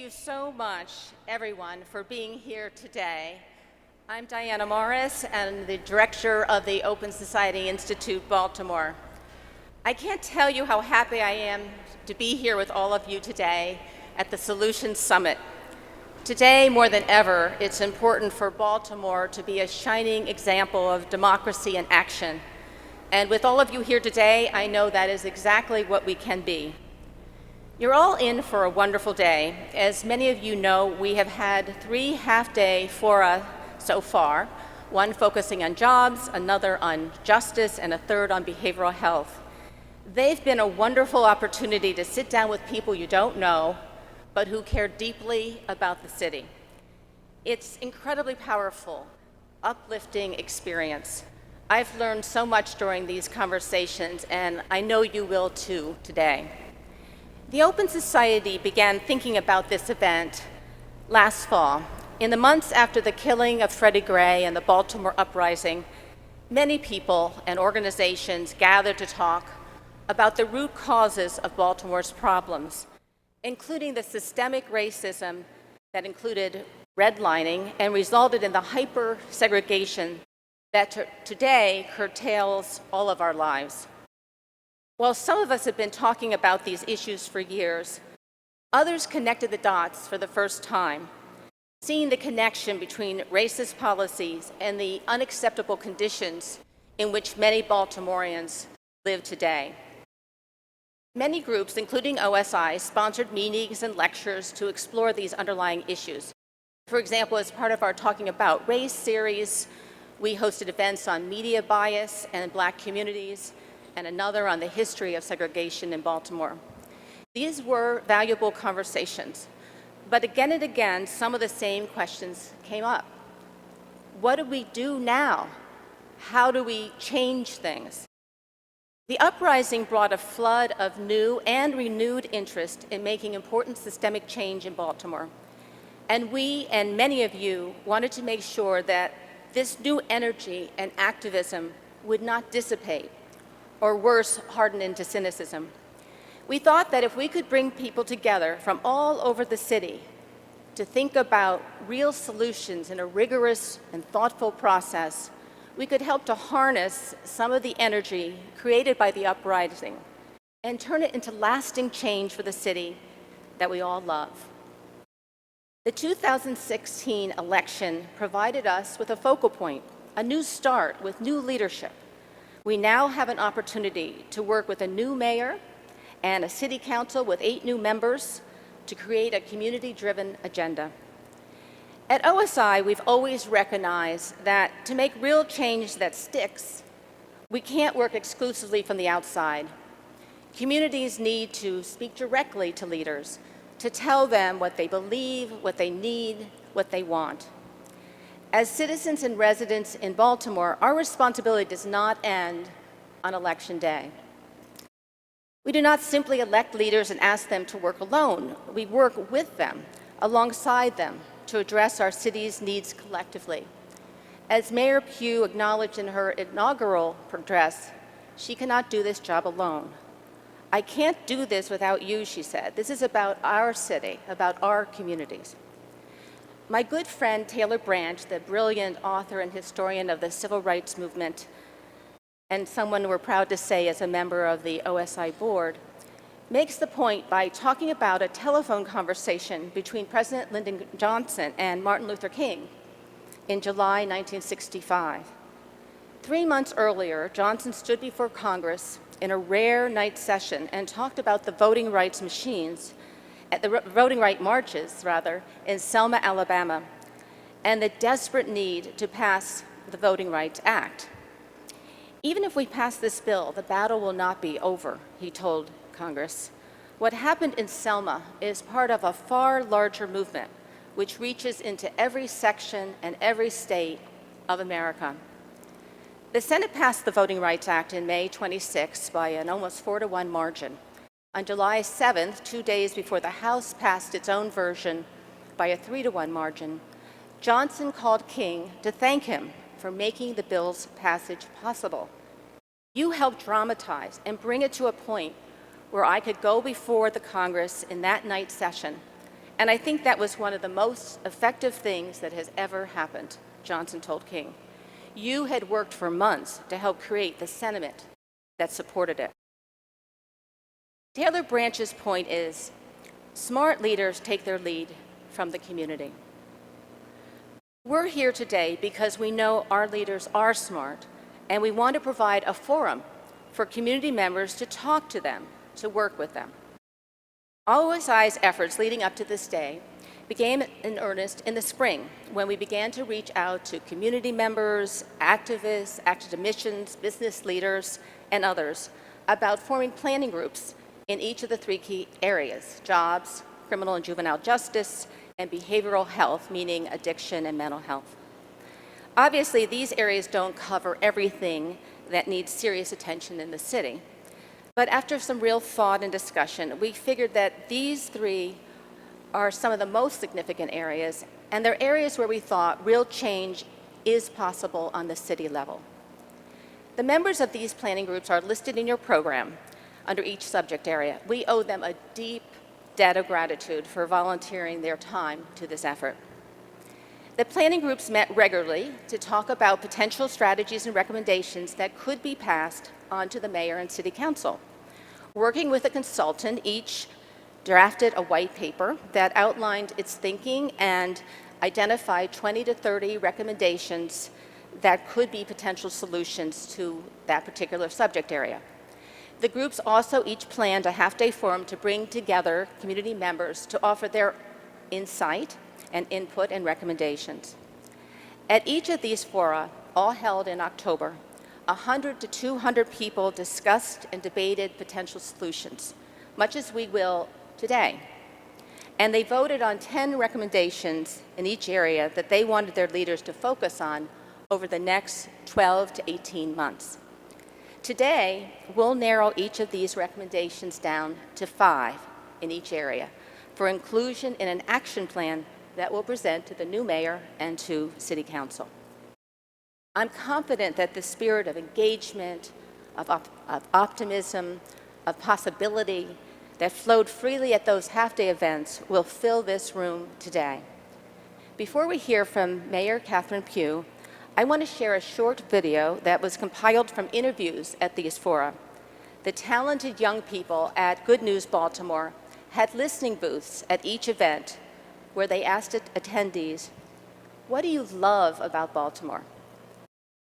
you so much, everyone, for being here today. I'm Diana Morris, and the director of the Open Society Institute, Baltimore. I can't tell you how happy I am to be here with all of you today at the Solutions Summit. Today, more than ever, it's important for Baltimore to be a shining example of democracy in action. And with all of you here today, I know that is exactly what we can be. You're all in for a wonderful day. As many of you know, we have had 3 half-day fora so far, one focusing on jobs, another on justice, and a third on behavioral health. They've been a wonderful opportunity to sit down with people you don't know, but who care deeply about the city. It's incredibly powerful, uplifting experience. I've learned so much during these conversations, and I know you will too today. The Open Society began thinking about this event last fall. In the months after the killing of Freddie Gray and the Baltimore uprising, many people and organizations gathered to talk about the root causes of Baltimore's problems, including the systemic racism that included redlining and resulted in the hyper-segregation that today curtails all of our lives. While some of us have been talking about these issues for years, others connected the dots for the first time, seeing the connection between racist policies and the unacceptable conditions in which many Baltimoreans live today. Many groups, including OSI, sponsored meetings and lectures to explore these underlying issues. For example, as part of our Talking About Race series, we hosted events on media bias and Black communities, and another on the history of segregation in Baltimore. These were valuable conversations, but again and again, some of the same questions came up. What do we do now? How do we change things? The uprising brought a flood of new and renewed interest in making important systemic change in Baltimore. And we, and many of you, wanted to make sure that this new energy and activism would not dissipate, or worse, harden into cynicism. We thought that if we could bring people together from all over the city to think about real solutions in a rigorous and thoughtful process, we could help to harness some of the energy created by the uprising and turn it into lasting change for the city that we all love. The 2016 election provided us with a focal point, a new start with new leadership. We now have an opportunity to work with a new mayor and a city council with 8 new members to create a community-driven agenda. At OSI, we've always recognized that to make real change that sticks, we can't work exclusively from the outside. Communities need to speak directly to leaders, to tell them what they believe, what they need, what they want. As citizens and residents in Baltimore, our responsibility does not end on Election Day. We do not simply elect leaders and ask them to work alone. We work with them, alongside them, to address our city's needs collectively. As Mayor Pugh acknowledged in her inaugural address, she cannot do this job alone. I can't do this without you, she said. This is about our city, about our communities. My good friend Taylor Branch, the brilliant author and historian of the civil rights movement, and someone we're proud to say is a member of the OSI board, makes the point by talking about a telephone conversation between President Lyndon Johnson and Martin Luther King in July 1965. 3 months earlier, Johnson stood before Congress in a rare night session and talked about the voting rights machines at the voting right marches, in Selma, Alabama, and the desperate need to pass the Voting Rights Act. Even if we pass this bill, the battle will not be over, he told Congress. What happened in Selma is part of a far larger movement which reaches into every section and every state of America. The Senate passed the Voting Rights Act in May 26 by an almost 4-to-1 margin. On July 7th, 2 days before the House passed its own version by a 3-to-1 margin, Johnson called King to thank him for making the bill's passage possible. You helped dramatize and bring it to a point where I could go before the Congress in that night session And I think that was one of the most effective things that has ever happened, Johnson told King. You had worked for months to help create the sentiment that supported it. Taylor Branch's point is, smart leaders take their lead from the community. We're here today because we know our leaders are smart, and we want to provide a forum for community members to talk to them, to work with them. OSI's efforts leading up to this day began in earnest in the spring when we began to reach out to community members, activists, academicians, business leaders, and others about forming planning groups in each of the three key areas: jobs, criminal and juvenile justice, and behavioral health, meaning addiction and mental health. Obviously, these areas don't cover everything that needs serious attention in the city. But after some real thought and discussion, we figured that these three are some of the most significant areas, and they're areas where we thought real change is possible on the city level. The members of these planning groups are listed in your program under each subject area. We owe them a deep debt of gratitude for volunteering their time to this effort. The planning groups met regularly to talk about potential strategies and recommendations that could be passed on to the mayor and city council. Working with a consultant, each drafted a white paper that outlined its thinking and identified 20 to 30 recommendations that could be potential solutions to that particular subject area. The groups also each planned a half-day forum to bring together community members to offer their insight and input and recommendations. At each of these fora, all held in October, 100 to 200 people discussed and debated potential solutions, much as we will today. And they voted on 10 recommendations in each area that they wanted their leaders to focus on over the next 12 to 18 months. Today, we'll narrow each of these recommendations down to 5 in each area for inclusion in an action plan that we'll present to the new mayor and to City Council. I'm confident that the spirit of engagement, of optimism, of possibility that flowed freely at those half-day events will fill this room today. Before we hear from Mayor Catherine Pugh, I want to share a short video that was compiled from interviews at these fora. The talented young people at Good News Baltimore had listening booths at each event where they asked attendees, what do you love about Baltimore?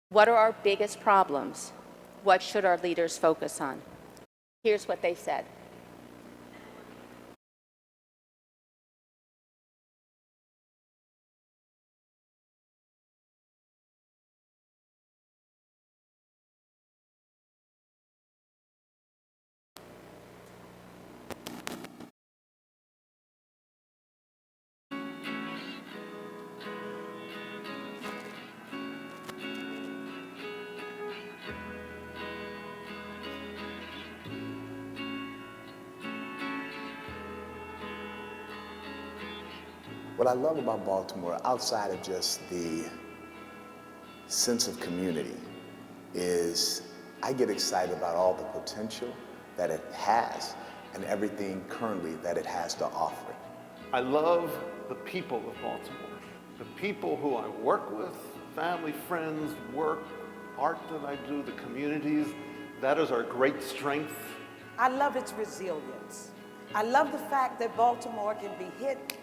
What are our biggest problems? What should our leaders focus on? Here's what they said. What I love about Baltimore, outside of just the sense of community, is I get excited about all the potential that it has and everything currently that it has to offer. I love the people of Baltimore, the people who I work with, family, friends, work, art that I do, the communities. That is our great strength. I love its resilience. I love the fact that Baltimore can be hit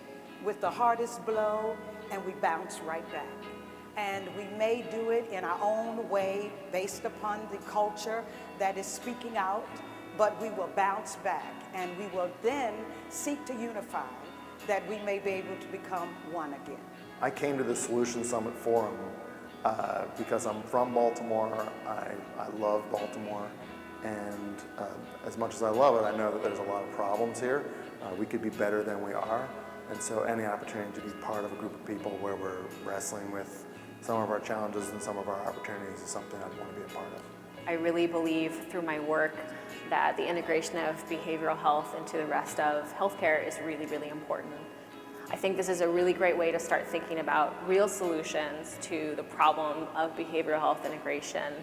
with the hardest blow and we bounce right back. And we may do it in our own way based upon the culture that is speaking out, but we will bounce back and we will then seek to unify that we may be able to become one again. I came to the Solution Summit Forum because I'm from Baltimore. I love Baltimore, and as much as I love it, I know that there's a lot of problems here. We could be better than we are, and so any opportunity to be part of a group of people where we're wrestling with some of our challenges and some of our opportunities is something I'd want to be a part of. I really believe through my work that the integration of behavioral health into the rest of healthcare is really, really important. I think this is a really great way to start thinking about real solutions to the problem of behavioral health integration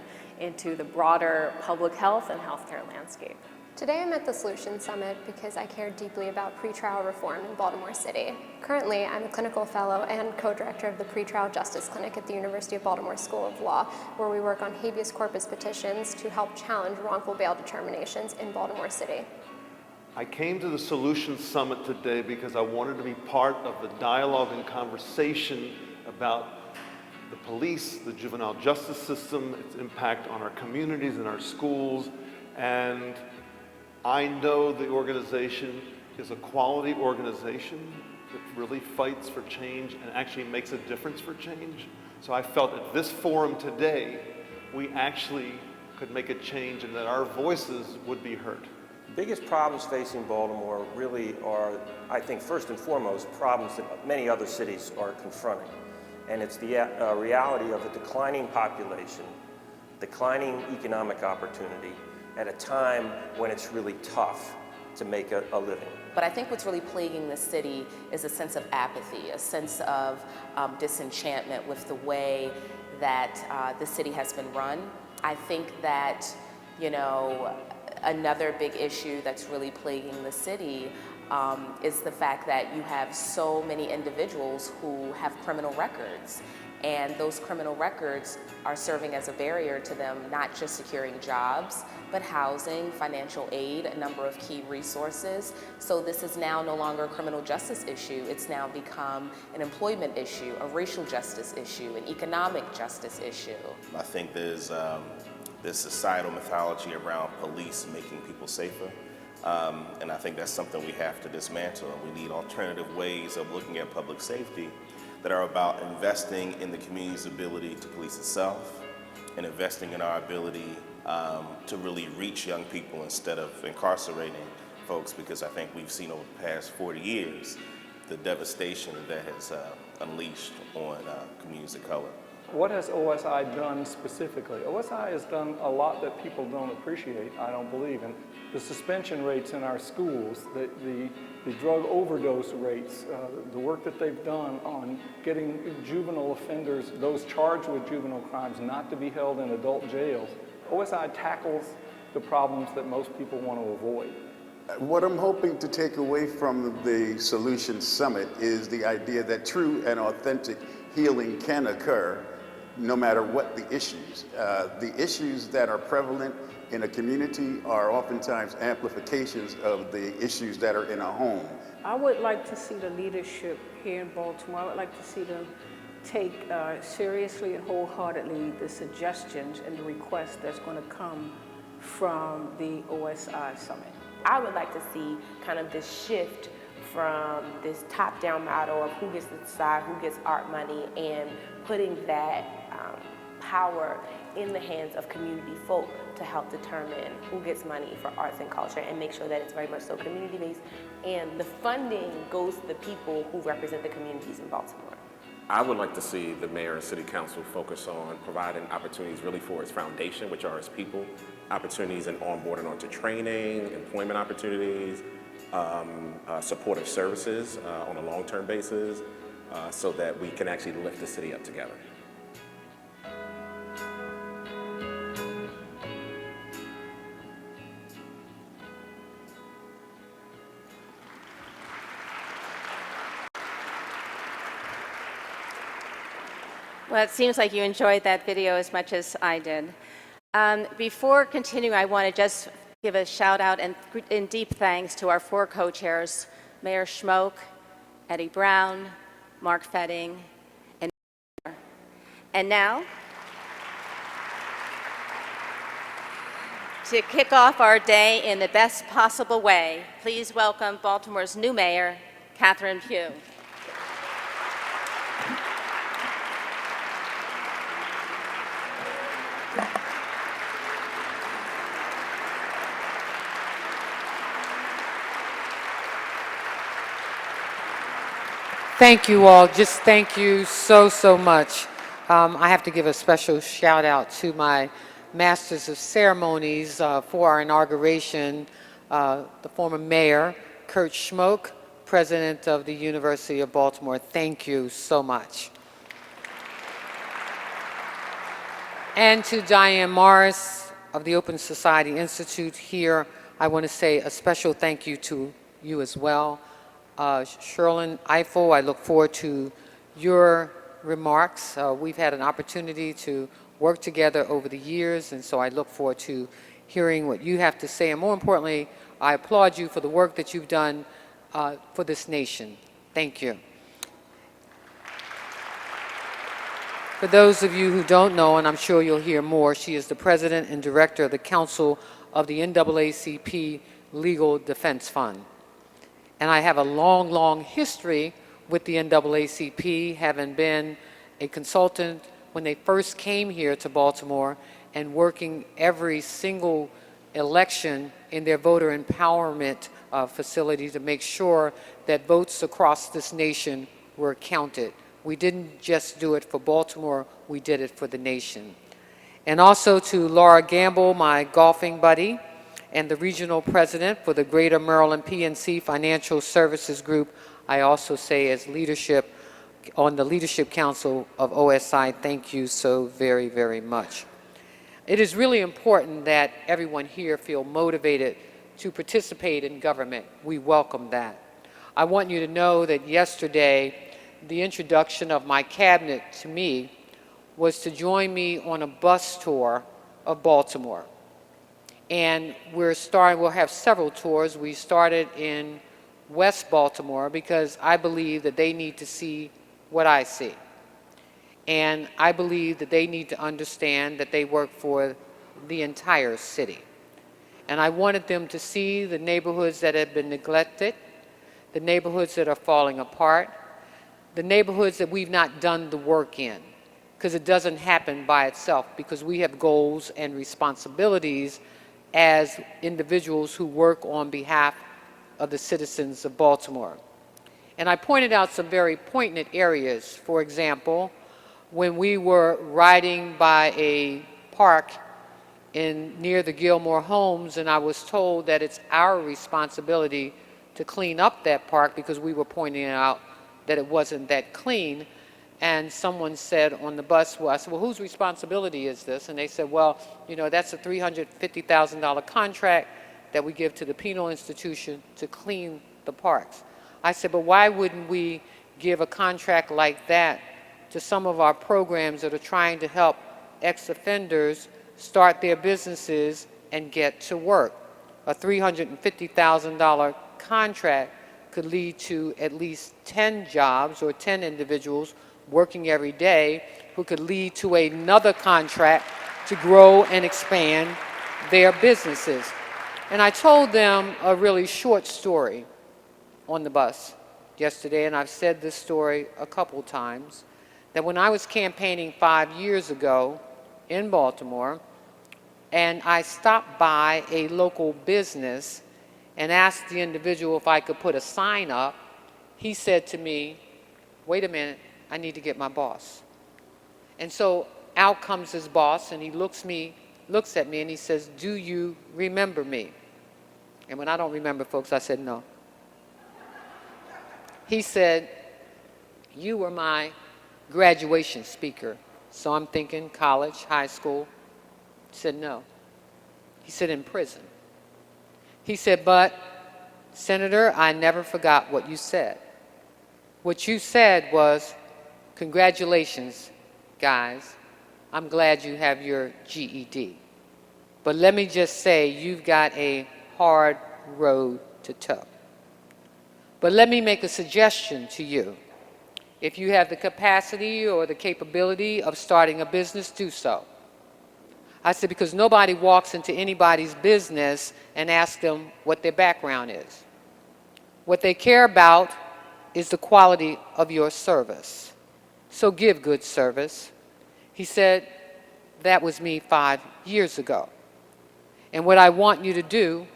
into the broader public health and healthcare landscape. Today I'm at the Solutions Summit because I care deeply about pretrial reform in Baltimore City. Currently, I'm a clinical fellow and co-director of the Pretrial Justice Clinic at the University of Baltimore School of Law, where we work on habeas corpus petitions to help challenge wrongful bail determinations in Baltimore City. I came to the Solutions Summit today because I wanted to be part of the dialogue and conversation about the police, the juvenile justice system, its impact on our communities and our schools, and I know the organization is a quality organization that really fights for change and actually makes a difference for change. So I felt at this forum today, we actually could make a change and that our voices would be heard. Biggest problems facing Baltimore really are, I think, first and foremost, problems that many other cities are confronting. And it's the reality of a declining population, declining economic opportunity, at a time when it's really tough to make a living. But I think what's really plaguing the city is a sense of apathy, a sense of disenchantment with the way that the city has been run. I think that, you know, another big issue that's really plaguing the city is the fact that you have so many individuals who have criminal records. And those criminal records are serving as a barrier to them, not just securing jobs, but housing, financial aid, a number of key resources. So this is now no longer a criminal justice issue. It's now become an employment issue, a racial justice issue, an economic justice issue. I think there's this societal mythology around police making people safer. And I think that's something we have to dismantle. We need alternative ways of looking at public safety that are about investing in the community's ability to police itself and investing in our ability to really reach young people instead of incarcerating folks, because I think we've seen over the past 40 years the devastation that has unleashed on communities of color. What has OSI done specifically? OSI has done a lot that people don't appreciate, I don't believe. And the suspension rates in our schools, the drug overdose rates, the work that they've done on getting juvenile offenders, those charged with juvenile crimes, not to be held in adult jails. OSI tackles the problems that most people want to avoid. What I'm hoping to take away from the Solutions Summit is the idea that true and authentic healing can occur no matter what the issues. The issues that are prevalent in a community are oftentimes amplifications of the issues that are in a home. I would like to see the leadership here in Baltimore, I would like to see them take seriously and wholeheartedly the suggestions and the requests that's going to come from the OSI Summit. I would like to see kind of this shift from this top-down model of who gets to decide who gets art money and putting that power in the hands of community folk to help determine who gets money for arts and culture and make sure that it's very much so community-based and the funding goes to the people who represent the communities in Baltimore. I would like to see the mayor and city council focus on providing opportunities really for its foundation, which are its people, opportunities in onboarding onto training, employment opportunities, supportive services on a long-term basis, so that we can actually lift the city up together. Well, it seems like you enjoyed that video as much as I did. Before continuing, I want to just give a shout out and deep thanks to our four co-chairs, Mayor Schmoke, Eddie Brown, Mark Fetting, and now, to kick off our day in the best possible way, please welcome Baltimore's new mayor, Catherine Pugh. Thank you all. Just thank you so much. I have to give a special shout out to my Masters of Ceremonies for our inauguration, the former mayor, Kurt Schmoke, president of the University of Baltimore. Thank you so much. And to Diane Morris of the Open Society Institute here I want to say a special thank you to you as well. Sherlyn Eiffel, I look forward to your remarks. We've had an opportunity to work together over the years, and so I look forward to hearing what you have to say. And more importantly, I applaud you for the work that you've done for this nation. Thank you. For those of you who don't know, and I'm sure you'll hear more, she is the president and director of the Council of the NAACP Legal Defense Fund. And I have a long, long history with the NAACP, having been a consultant when they first came here to Baltimore and working every single election in their voter empowerment facility to make sure that votes across this nation were counted. We didn't just do it for Baltimore, we did it for the nation. And also to Laura Gamble, my golfing buddy, and the regional president for the Greater Maryland PNC Financial Services Group. I also say as leadership on the Leadership Council of OSI, thank you so very, very much. It is really important that everyone here feel motivated to participate in government. We welcome that. I want you to know that yesterday, the introduction of my cabinet to me was to join me on a bus tour of Baltimore. And we'll have several tours. We started in West Baltimore because I believe that they need to see what I see. And I believe that they need to understand that they work for the entire city. And I wanted them to see the neighborhoods that have been neglected, the neighborhoods that are falling apart, the neighborhoods that we've not done the work in, because it doesn't happen by itself, because we have goals and responsibilities as individuals who work on behalf of the citizens of Baltimore. And I pointed out some very poignant areas. For example, when we were riding by a park near the Gilmore homes, and I was told that it's our responsibility to clean up that park because we were pointing out that it wasn't that clean. And someone said on the bus, well, I said, well, whose responsibility is this? And they said, well, you know, that's a $350,000 contract that we give to the penal institution to clean the parks. I said, but why wouldn't we give a contract like that to some of our programs that are trying to help ex-offenders start their businesses and get to work? A $350,000 contract could lead to at least 10 jobs or 10 individuals working every day, who could lead to another contract to grow and expand their businesses. And I told them a really short story on the bus yesterday, and I've said this story a couple times, that when I was campaigning 5 years ago in Baltimore, and I stopped by a local business and asked the individual if I could put a sign up, he said to me, wait a minute, I need to get my boss. And so out comes his boss, and he looks at me and he says, do you remember me? And when I don't remember folks, I said, no. He said, you were my graduation speaker. So I'm thinking college, high school. He said, no. He said, in prison. He said, but Senator, I never forgot what you said. What you said was, congratulations, guys. I'm glad you have your GED. But let me just say, you've got a hard road to toe. But let me make a suggestion to you. If you have the capacity or the capability of starting a business, do so. I said, because nobody walks into anybody's business and asks them what their background is. What they care about is the quality of your service. So give good service. He said, that was me 5 years ago. And what I want you to do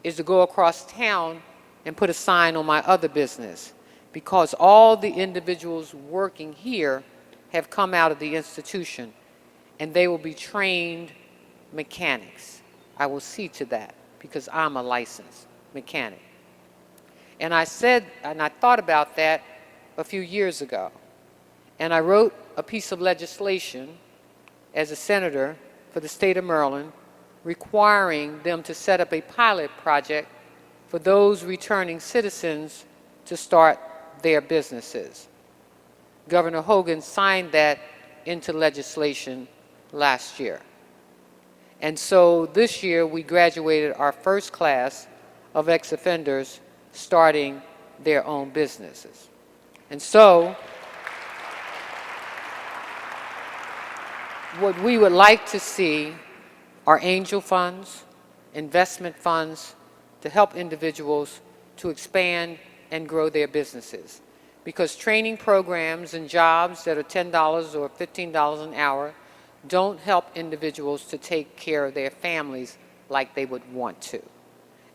is to go across town and put a sign on my other business, because all the individuals working here have come out of the institution, and they will be trained mechanics. I will see to that, because I'm a licensed mechanic. And I said, and I thought about that a few years ago, and I wrote a piece of legislation as a senator for the state of Maryland requiring them to set up a pilot project for those returning citizens to start their businesses. Governor Hogan signed that into legislation last year. And so this year we graduated our first class of ex-offenders starting their own businesses. And so what we would like to see are angel funds, investment funds to help individuals to expand and grow their businesses. Because training programs and jobs that are $10 or $15 an hour don't help individuals to take care of their families like they would want to.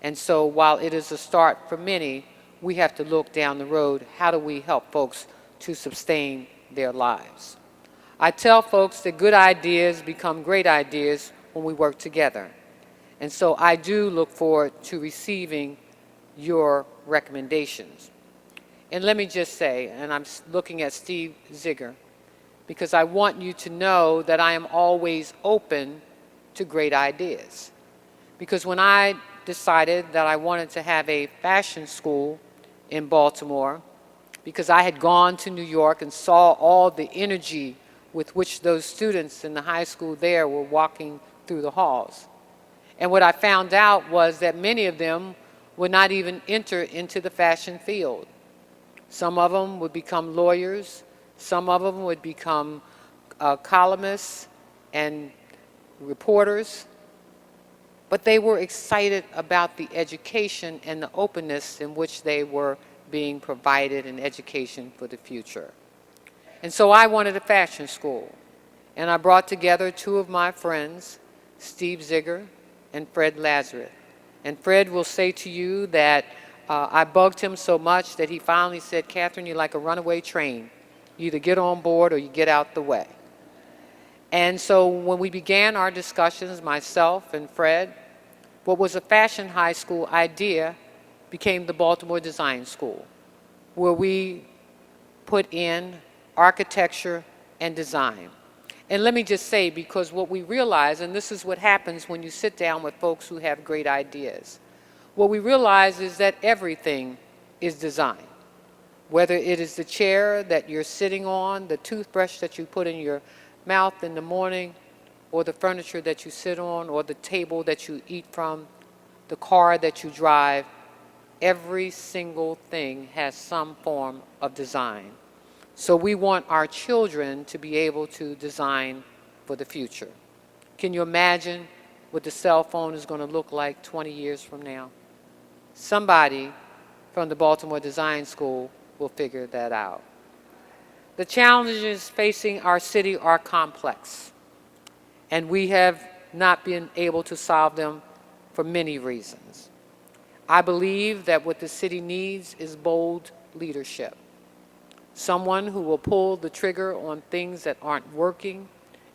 And so while it is a start for many, we have to look down the road, how do we help folks to sustain their lives? I tell folks that good ideas become great ideas when we work together. And so I do look forward to receiving your recommendations. And let me just say, and I'm looking at Steve Ziegler, because I want you to know that I am always open to great ideas. Because when I decided that I wanted to have a fashion school in Baltimore, because I had gone to New York and saw all the energy with which those students in the high school there were walking through the halls. And what I found out was that many of them would not even enter into the fashion field. Some of them would become lawyers, some of them would become columnists and reporters, but they were excited about the education and the openness in which they were being provided an education for the future. And so I wanted a fashion school, and I brought together two of my friends, Steve Ziegler and Fred Lazarus. And Fred will say to you that I bugged him so much that he finally said, "Catherine, you're like a runaway train. You either get on board or you get out the way." And so when we began our discussions, myself and Fred, what was a fashion high school idea became the Baltimore Design School, where we put in architecture and design. And let me just say, because what we realize, and this is what happens when you sit down with folks who have great ideas, what we realize is that everything is design. Whether it is the chair that you're sitting on, the toothbrush that you put in your mouth in the morning, or the furniture that you sit on, or the table that you eat from, the car that you drive, every single thing has some form of design. So we want our children to be able to design for the future. Can you imagine what the cell phone is going to look like 20 years from now? Somebody from the Baltimore Design School will figure that out. The challenges facing our city are complex, and we have not been able to solve them for many reasons. I believe that what the city needs is bold leadership. Someone who will pull the trigger on things that aren't working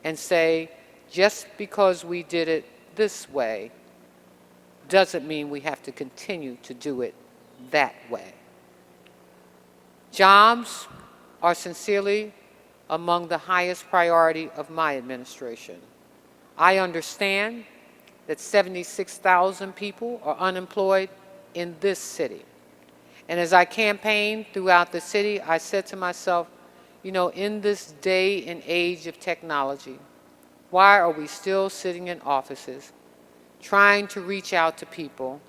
and say, just because we did it this way doesn't mean we have to continue to do it that way. Jobs are sincerely among the highest priority of my administration. I understand that 76,000 people are unemployed in this city. And as I campaigned throughout the city, I said to myself, you know, in this day and age of technology, why are we still sitting in offices trying to reach out to people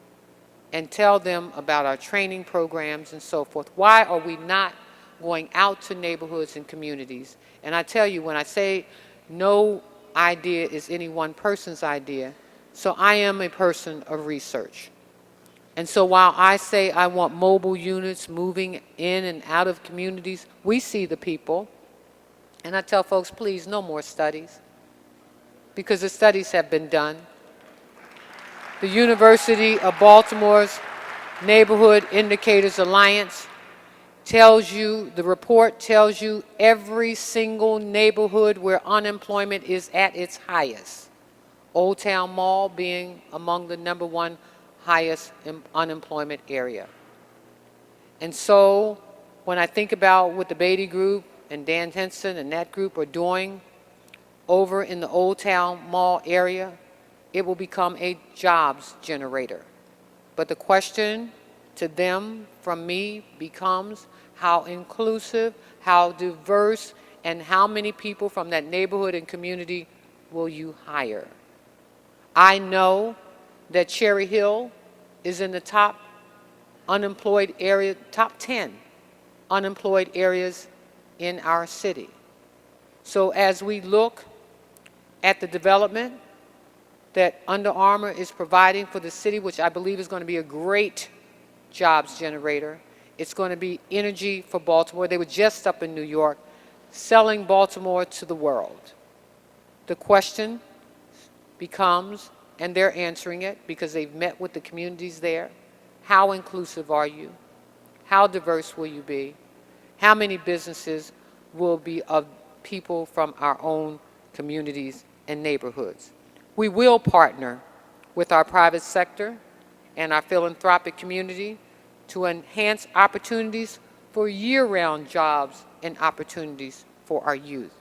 and tell them about our training programs and so forth? Why are we not going out to neighborhoods and communities? And I tell you, when I say no idea is any one person's idea, so I am a person of research. And so while I say I want mobile units moving in and out of communities, we see the people. And I tell folks, please, no more studies, because the studies have been done. The University of Baltimore's Neighborhood Indicators Alliance tells you, the report tells you every single neighborhood where unemployment is at its highest. Old Town Mall being among the #1 highest unemployment area. And so when I think about what the Beatty Group and Dan Henson and that group are doing over in the Old Town Mall area, it will become a jobs generator. But the question to them from me becomes how inclusive, how diverse, and how many people from that neighborhood and community will you hire? I know that Cherry Hill is in the top unemployed area, top 10 unemployed areas in our city. So as we look at the development that Under Armour is providing for the city, which I believe is going to be a great jobs generator, it's going to be energy for Baltimore. They were just up in New York selling Baltimore to the world. The question becomes, and they're answering it because they've met with the communities there, how inclusive are you? How diverse will you be? How many businesses will be of people from our own communities and neighborhoods? We will partner with our private sector and our philanthropic community to enhance opportunities for year-round jobs and opportunities for our youth.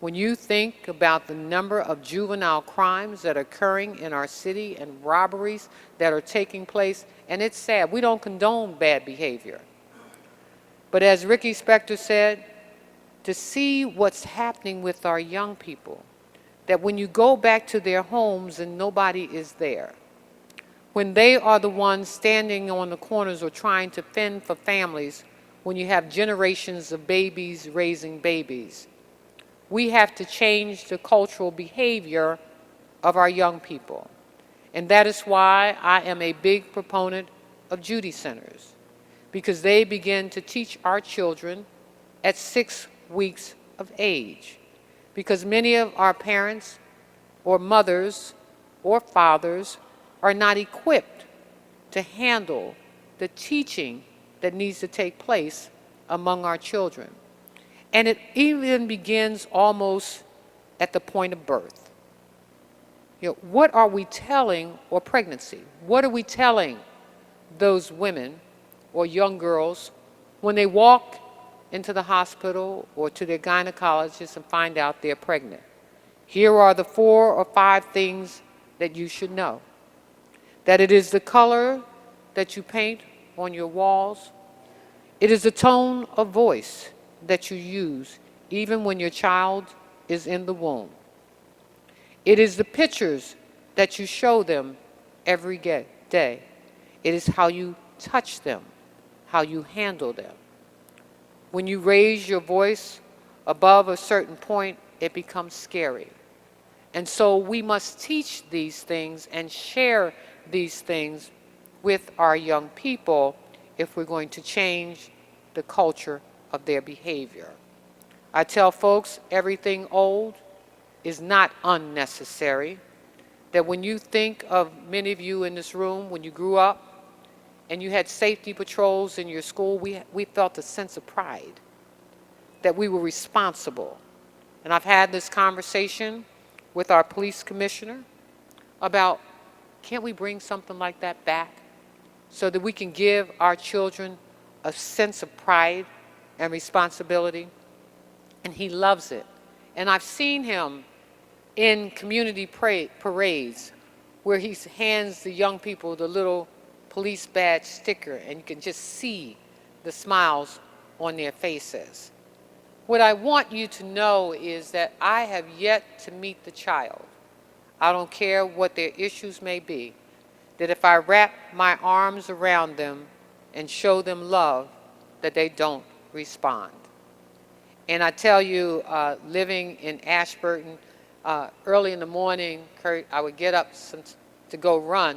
When you think about the number of juvenile crimes that are occurring in our city and robberies that are taking place, and it's sad, we don't condone bad behavior. But as Ricky Spector said, to see what's happening with our young people, that when you go back to their homes and nobody is there, when they are the ones standing on the corners or trying to fend for families, when you have generations of babies raising babies, we have to change the cultural behavior of our young people. And that is why I am a big proponent of Judy Centers, because they begin to teach our children at 6 weeks of age. Because many of our parents or mothers or fathers are not equipped to handle the teaching that needs to take place among our children. And it even begins almost at the point of birth. You know, what are we telling, or pregnancy, what are we telling those women or young girls when they walk into the hospital or to their gynecologist and find out they're pregnant? Here are the 4 or 5 things that you should know. That it is the color that you paint on your walls. It is the tone of voice that you use even when your child is in the womb. It is the pictures that you show them every day. It is how you touch them, how you handle them. When you raise your voice above a certain point, it becomes scary. And so we must teach these things and share these things with our young people if we're going to change the culture of their behavior. I tell folks everything old is not unnecessary. That when you think of many of you in this room, when you grew up and you had safety patrols in your school, we felt a sense of pride that we were responsible. And I've had this conversation with our police commissioner about, can't we bring something like that back so that we can give our children a sense of pride and responsibility? And he loves it. And I've seen him in community parades where he hands the young people the little police badge sticker, and you can just see the smiles on their faces. What I want you to know is that I have yet to meet the child. I don't care what their issues may be, that if I wrap my arms around them and show them love, that they don't respond. And I tell you, living in Ashburton, early in the morning, Kurt, I would get up to go run,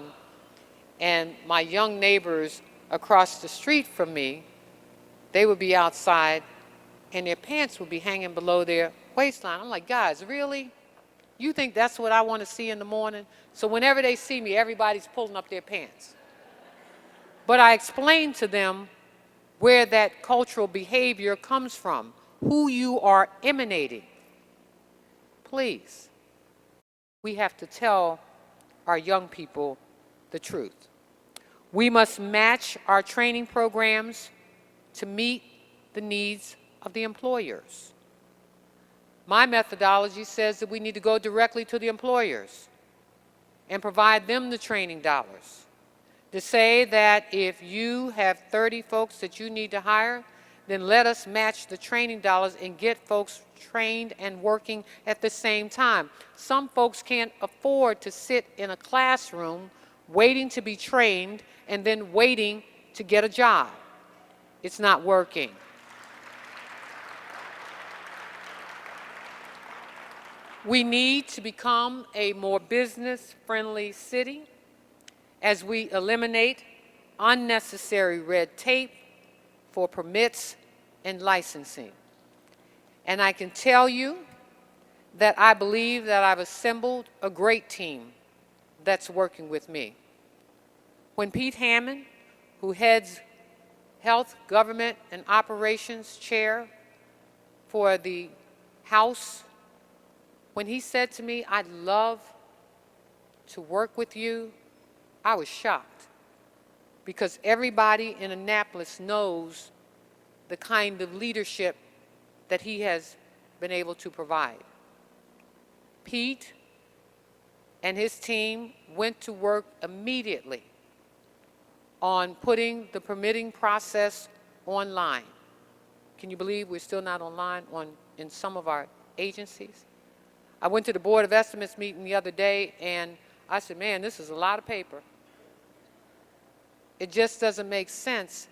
and my young neighbors across the street from me, they would be outside, and their pants would be hanging below their waistline. I'm like, guys, really? You think that's what I want to see in the morning? So whenever they see me, everybody's pulling up their pants. But I explained to them where that cultural behavior comes from, who you are emanating. Please, we have to tell our young people the truth. We must match our training programs to meet the needs of the employers. My methodology says that we need to go directly to the employers. and provide them the training dollars. To say that if you have 30 folks that you need to hire, then let us match the training dollars and get folks trained and working at the same time. Some folks can't afford to sit in a classroom waiting to be trained and then waiting to get a job. It's not working. We need to become a more business-friendly city as we eliminate unnecessary red tape for permits and licensing. And I can tell you that I believe that I've assembled a great team that's working with me. When Pete Hammond, who heads Health, Government, and Operations Chair for the House, when he said to me, "I'd love to work with you," I was shocked, because everybody in Annapolis knows the kind of leadership that he has been able to provide. Pete and his team went to work immediately on putting the permitting process online. Can you believe we're still not online in some of our agencies? I went to the Board of Estimates meeting the other day, and I said, man, this is a lot of paper. It just doesn't make sense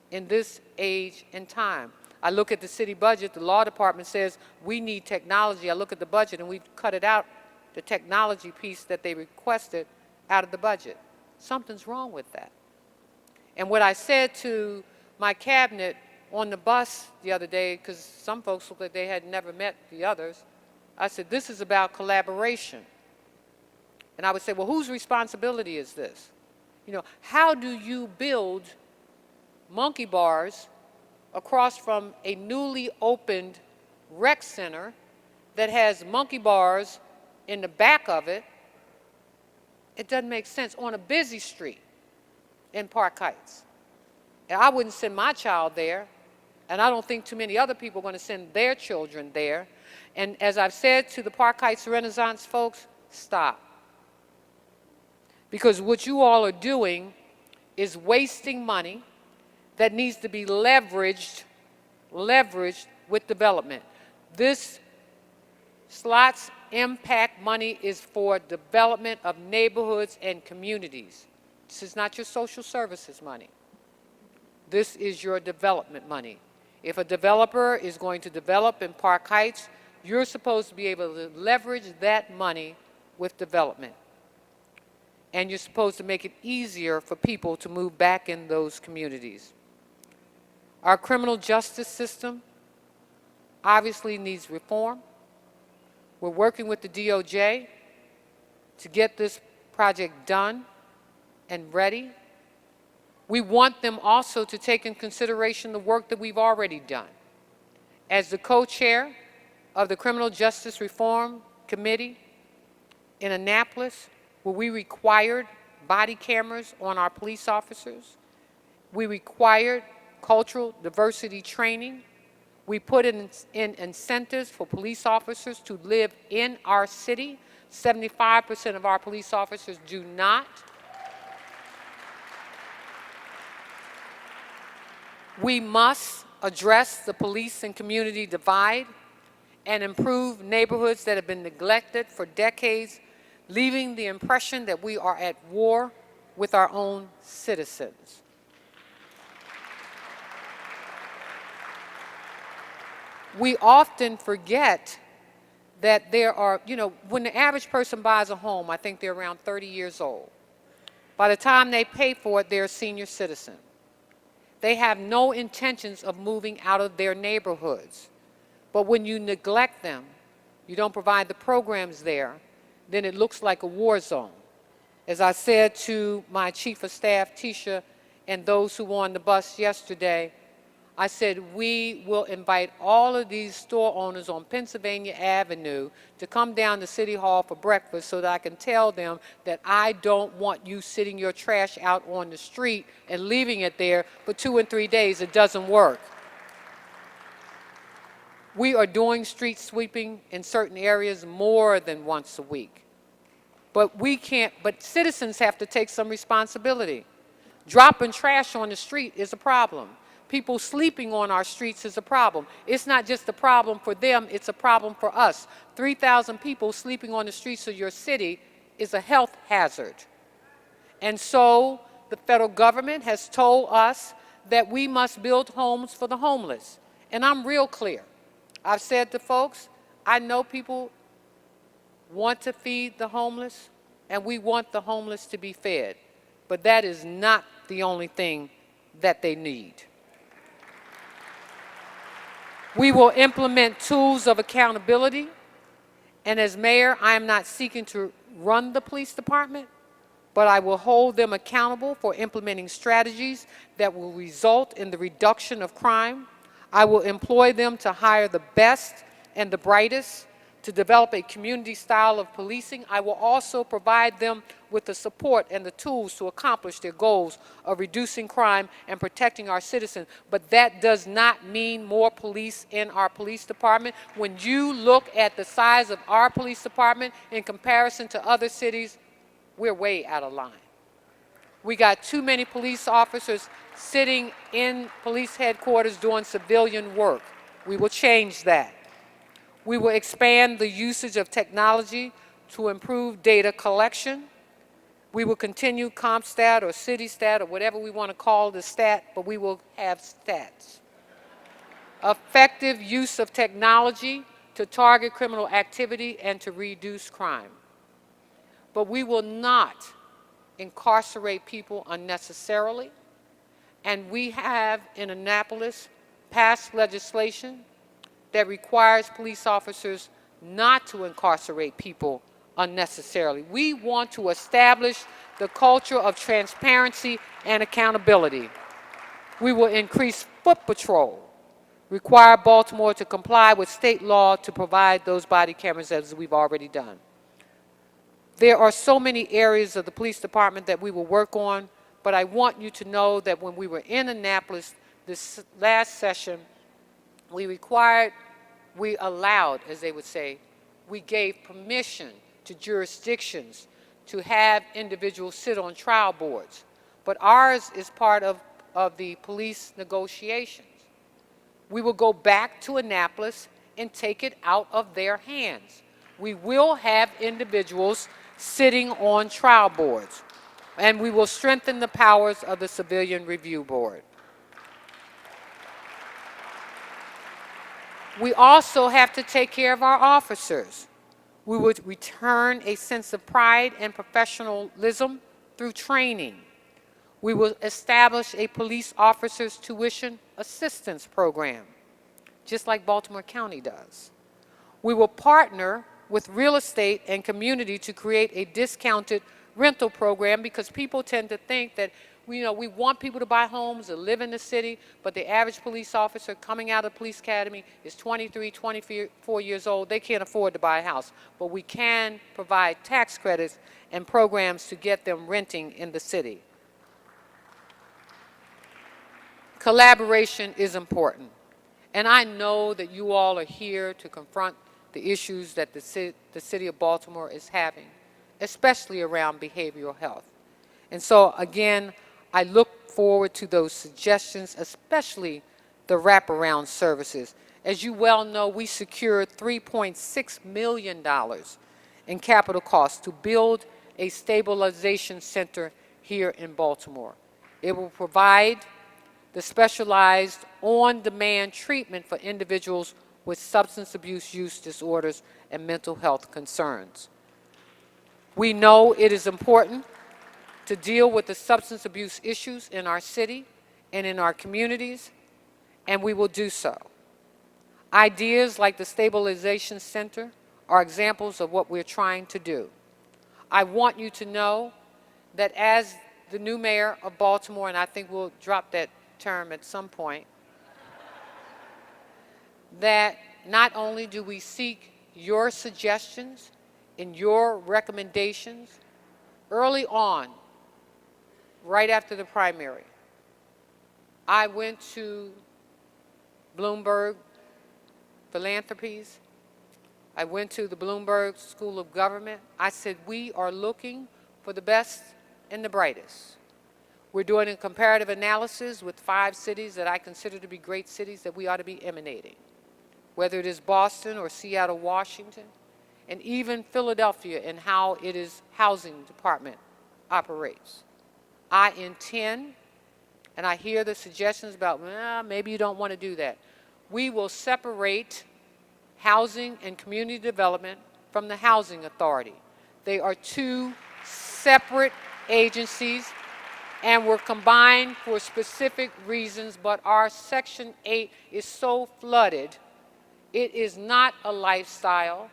in this age and time. I look at the city budget, the law department says we need technology. I look at the budget and we've cut it out, the technology piece that they requested out of the budget. Something's wrong with that. And what I said to my cabinet on the bus the other day, because some folks looked like they had never met the others, I said, this is about collaboration. And I would say, well, whose responsibility is this? You know, how do you build monkey bars across from a newly opened rec center that has monkey bars in the back of it? It doesn't make sense on a busy street in Park Heights. And I wouldn't send my child there, and I don't think too many other people are going to send their children there. And as I've said to the Park Heights Renaissance folks, stop. Because what you all are doing is wasting money that needs to be leveraged with development. This slots impact money is for development of neighborhoods and communities. This is not your social services money. This is your development money. If a developer is going to develop in Park Heights, you're supposed to be able to leverage that money with development. And you're supposed to make it easier for people to move back in those communities. Our criminal justice system obviously needs reform. We're working with the DOJ to get this project done and ready. We want them also to take in consideration the work that we've already done. As the co-chair of the Criminal Justice Reform Committee in Annapolis, where we required body cameras on our police officers, we required cultural diversity training, we put in incentives for police officers to live in our city. 75% of our police officers do not. We must address the police and community divide and improve neighborhoods that have been neglected for decades, leaving the impression that we are at war with our own citizens. We often forget that there are, you know, when the average person buys a home, I think they're around 30 years old. By the time they pay for it, they're a senior citizen. They have no intentions of moving out of their neighborhoods. But when you neglect them, you don't provide the programs there, then it looks like a war zone. As I said to my chief of staff, Tisha, and those who were on the bus yesterday, I said, we will invite all of these store owners on Pennsylvania Avenue to come down to City Hall for breakfast so that I can tell them that I don't want you sitting your trash out on the street and leaving it there for 2 and 3 days. It doesn't work. We are doing street sweeping in certain areas more than once a week. But we can't, but citizens have to take some responsibility. Dropping trash on the street is a problem. People sleeping on our streets is a problem. It's not just a problem for them, it's a problem for us. 3,000 people sleeping on the streets of your city is a health hazard. And so the federal government has told us that we must build homes for the homeless. And I'm real clear. I've said to folks, I know people want to feed the homeless, and we want the homeless to be fed. But that is not the only thing that they need. We will implement tools of accountability, and as mayor, I am not seeking to run the police department, but I will hold them accountable for implementing strategies that will result in the reduction of crime. I will employ them to hire the best and the brightest to develop a community style of policing. I will also provide them with the support and the tools to accomplish their goals of reducing crime and protecting our citizens. But that does not mean more police in our police department. When you look at the size of our police department in comparison to other cities, we're way out of line. We got too many police officers sitting in police headquarters doing civilian work. We will change that. We will expand the usage of technology to improve data collection. We will continue CompStat or CityStat or whatever we want to call the stat, but we will have stats. Effective use of technology to target criminal activity and to reduce crime. But we will not incarcerate people unnecessarily. And we have in Annapolis passed legislation that requires police officers not to incarcerate people unnecessarily. We want to establish the culture of transparency and accountability. We will increase foot patrol, require Baltimore to comply with state law to provide those body cameras as we've already done. There are so many areas of the police department that we will work on, but I want you to know that when we were in Annapolis this last session, we allowed, as they would say, we gave permission to jurisdictions to have individuals sit on trial boards. But ours is part of the police negotiations. We will go back to Annapolis and take it out of their hands. We will have individuals sitting on trial boards, and we will strengthen the powers of the Civilian Review Board. We also have to take care of our officers. We would return a sense of pride and professionalism through training. We will establish a police officers tuition assistance program, just like Baltimore County does. We will partner with real estate and community to create a discounted rental program, because people tend to think that we want people to buy homes and live in the city, but the average police officer coming out of the police academy is 23, 24 years old. They can't afford to buy a house. But we can provide tax credits and programs to get them renting in the city. Collaboration is important. And I know that you all are here to confront the issues that the city of Baltimore is having, especially around behavioral health. And so, again, I look forward to those suggestions, especially the wraparound services. As you well know, we secured $3.6 million in capital costs to build a stabilization center here in Baltimore. It will provide the specialized on-demand treatment for individuals with substance abuse use disorders and mental health concerns. We know it is important to deal with the substance abuse issues in our city and in our communities, and we will do so. Ideas like the Stabilization Center are examples of what we're trying to do. I want you to know that as the new mayor of Baltimore, and I think we'll drop that term at some point, that not only do we seek your suggestions and your recommendations early on, right after the primary, I went to Bloomberg Philanthropies. I went to the Bloomberg School of Government. I said, we are looking for the best and the brightest. We're doing a comparative analysis with 5 cities that I consider to be great cities that we ought to be emanating, whether it is Boston or Seattle, Washington, and even Philadelphia and how it is housing department operates. I intend, and I hear the suggestions about, well, maybe you don't want to do that. We will separate housing and community development from the housing authority. They are 2 separate agencies and were combined for specific reasons, but our Section 8 is so flooded. It is not a lifestyle.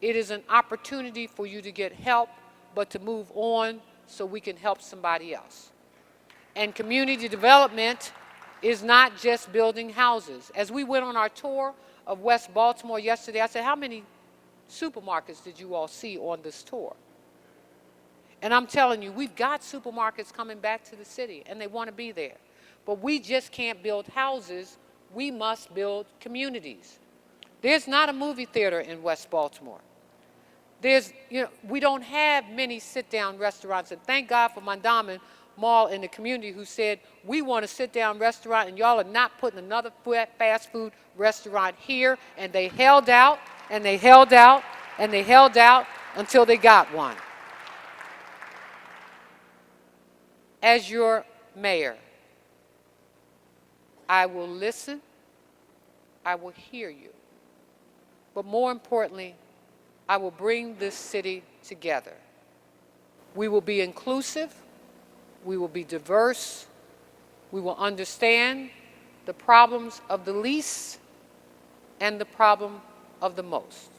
It is an opportunity for you to get help, but to move on so we can help somebody else. And community development is not just building houses. As we went on our tour of West Baltimore yesterday, I said, how many supermarkets did you all see on this tour? And I'm telling you, we've got supermarkets coming back to the city, and they want to be there. But we just can't build houses. We must build communities. There's not a movie theater in West Baltimore. We don't have many sit-down restaurants, and thank God for Mondawmin Mall in the community who said, we want a sit-down restaurant, and y'all are not putting another fast food restaurant here. And they held out, and they held out, and they held out until they got one. As your mayor, I will listen, I will hear you, but more importantly, I will bring this city together. We will be inclusive, we will be diverse, we will understand the problems of the least and the problem of the most.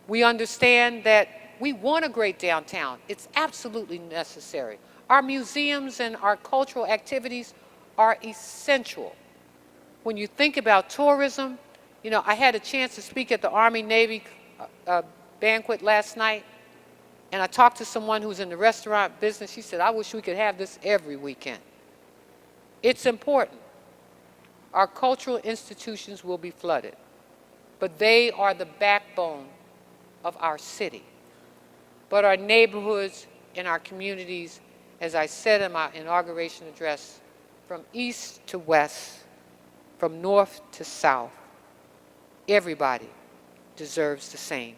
We understand that we want a great downtown. It's absolutely necessary. Our museums and our cultural activities are essential. When you think about tourism, I had a chance to speak at the Army-Navy banquet last night, and I talked to someone who's in the restaurant business. She said, I wish we could have this every weekend. It's important. Our cultural institutions will be flooded, but they are the backbone of our city. But our neighborhoods and our communities, as I said in my inauguration address, from east to west, from north to south, everybody deserves the same.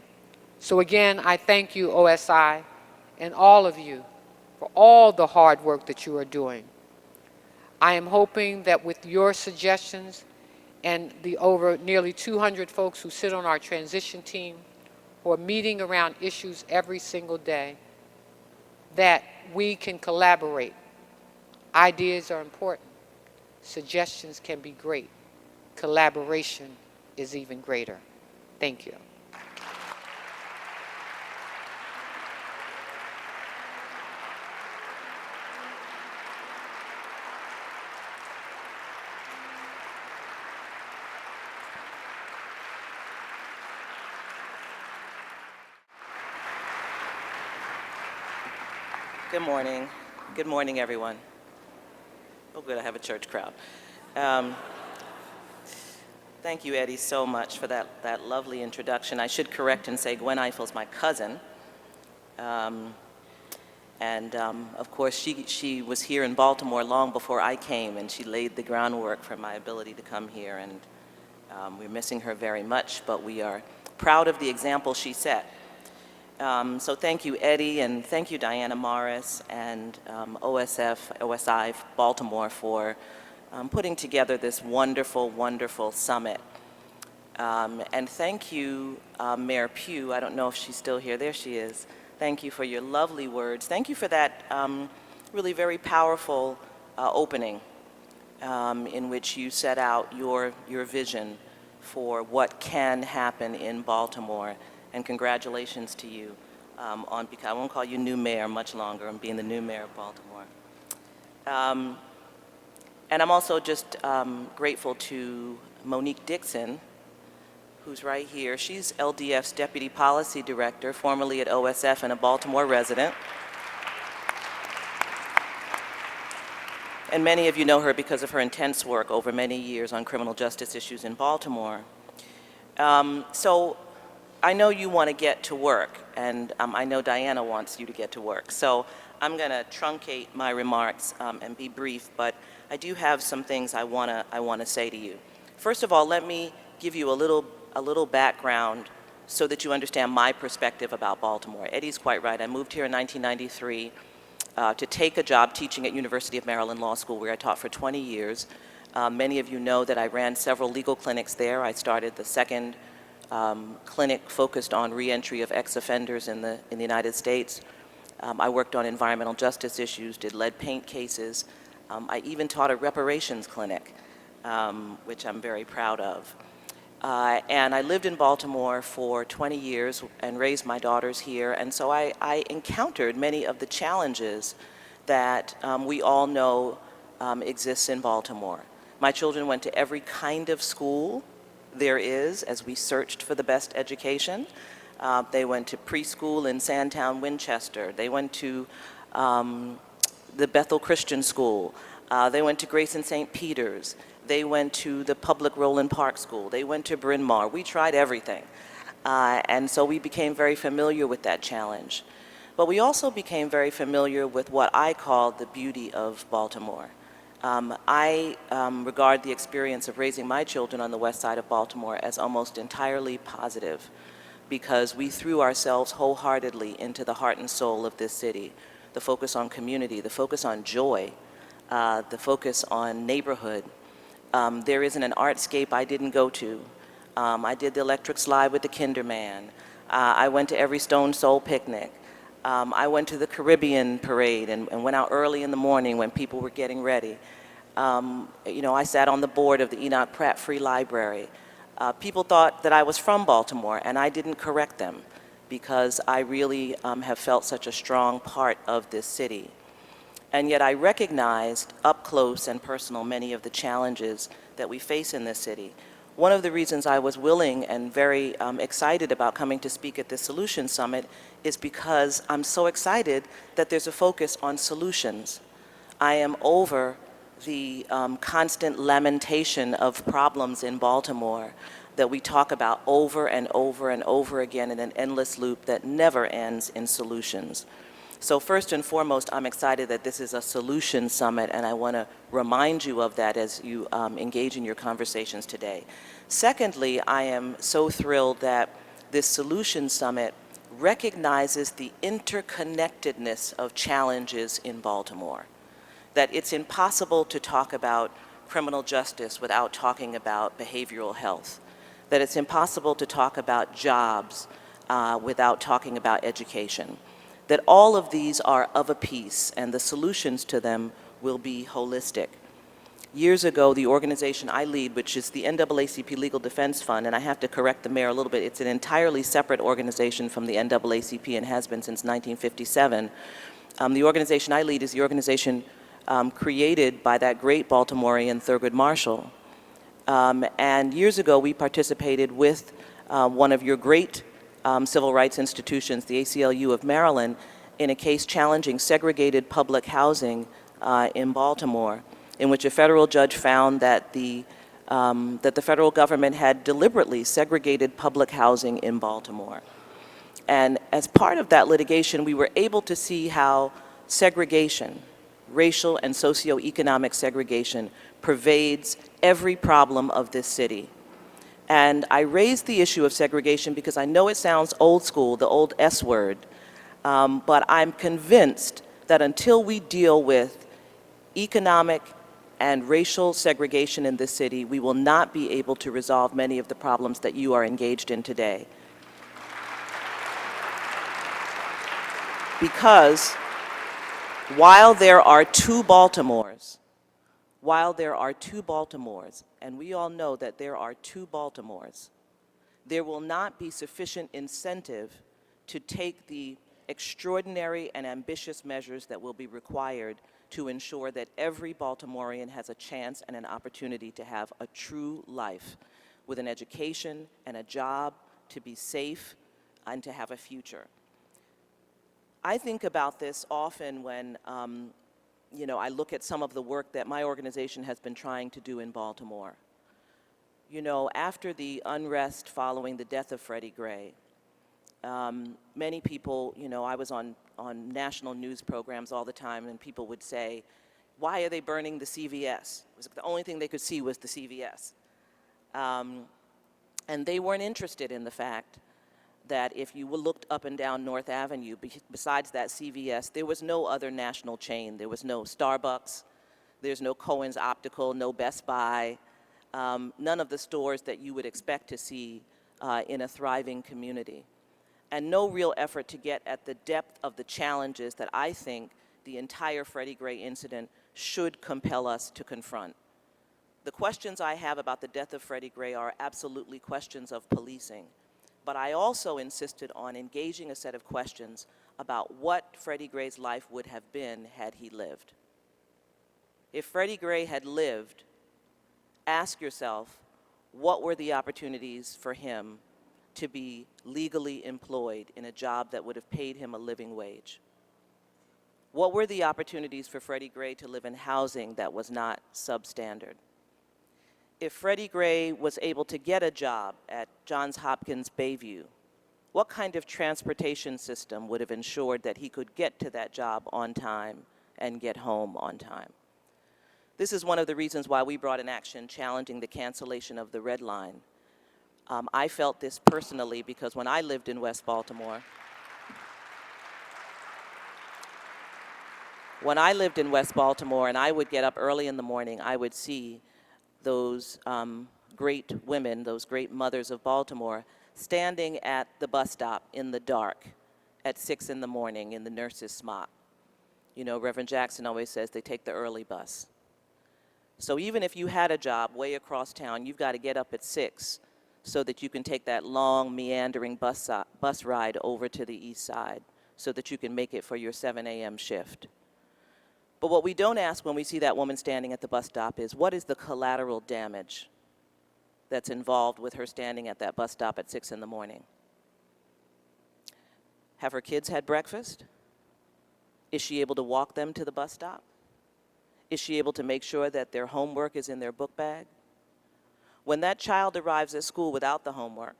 So again, I thank you, OSI, and all of you for all the hard work that you are doing. I am hoping that with your suggestions and the over nearly 200 folks who sit on our transition team, who are meeting around issues every single day, that we can collaborate. Ideas are important. Suggestions can be great. Collaboration is even greater. Thank you. Good morning. Good morning, everyone. Oh, good, I have a church crowd. Thank you, Eddie, so much for that lovely introduction. I should correct and say Gwen Eiffel's my cousin. Of course, she was here in Baltimore long before I came, and she laid the groundwork for my ability to come here. And we're missing her very much, but we are proud of the example she set. So thank you, Eddie, and thank you, Diana Morris and OSI Baltimore for putting together this wonderful, wonderful summit. And thank you, Mayor Pugh. I don't know if she's still here. There she is. Thank you for your lovely words. Thank you for that really very powerful opening in which you set out your vision for what can happen in Baltimore. And congratulations to you because I won't call you new mayor much longer, on being the new mayor of Baltimore. And I'm also just grateful to Monique Dixon, who's right here. She's LDF's Deputy Policy Director, formerly at OSF and a Baltimore resident. And many of you know her because of her intense work over many years on criminal justice issues in Baltimore. So I know you want to get to work, and I know Diana wants you to get to work. So I'm going to truncate my remarks and be brief, but I do have some things I want to say to you. First of all, let me give you a little background so that you understand my perspective about Baltimore. Eddie's quite right. I moved here in 1993 to take a job teaching at University of Maryland Law School, where I taught for 20 years. Many of you know that I ran several legal clinics there. I started the second clinic focused on reentry of ex-offenders in the United States. I worked on environmental justice issues, did lead paint cases. I even taught a reparations clinic, which I'm very proud of. And I lived in Baltimore for 20 years and raised my daughters here, and so I encountered many of the challenges that we all know exists in Baltimore. My children went to every kind of school there is as we searched for the best education. They went to preschool in Sandtown, Winchester. They went to the Bethel Christian School. They went to Grace and St. Peter's. They went to the public Roland Park School. They went to Bryn Mawr. We tried everything. And so we became very familiar with that challenge. But we also became very familiar with what I call the beauty of Baltimore. I regard the experience of raising my children on the west side of Baltimore as almost entirely positive, because we threw ourselves wholeheartedly into the heart and soul of this city. The focus on community, the focus on joy, the focus on neighborhood. There isn't an artscape I didn't go to. I did the electric slide with the Kinderman. I went to every Stone Soul picnic. I went to the Caribbean parade and went out early in the morning when people were getting ready. You know, I sat on the board of the Enoch Pratt Free Library. People thought that I was from Baltimore, and I didn't correct them because I really have felt such a strong part of this city. And yet I recognized up close and personal many of the challenges that we face in this city. One of the reasons I was willing and very excited about coming to speak at this Solutions Summit is because I'm so excited that there's a focus on solutions. I am over the constant lamentation of problems in Baltimore that we talk about over and over and over again in an endless loop that never ends in solutions. So first and foremost, I'm excited that this is a Solutions Summit, and I want to remind you of that as you engage in your conversations today. Secondly, I am so thrilled that this Solutions Summit recognizes the interconnectedness of challenges in Baltimore, that it's impossible to talk about criminal justice without talking about behavioral health, that it's impossible to talk about jobs without talking about education, that all of these are of a piece and the solutions to them will be holistic. Years ago, the organization I lead, which is the NAACP Legal Defense Fund, and I have to correct the mayor a little bit, it's an entirely separate organization from the NAACP and has been since 1957. The organization I lead is the organization created by that great Baltimorean Thurgood Marshall. And years ago, we participated with one of your great civil rights institutions, the ACLU of Maryland, in a case challenging segregated public housing in Baltimore, in which a federal judge found that the federal government had deliberately segregated public housing in Baltimore. And as part of that litigation, we were able to see how segregation, racial and socioeconomic segregation, pervades every problem of this city. And I raised the issue of segregation because I know it sounds old school, the old S word, but I'm convinced that until we deal with economic and racial segregation in this city, we will not be able to resolve many of the problems that you are engaged in today. Because while there are two Baltimores, and we all know that there are two Baltimores, there will not be sufficient incentive to take the extraordinary and ambitious measures that will be required to ensure that every Baltimorean has a chance and an opportunity to have a true life with an education and a job, to be safe, and to have a future. I think about this often when I look at some of the work that my organization has been trying to do in Baltimore. You know, after the unrest following the death of Freddie Gray, Many people, you know, I was on national news programs all the time, and people would say, why are they burning the CVS? It was the only thing they could see was the CVS. And they weren't interested in the fact that if you looked up and down North Avenue, besides that CVS, there was no other national chain. There was no Starbucks, there's no Cohen's Optical, no Best Buy, none of the stores that you would expect to see in a thriving community. And no real effort to get at the depth of the challenges that I think the entire Freddie Gray incident should compel us to confront. The questions I have about the death of Freddie Gray are absolutely questions of policing, but I also insisted on engaging a set of questions about what Freddie Gray's life would have been had he lived. If Freddie Gray had lived, ask yourself, what were the opportunities for him to be legally employed in a job that would have paid him a living wage? What were the opportunities for Freddie Gray to live in housing that was not substandard? If Freddie Gray was able to get a job at Johns Hopkins Bayview, what kind of transportation system would have ensured that he could get to that job on time and get home on time? This is one of the reasons why we brought an action challenging the cancellation of the Red Line. I felt this personally because when I lived in West Baltimore, and I would get up early in the morning, I would see those great women, those great mothers of Baltimore, standing at the bus stop in the dark at 6 in the morning in the nurse's smock. You know, Reverend Jackson always says they take the early bus. So even if you had a job way across town, you've got to get up at 6 so that you can take that long, meandering bus ride over to the east side so that you can make it for your 7 a.m. shift. But what we don't ask when we see that woman standing at the bus stop is, what is the collateral damage that's involved with her standing at that bus stop at 6 in the morning? Have her kids had breakfast? Is she able to walk them to the bus stop? Is she able to make sure that their homework is in their book bag? When that child arrives at school without the homework,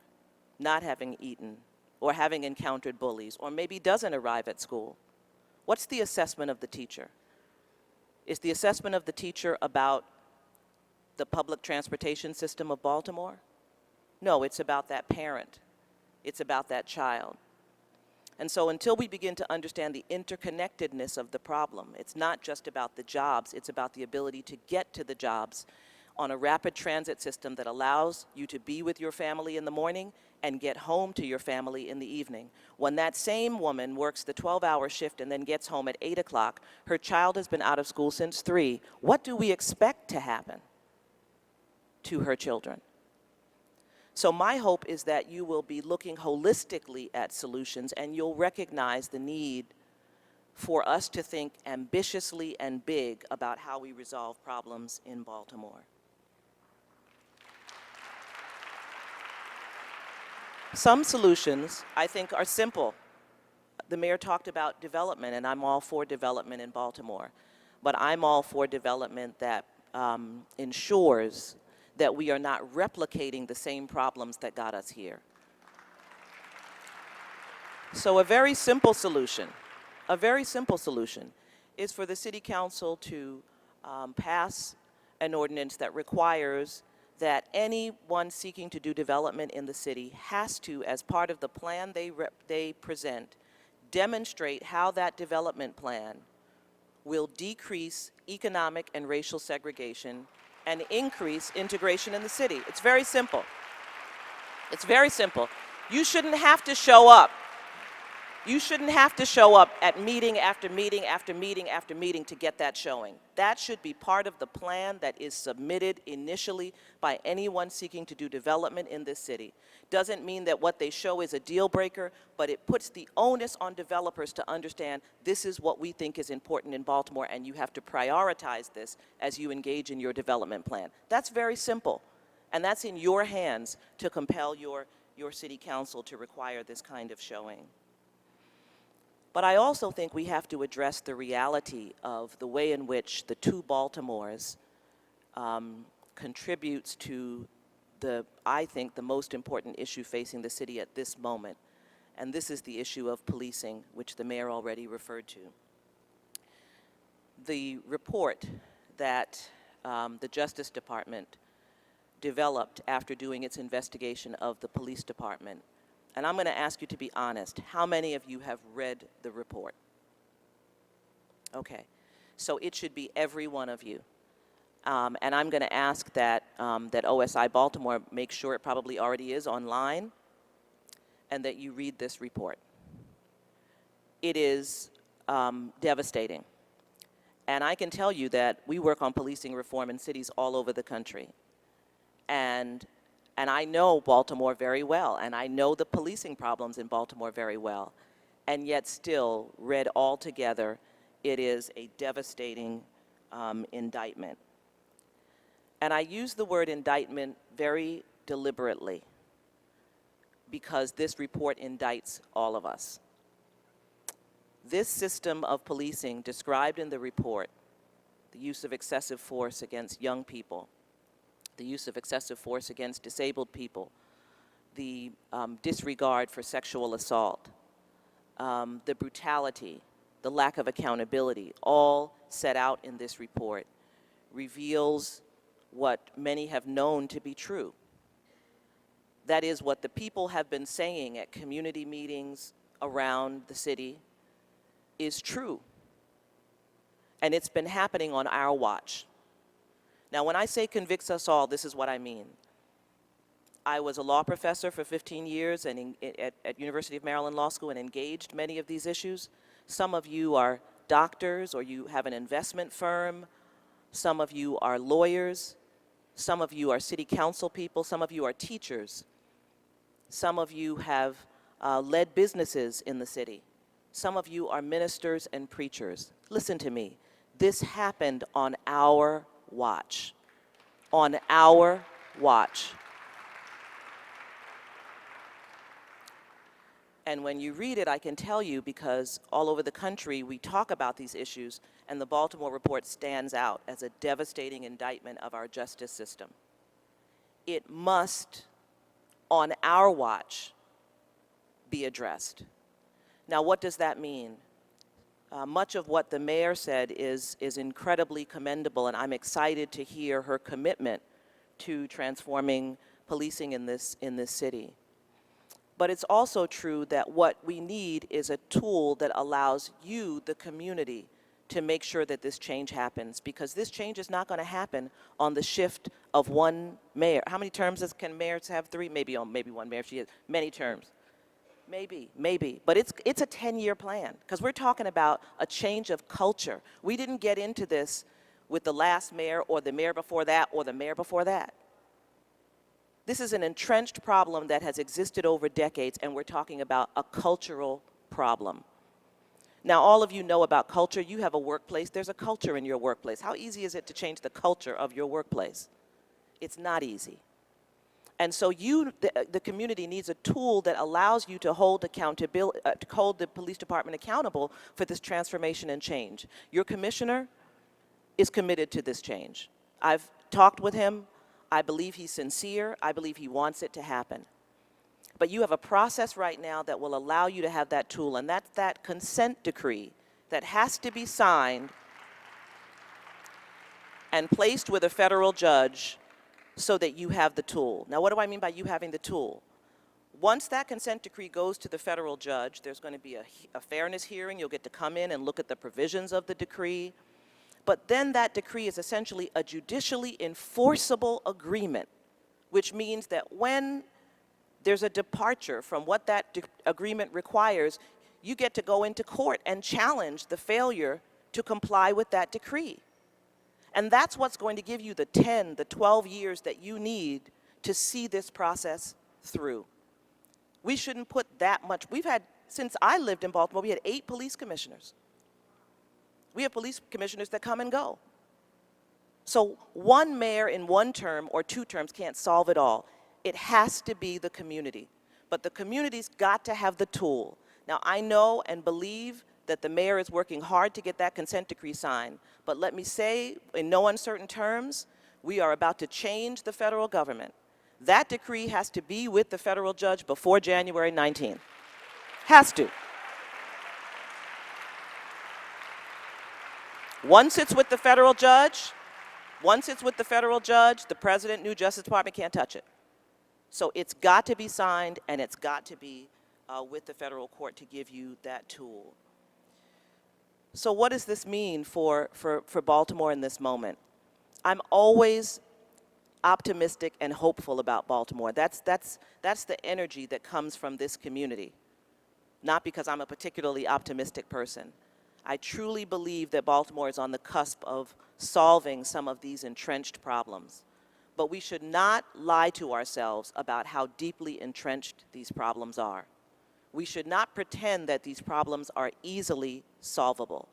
not having eaten, or having encountered bullies, or maybe doesn't arrive at school, what's the assessment of the teacher? Is the assessment of the teacher about the public transportation system of Baltimore? No, it's about that parent. It's about that child. And so until we begin to understand the interconnectedness of the problem, it's not just about the jobs, it's about the ability to get to the jobs on a rapid transit system that allows you to be with your family in the morning and get home to your family in the evening. When that same woman works the 12-hour shift and then gets home at 8 o'clock, her child has been out of school since 3. What do we expect to happen to her children? So my hope is that you will be looking holistically at solutions and you'll recognize the need for us to think ambitiously and big about how we resolve problems in Baltimore. Some solutions, I think, are simple. The mayor talked about development, and I'm all for development in Baltimore. But I'm all for development that ensures that we are not replicating the same problems that got us here. So a very simple solution is for the City Council to pass an ordinance that requires that anyone seeking to do development in the city has to, as part of the plan they present, demonstrate how that development plan will decrease economic and racial segregation and increase integration in the city. It's very simple. It's very simple. You shouldn't have to show up. You shouldn't have to show up at meeting after meeting after meeting after meeting to get that showing. That should be part of the plan that is submitted initially by anyone seeking to do development in this city. Doesn't mean that what they show is a deal breaker, but it puts the onus on developers to understand this is what we think is important in Baltimore and you have to prioritize this as you engage in your development plan. That's very simple, and that's in your hands to compel your city council to require this kind of showing. But I also think we have to address the reality of the way in which the two Baltimores contributes to I think, the most important issue facing the city at this moment. and this is the issue of policing, which the mayor already referred to. The report that the Justice Department developed after doing its investigation of the police department, and I'm going to ask you to be honest, how many of you have read the report? Okay, so it should be every one of you. And I'm going to ask that, that OSI-Baltimore make sure it probably already is online, and that you read this report. It is devastating. And I can tell you that we work on policing reform in cities all over the country. And I know Baltimore very well, and I know the policing problems in Baltimore very well. And yet still, read all together, it is a devastating indictment. And I use the word indictment very deliberately because this report indicts all of us. This system of policing described in the report, the use of excessive force against young people, the use of excessive force against disabled people, the disregard for sexual assault, the brutality, the lack of accountability, all set out in this report, reveals what many have known to be true. That is what the people have been saying at community meetings around the city is true. And it's been happening on our watch. Now, when I say convicts us all, this is what I mean. I was a law professor for 15 years and at University of Maryland Law School and engaged many of these issues. Some of you are doctors or you have an investment firm. Some of you are lawyers. Some of you are city council people. Some of you are teachers. Some of you have led businesses in the city. Some of you are ministers and preachers. Listen to me. This happened on our watch. On our watch. And when you read it, I can tell you, because all over the country we talk about these issues, and the Baltimore report stands out as a devastating indictment of our justice system. It must, on our watch, be addressed. Now, what does that mean? Much of what the mayor said is incredibly commendable, and I'm excited to hear her commitment to transforming policing in this city. But it's also true that what we need is a tool that allows you, the community, to make sure that this change happens, because this change is not going to happen on the shift of one mayor. How many terms can mayors have? 3? Maybe one mayor. She has many terms. Maybe. But it's a 10-year plan, because we're talking about a change of culture. We didn't get into this with the last mayor or the mayor before that or the mayor before that. This is an entrenched problem that has existed over decades, and we're talking about a cultural problem. Now, all of you know about culture. You have a workplace. There's a culture in your workplace. How easy is it to change the culture of your workplace? It's not easy. And so the community needs a tool that allows you to hold accountability, to hold the police department accountable for this transformation and change. Your commissioner is committed to this change. I've talked with him. I believe he's sincere. I believe he wants it to happen. But you have a process right now that will allow you to have that tool, and that's that consent decree that has to be signed and placed with a federal judge so that you have the tool. Now, what do I mean by you having the tool? Once that consent decree goes to the federal judge, there's going to be a fairness hearing. You'll get to come in and look at the provisions of the decree. But then that decree is essentially a judicially enforceable agreement, which means that when there's a departure from what that agreement requires, you get to go into court and challenge the failure to comply with that decree. And that's what's going to give you the 10, the 12 years that you need to see this process through. We shouldn't put that much. We've had, since I lived in Baltimore, we had 8 police commissioners. We have police commissioners that come and go. So one mayor in one term or 2 terms can't solve it all. It has to be the community. But the community's got to have the tool. Now, I know and believe that the mayor is working hard to get that consent decree signed. But let me say, in no uncertain terms, we are about to change the federal government. That decree has to be with the federal judge before January 19th. Has to. Once it's with the federal judge, the president, new Justice Department can't touch it. So it's got to be signed, and it's got to be with the federal court to give you that tool. So what does this mean for Baltimore in this moment? I'm always optimistic and hopeful about Baltimore. That's the energy that comes from this community, not because I'm a particularly optimistic person. I truly believe that Baltimore is on the cusp of solving some of these entrenched problems. But we should not lie to ourselves about how deeply entrenched these problems are. We should not pretend that these problems are easily solvable.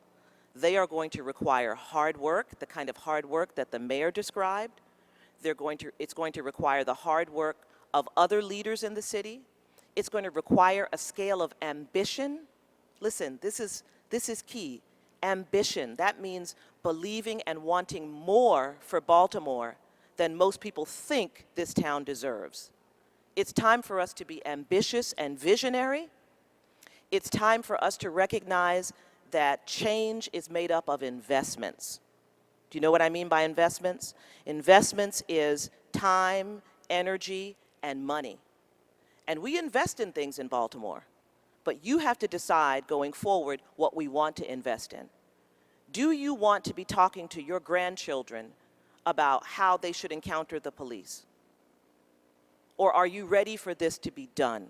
They are going to require hard work, the kind of hard work that the mayor described. It's going to require the hard work of other leaders in the city. It's going to require a scale of ambition. Listen, this is key. Ambition. That means believing and wanting more for Baltimore than most people think this town deserves. It's time for us to be ambitious and visionary. It's time for us to recognize that change is made up of investments. Do you know what I mean by investments? Investments is time, energy, and money. And we invest in things in Baltimore, but you have to decide going forward what we want to invest in. Do you want to be talking to your grandchildren about how they should encounter the police? Or are you ready for this to be done?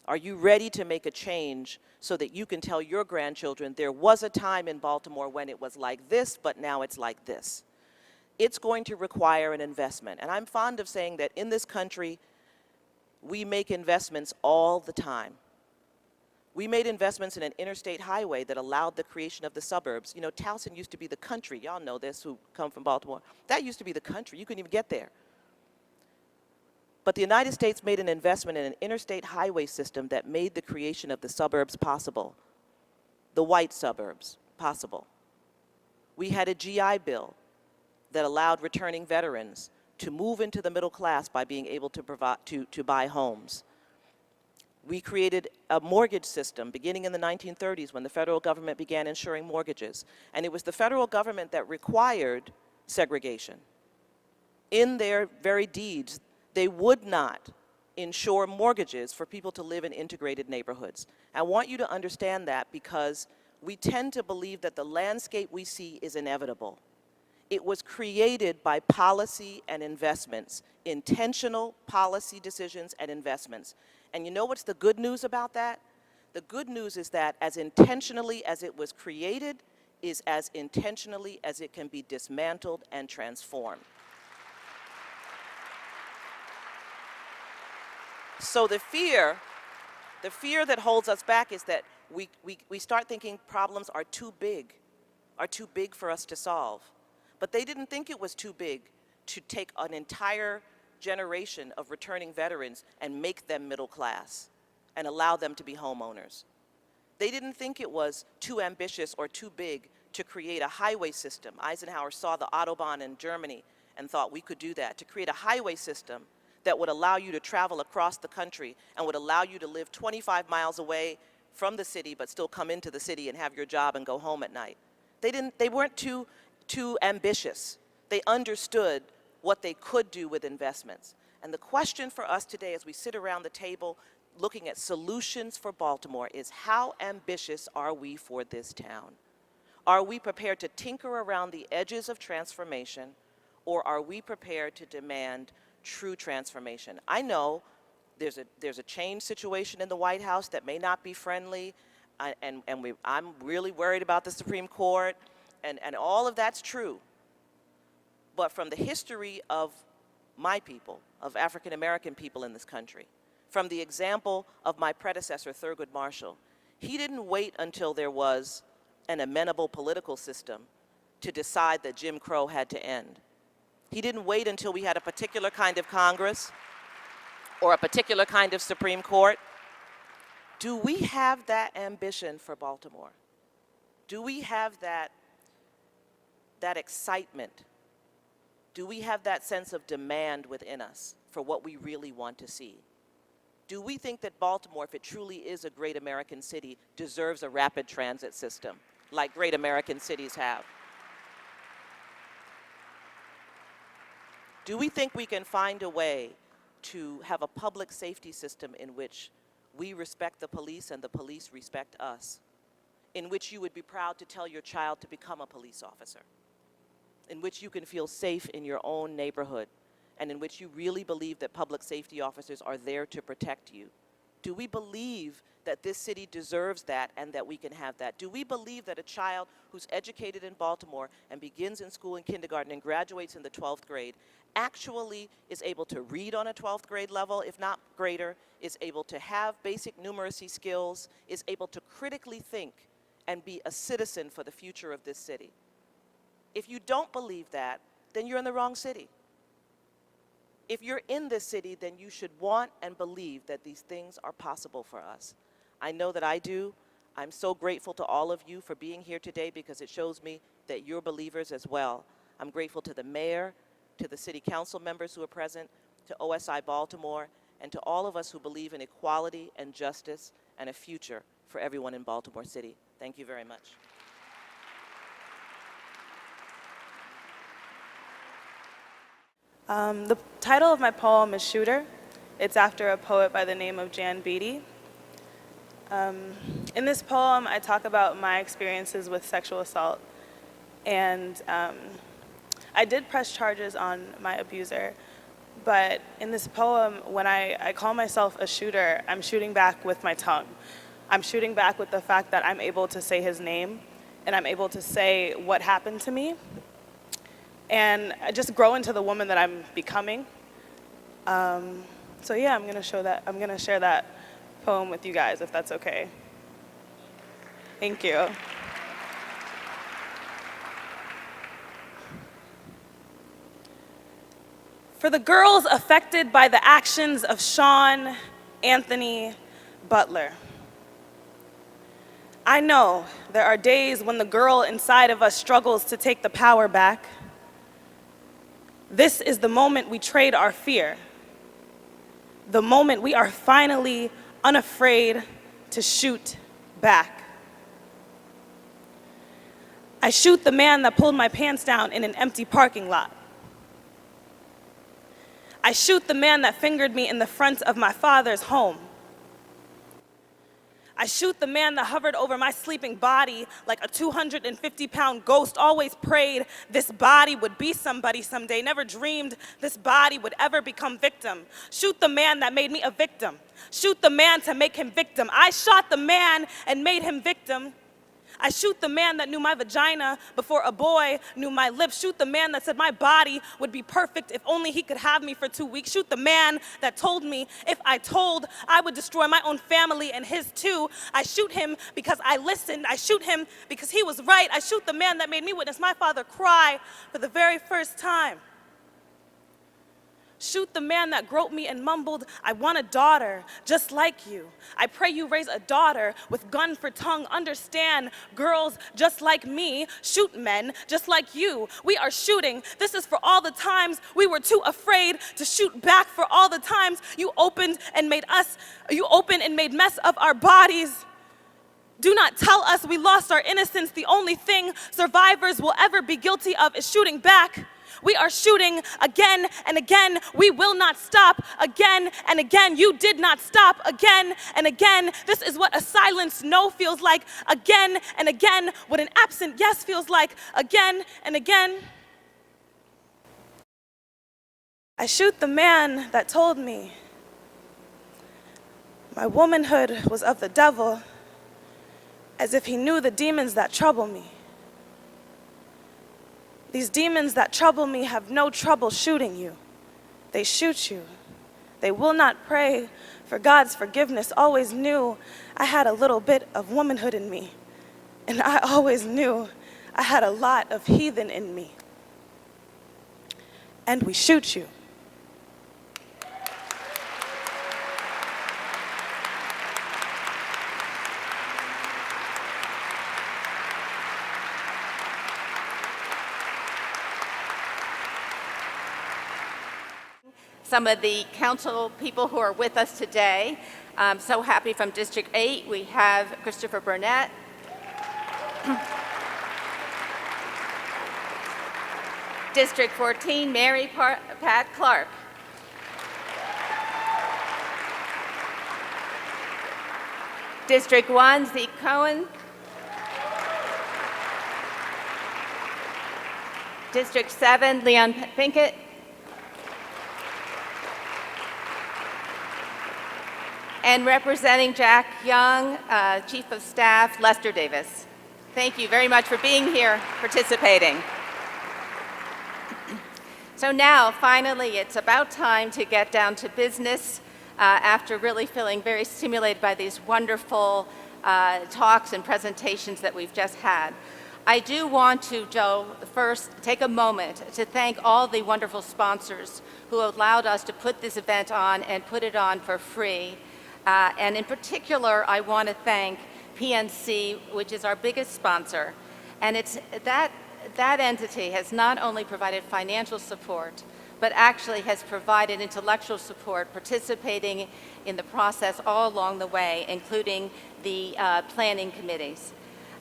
Are you ready to make a change so that you can tell your grandchildren there was a time in Baltimore when it was like this, but now it's like this? It's going to require an investment. And I'm fond of saying that in this country, we make investments all the time. We made investments in an interstate highway that allowed the creation of the suburbs. You know, Towson used to be the country. Y'all know this who come from Baltimore. That used to be the country. You couldn't even get there. But the United States made an investment in an interstate highway system that made the creation of the suburbs possible, the white suburbs possible. We had a GI Bill that allowed returning veterans to move into the middle class by being able to buy homes. We created a mortgage system beginning in the 1930s when the federal government began insuring mortgages. And it was the federal government that required segregation. In their very deeds, they would not insure mortgages for people to live in integrated neighborhoods. I want you to understand that because we tend to believe that the landscape we see is inevitable. It was created by policy and investments, intentional policy decisions and investments. And you know what's the good news about that? The good news is that as intentionally as it was created is as intentionally as it can be dismantled and transformed. So the fear that holds us back is that we start thinking problems are too big for us to solve. But they didn't think it was too big to take an entire generation of returning veterans and make them middle class and allow them to be homeowners. They didn't think it was too ambitious or too big to create a highway system. Eisenhower saw the Autobahn in Germany and thought we could do that, to create a highway system that would allow you to travel across the country and would allow you to live 25 miles away from the city but still come into the city and have your job and go home at night. They weren't too ambitious. They understood what they could do with investments. And the question for us today as we sit around the table looking at solutions for Baltimore is how ambitious are we for this town? Are we prepared to tinker around the edges of transformation, or are we prepared to demand true transformation? I know there's a change situation in the White House that may not be friendly, I'm really worried about the Supreme Court, and all of that's true. But from the history of my people, of African American people in this country, from the example of my predecessor, Thurgood Marshall, he didn't wait until there was an amenable political system to decide that Jim Crow had to end. He didn't wait until we had a particular kind of Congress or a particular kind of Supreme Court. Do we have that ambition for Baltimore? Do we have that excitement? Do we have that sense of demand within us for what we really want to see? Do we think that Baltimore, if it truly is a great American city, deserves a rapid transit system like great American cities have? Do we think we can find a way to have a public safety system in which we respect the police and the police respect us, in which you would be proud to tell your child to become a police officer, in which you can feel safe in your own neighborhood, and in which you really believe that public safety officers are there to protect you? Do we believe that this city deserves that and that we can have that? Do we believe that a child who's educated in Baltimore and begins in school in kindergarten and graduates in the 12th grade actually is able to read on a 12th grade level, if not greater, is able to have basic numeracy skills, is able to critically think and be a citizen for the future of this city? If you don't believe that, then you're in the wrong city. If you're in this city, then you should want and believe that these things are possible for us. I know that I do. I'm so grateful to all of you for being here today because it shows me that you're believers as well. I'm grateful to the mayor, to the city council members who are present, to OSI-Baltimore, and to all of us who believe in equality and justice and a future for everyone in Baltimore City. Thank you very much. The title of my poem is Shooter. It's after a poet by the name of Jan Beatty. In this poem, I talk about my experiences with sexual assault. And I did press charges on my abuser. But in this poem, when I call myself a shooter, I'm shooting back with my tongue. I'm shooting back with the fact that I'm able to say his name, and I'm able to say what happened to me, and I just grow into the woman that I'm becoming. So yeah, I'm gonna share that poem with you guys, if that's okay. Thank you. For the girls affected by the actions of Sean Anthony Butler, I know there are days when the girl inside of us struggles to take the power back. This is the moment we trade our fear, the moment we are finally unafraid to shoot back. I shoot the man that pulled my pants down in an empty parking lot. I shoot the man that fingered me in the front of my father's home. I shoot the man that hovered over my sleeping body like a 250-pound ghost, always prayed this body would be somebody someday, never dreamed this body would ever become victim. Shoot the man that made me a victim. Shoot the man to make him victim. I shot the man and made him victim. I shoot the man that knew my vagina before a boy knew my lips. Shoot the man that said my body would be perfect if only he could have me for 2 weeks. Shoot the man that told me if I told, I would destroy my own family and his too. I shoot him because I listened. I shoot him because he was right. I shoot the man that made me witness my father cry for the very first time. Shoot the man that groped me and mumbled, I want a daughter just like you. I pray you raise a daughter with gun for tongue. Understand, girls just like me shoot men just like you. We are shooting. This is for all the times we were too afraid to shoot back, for all the times you opened and made mess of our bodies. Do not tell us we lost our innocence. The only thing survivors will ever be guilty of is shooting back. We are shooting again and again. We will not stop again and again. You did not stop again and again. This is what a silenced no feels like again and again. What an absent yes feels like again and again. I shoot the man that told me my womanhood was of the devil, as if he knew the demons that trouble me. These demons that trouble me have no trouble shooting you. They shoot you. They will not pray for God's forgiveness. Always knew I had a little bit of womanhood in me. And I always knew I had a lot of heathen in me. And we shoot you. some of the council people who are with us today. I'm so happy from District 8, we have Christopher Burnett. District 14, Mary Pat Clark. District 1, Zeke Cohen. District 7, Leon Pinkett. And representing Jack Young, Chief of Staff, Lester Davis. Thank you very much for being here, participating. So now, finally, it's about time to get down to business after really feeling very stimulated by these wonderful talks and presentations that we've just had. I do want to, Joe, first take a moment to thank all the wonderful sponsors who allowed us to put this event on and put it on for free. And in particular, I want to thank PNC, which is our biggest sponsor. And it's that entity has not only provided financial support, but actually has provided intellectual support, participating in the process all along the way, including the planning committees.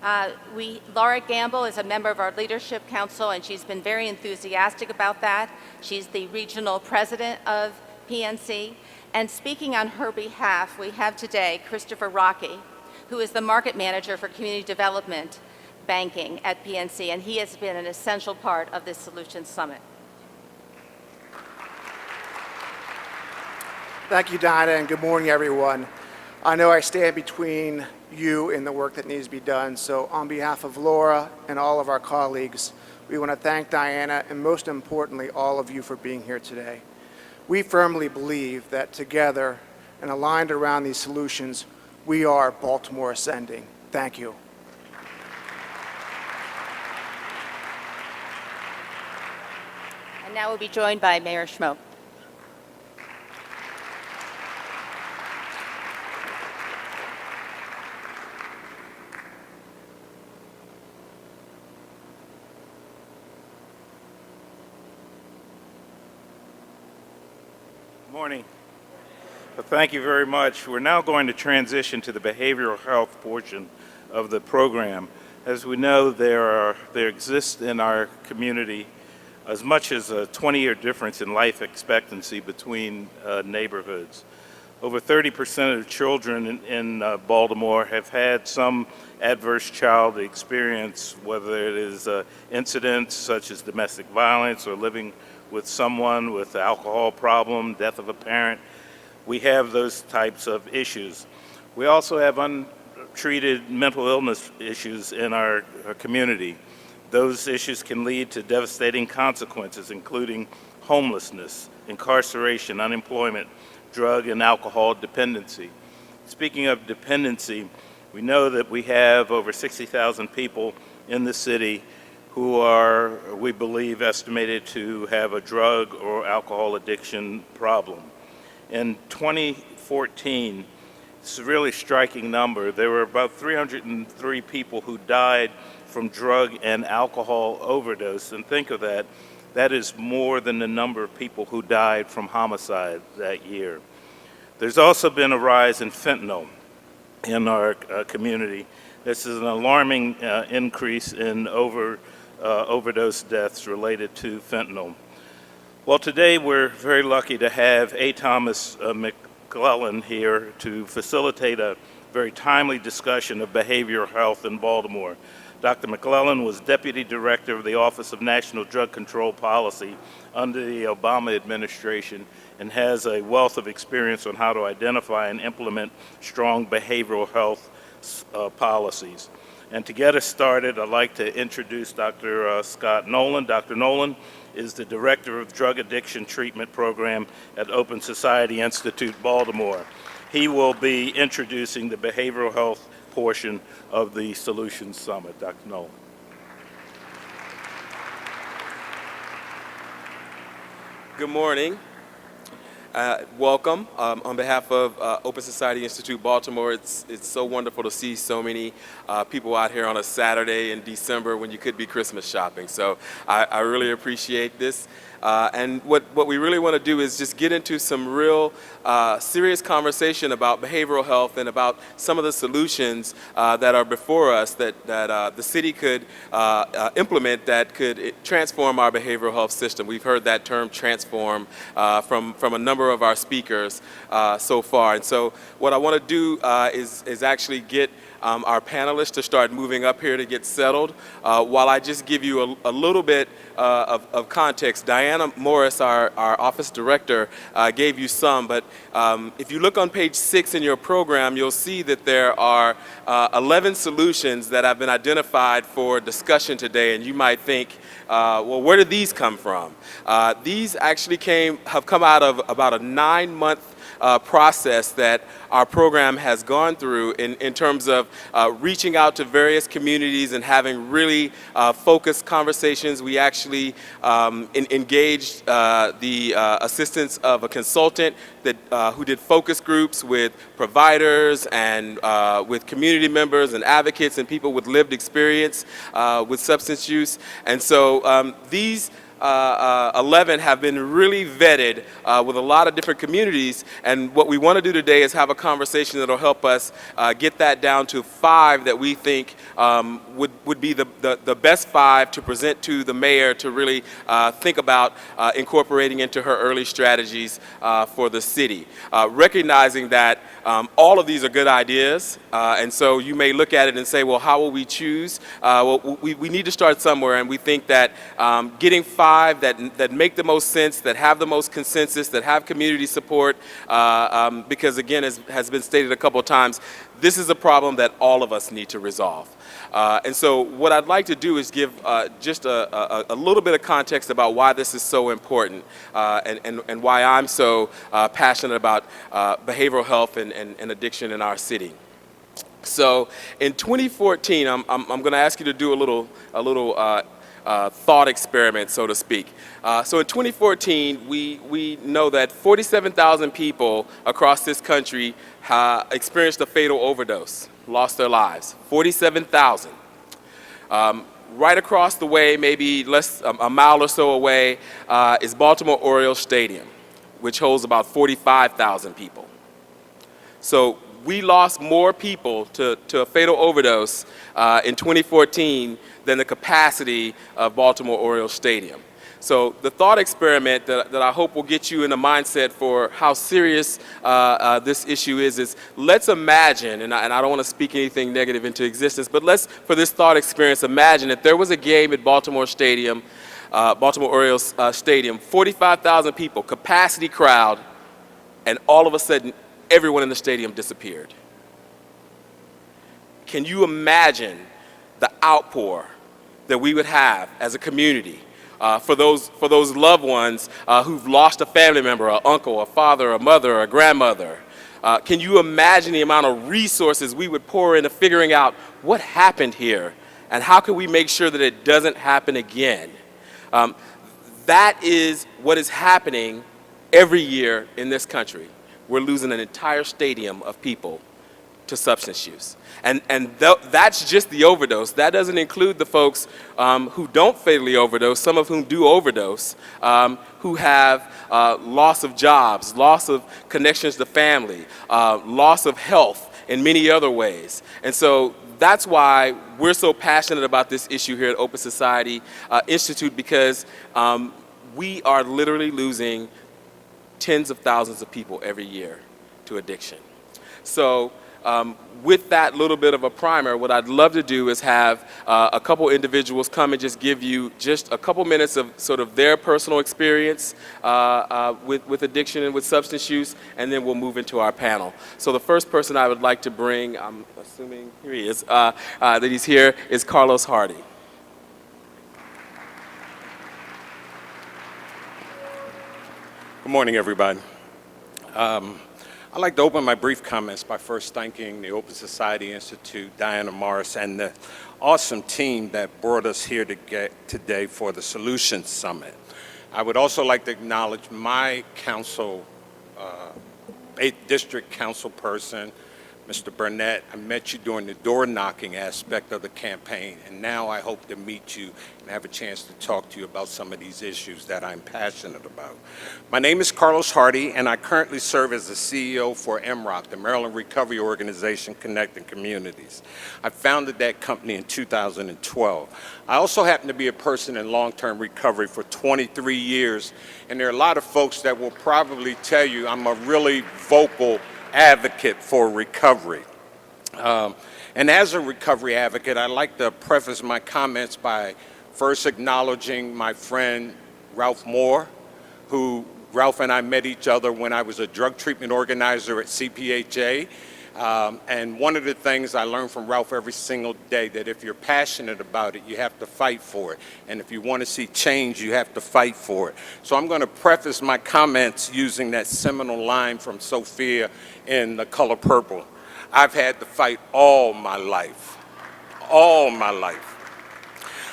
Laura Gamble is a member of our Leadership Council, and she's been very enthusiastic about that. She's the regional president of PNC. And speaking on her behalf, we have today Christopher Rocky, who is the market manager for community development banking at PNC, and he has been an essential part of this Solutions Summit. Thank you, Dinah, and good morning, everyone. I know I stand between you and the work that needs to be done, so on behalf of Laura and all of our colleagues, we want to thank Diana and most importantly, all of you for being here today. We firmly believe that together and aligned around these solutions, we are Baltimore Ascending. Thank you. And now we'll be joined by Mayor Schmoke. Morning. Well, thank you very much. We're now going to transition to the behavioral health portion of the program. As we know, there exists in our community as much as a 20-year difference in life expectancy between neighborhoods. Over 30% of children in Baltimore have had some adverse child experience, whether it is incidents such as domestic violence or living with someone with an alcohol problem, death of a parent. We have those types of issues. We also have untreated mental illness issues in our community. Those issues can lead to devastating consequences, including homelessness, incarceration, unemployment, drug and alcohol dependency. Speaking of dependency, we know that we have over 60,000 people in the city who are, we believe, estimated to have a drug or alcohol addiction problem. In 2014, it's a really striking number. There were about 303 people who died from drug and alcohol overdose, and think of that, that is more than the number of people who died from homicide that year. There's also been a rise in fentanyl in our community. This is an alarming increase in overdose deaths related to fentanyl. Well, today we're very lucky to have A. Thomas McClellan here to facilitate a very timely discussion of behavioral health in Baltimore. Dr. McClellan was Deputy Director of the Office of National Drug Control Policy under the Obama administration and has a wealth of experience on how to identify and implement strong behavioral health policies. And to get us started, I'd like to introduce Dr. Scott Nolan. Dr. Nolan is the Director of Drug Addiction Treatment Program at Open Society Institute, Baltimore. He will be introducing the behavioral health portion of the Solutions Summit. Dr. Nolan. Good morning. Welcome. On behalf of Open Society Institute Baltimore, it's so wonderful to see so many people out here on a Saturday in December when you could be Christmas shopping. So I really appreciate this. And what we really want to do is just get into some real serious conversation about behavioral health and about some of the solutions that are before us that the city could implement that could transform our behavioral health system. We've heard that term transform from a number of our speakers so far. And so what I want to do is actually get our panelists to start moving up here to get settled. While I just give you a little bit of context, Diana Morris, our office director, gave you some, but if you look on page 6 in your program, you'll see that there are 11 solutions that have been identified for discussion today, and you might think, well, where did these come from? These actually have come out of about a 9-month process that our program has gone through in terms of reaching out to various communities and having really focused conversations. We actually engaged the assistance of a consultant who did focus groups with providers and with community members and advocates and people with lived experience with substance use. And so these 11 have been really vetted with a lot of different communities, and what we want to do today is have a conversation that will help us get that down to 5 that we think would be the best 5 to present to the mayor to really think about incorporating into her early strategies for the city. Recognizing that all of these are good ideas, and so you may look at it and say, well, how will we choose? Well, we need to start somewhere, and we think that getting 5 that make the most sense, that have the most consensus, that have community support, because again, as has been stated a couple of times, this is a problem that all of us need to resolve. And so what I'd like to do is give just a little bit of context about why this is so important and why I'm so passionate about behavioral health and addiction in our city. So in 2014, I'm going to ask you to do a little thought experiment, so to speak. So in 2014, we know that 47,000 people across this country experienced a fatal overdose, lost their lives. 47,000. Right across the way, maybe a mile or so away, is Baltimore Orioles Stadium, which holds about 45,000 people. So we lost more people to a fatal overdose in 2014 than the capacity of Baltimore Orioles Stadium. So the thought experiment that I hope will get you in the mindset for how serious this issue is let's imagine, and I don't want to speak anything negative into existence, but let's, for this thought experience, imagine that there was a game at Baltimore Stadium, Baltimore Orioles Stadium, 45,000 people, capacity crowd, and all of a sudden, everyone in the stadium disappeared. Can you imagine the outpour that we would have as a community for those loved ones who've lost a family member, an uncle, a father, a mother, a grandmother? Can you imagine the amount of resources we would pour into figuring out what happened here and how can we make sure that it doesn't happen again? That is what is happening every year in this country. We're losing an entire stadium of people to substance use. And that's just the overdose. That doesn't include the folks who don't fatally overdose, some of whom do overdose, who have loss of jobs, loss of connections to family, loss of health in many other ways. And so that's why we're so passionate about this issue here at Open Society Institute, because we are literally losing tens of thousands of people every year to addiction. So with that little bit of a primer, what I'd love to do is have a couple individuals come and just give you just a couple minutes of sort of their personal experience with addiction and with substance use, and then we'll move into our panel. So the first person I would like to bring, I'm assuming here he is, that he's here, is Carlos Hardy. Good morning, everybody. I'd like to open my brief comments by first thanking the Open Society Institute, Diana Morris, and the awesome team that brought us here today for the Solutions Summit. I would also like to acknowledge my council, district council person, Mr. Burnett, I met you during the door knocking aspect of the campaign, and now I hope to meet you and have a chance to talk to you about some of these issues that I'm passionate about. My name is Carlos Hardy, and I currently serve as the CEO for MROC, the Maryland Recovery Organization Connecting Communities. I founded that company in 2012. I also happen to be a person in long-term recovery for 23 years, and there are a lot of folks that will probably tell you I'm a really vocal advocate for recovery. And as a recovery advocate, I'd like to preface my comments by first acknowledging my friend Ralph Moore, who Ralph and I met each other when I was a drug treatment organizer at CPHA. And one of the things I learned from Ralph every single day, that if you're passionate about it, you have to fight for it. And if you want to see change, you have to fight for it. So I'm going to preface my comments using that seminal line from Sophia in The Color Purple. I've had to fight all my life. All my life.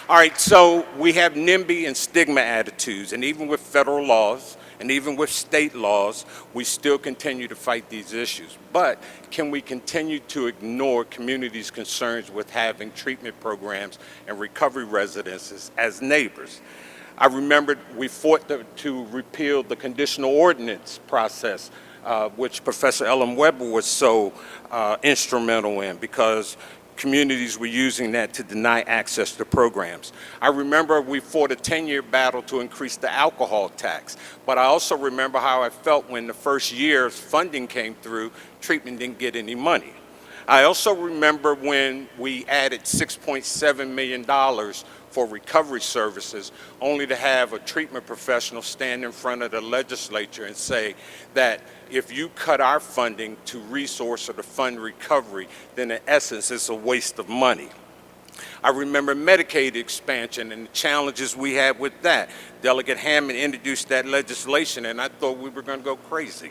All right, so we have NIMBY and stigma attitudes, and even with federal laws, and even with state laws, we still continue to fight these issues. But can we continue to ignore communities' concerns with having treatment programs and recovery residences as neighbors? I remember we fought to repeal the conditional ordinance process, which Professor Ellen Weber was so instrumental in, because communities were using that to deny access to programs. I remember we fought a 10-year battle to increase the alcohol tax, but I also remember how I felt when the first year's funding came through, treatment didn't get any money. I also remember when we added $6.7 million for recovery services, only to have a treatment professional stand in front of the legislature and say that if you cut our funding to resource or to fund recovery, then in essence it's a waste of money. I remember Medicaid expansion and the challenges we had with that. Delegate Hammond introduced that legislation, and I thought we were going to go crazy.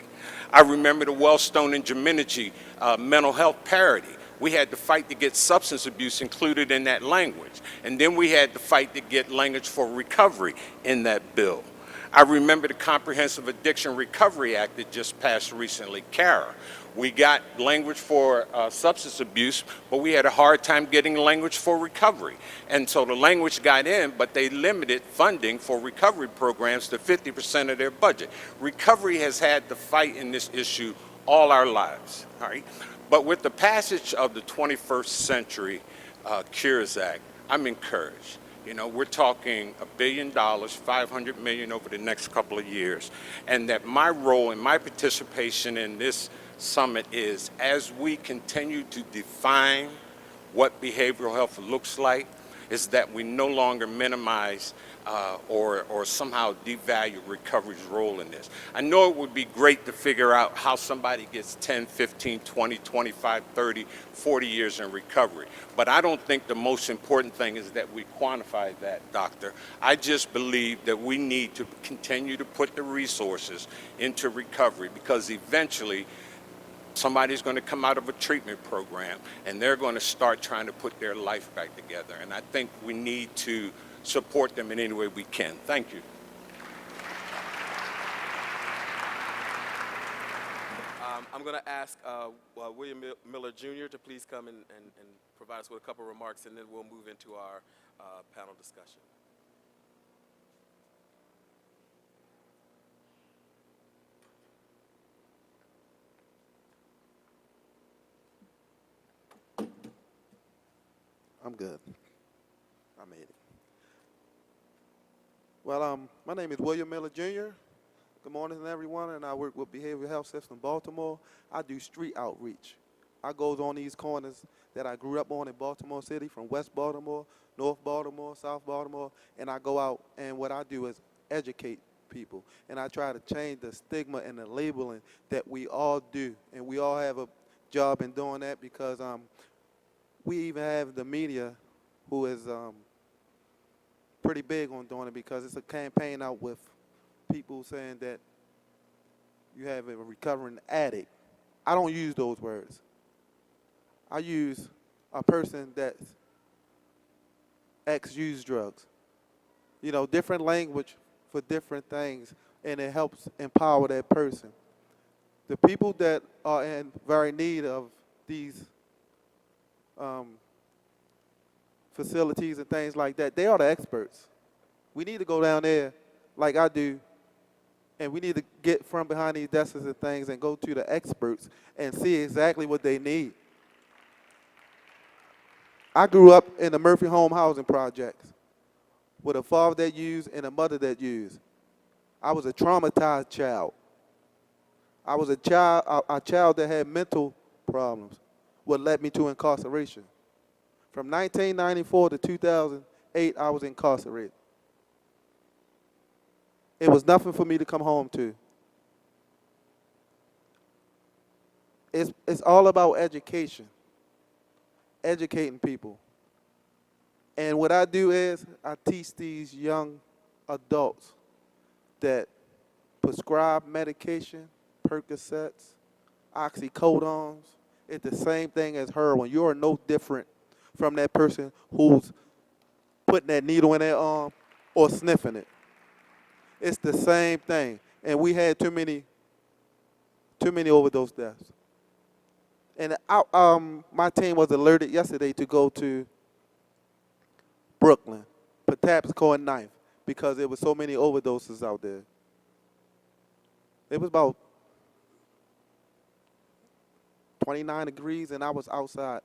I remember the Wellstone and Geminici mental health parity. We had to fight to get substance abuse included in that language. And then we had to fight to get language for recovery in that bill. I remember the Comprehensive Addiction Recovery Act that just passed recently, CARA. We got language for substance abuse, but we had a hard time getting language for recovery. And so the language got in, but they limited funding for recovery programs to 50% of their budget. Recovery has had to fight in this issue all our lives, all right? But with the passage of the 21st Century Cures Act, I'm encouraged. You know, we're talking $1 billion, $500 million over the next couple of years. And that my role and my participation in this summit is, as we continue to define what behavioral health looks like, is that we no longer minimize or somehow devalue recovery's role in this. I know it would be great to figure out how somebody gets 10, 15, 20, 25, 30, 40 years in recovery. But I don't think the most important thing is that we quantify that, doctor. I just believe that we need to continue to put the resources into recovery, because eventually somebody's going to come out of a treatment program and they're going to start trying to put their life back together. And I think we need to support them in any way we can. Thank you. I'm going to ask William Miller Jr. to please come and provide us with a couple of remarks, and then we'll move into our panel discussion. I'm good. I made it. Well, my name is William Miller Jr. Good morning, everyone, and I work with Behavioral Health System Baltimore. I do street outreach. I go on these corners that I grew up on in Baltimore City, from West Baltimore, North Baltimore, South Baltimore, and I go out, and what I do is educate people, and I try to change the stigma and the labeling that we all do, and we all have a job in doing that, because we even have the media who is pretty big on doing it, because it's a campaign out with people saying that you have a recovering addict. I don't use those words. I use a person that's ex-used drugs. You know, different language for different things, and it helps empower that person. The people that are in very need of these facilities and things like that, they are the experts. We need to go down there like I do, and we need to get from behind these desks and things and go to the experts and see exactly what they need. I grew up in the Murphy Home housing projects with a father that used and a mother that used. I was a traumatized child. I was a child that had mental problems, what led me to incarceration. From 1994 to 2008, I was incarcerated. It was nothing for me to come home to. It's all about education, educating people. And what I do is I teach these young adults that prescribe medication, Percocets, oxycodones, it's the same thing as heroin. You are no different from that person who's putting that needle in their arm or sniffing it. It's the same thing. And we had too many overdose deaths. And my team was alerted yesterday to go to Brooklyn, Patapsco and 9th, because there were so many overdoses out there. It was about 29 degrees, and I was outside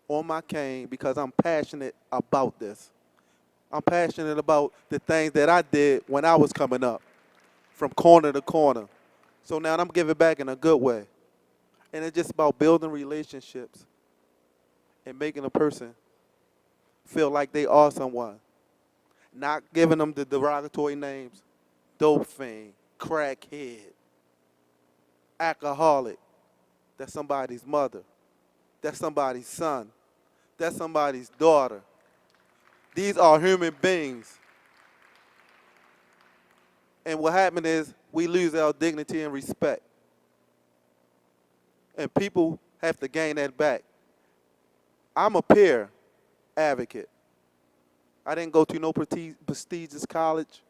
on my cane because I'm passionate about this. I'm passionate about the things that I did when I was coming up, from corner to corner. So now I'm giving back in a good way. And it's just about building relationships and making a person feel like they are someone. Not giving them the derogatory names, dope fiend, crackhead, alcoholic. That's somebody's mother. That's somebody's son. That's somebody's daughter. These are human beings. And what happens is we lose our dignity and respect. And people have to gain that back. I'm a peer advocate. I didn't go to no prestigious college.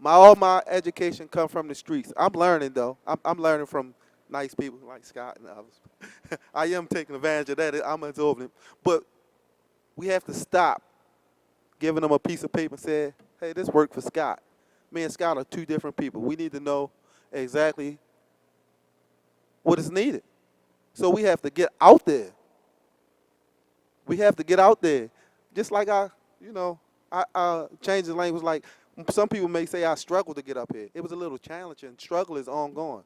All my education come from the streets. I'm learning, though. I'm learning from nice people like Scott and others. I am taking advantage of that. I'm absorbing it. But we have to stop giving them a piece of paper and say, hey, this worked for Scott. Me and Scott are two different people. We need to know exactly what is needed. So we have to get out there. We have to get out there. Just like I changed the language. Like some people may say I struggled to get up here. It was a little challenging. Struggle is ongoing.